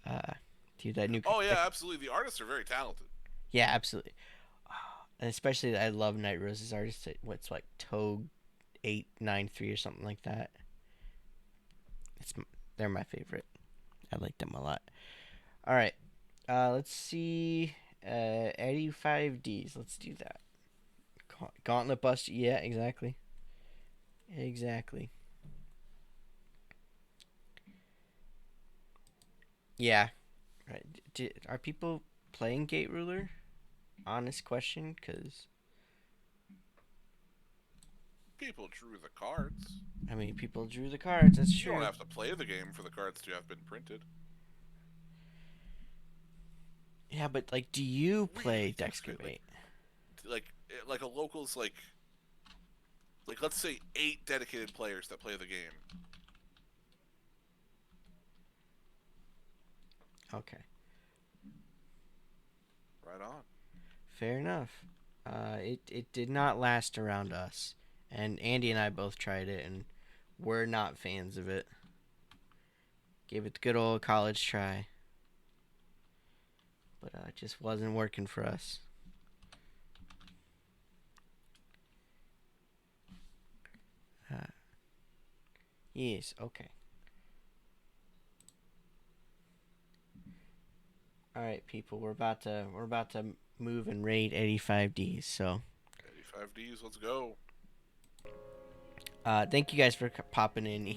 Uh, Dude, that new Oh yeah, absolutely. The artists are very talented. yeah, absolutely. And especially, I love Night Rose's artist. What's like Toad 893 or something like that. It's they're my favorite. I like them a lot. All right, let's see. 85Ds. Let's do that. Gauntlet bust. Yeah, exactly. Exactly. Yeah. Right. Are people playing Gate Ruler? Honest question, because People drew the cards. I mean, people drew the cards. That's You don't true. have to play the game for the cards to have been printed. Yeah, but like, do you play Really, Dexcavate. Dexcavate? Like a local's like let's say 8 dedicated players that play the game. Okay, Right on. fair enough. It did not last around us, and Andy and I both tried it, and we're not fans of it. Gave it the good old college try, but it just wasn't working for us. Yes. Okay. All right, people. We're about to move and raid 85Ds. So, 85Ds, let's go. thank you guys for popping in,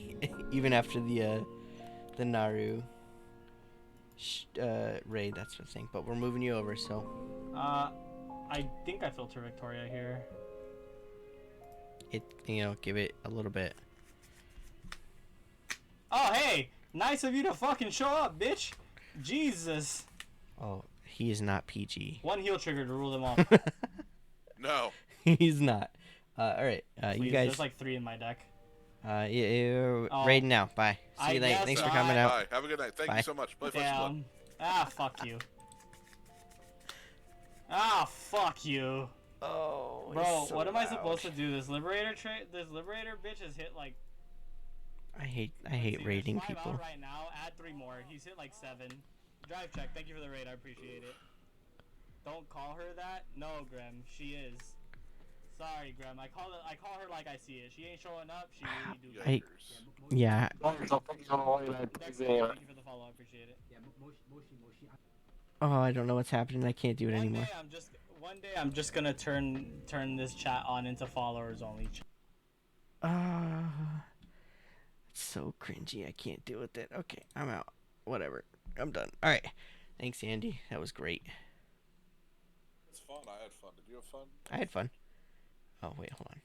even after the Naru raid. That's the thing. But we're moving you over. So, I think I filter Victoria here. give it a little bit. Oh, hey! Nice of you to fucking show up, bitch! Jesus. Oh, he is not PG. One heal trigger to rule them off. No. He's not. All right. Please, You guys. there's like 3 in my deck. Raid now. Bye. See I you later. guess Thanks for not. coming out. Bye. Have a good night. Thank Bye. you so much. Play Flex Blood. Damn. Ah, fuck you. Ah, fuck you. Oh, Bro, so what am I loud. supposed to do? This Liberator bitch has hit like... I hate Let's see, raiding there's 5 people. out right now. Add 3 more. He's hit like 7. Drive check. Thank you for the raid. I appreciate it. Don't call her that. No, Graham. She is. Sorry, Graham. I call her like I see it. She ain't showing up. She really do. I- Yeah. Thank you for the follow. I appreciate it. Oh, I don't know what's happening. I can't do it anymore. One day I'm just gonna turn this chat on into followers only. It's so cringy. I can't deal with it. Okay, I'm out. Whatever. I'm done. All right. Thanks, Andy. That was great. It's fun. I had fun. Did you have fun? I had fun. Oh, wait, hold on.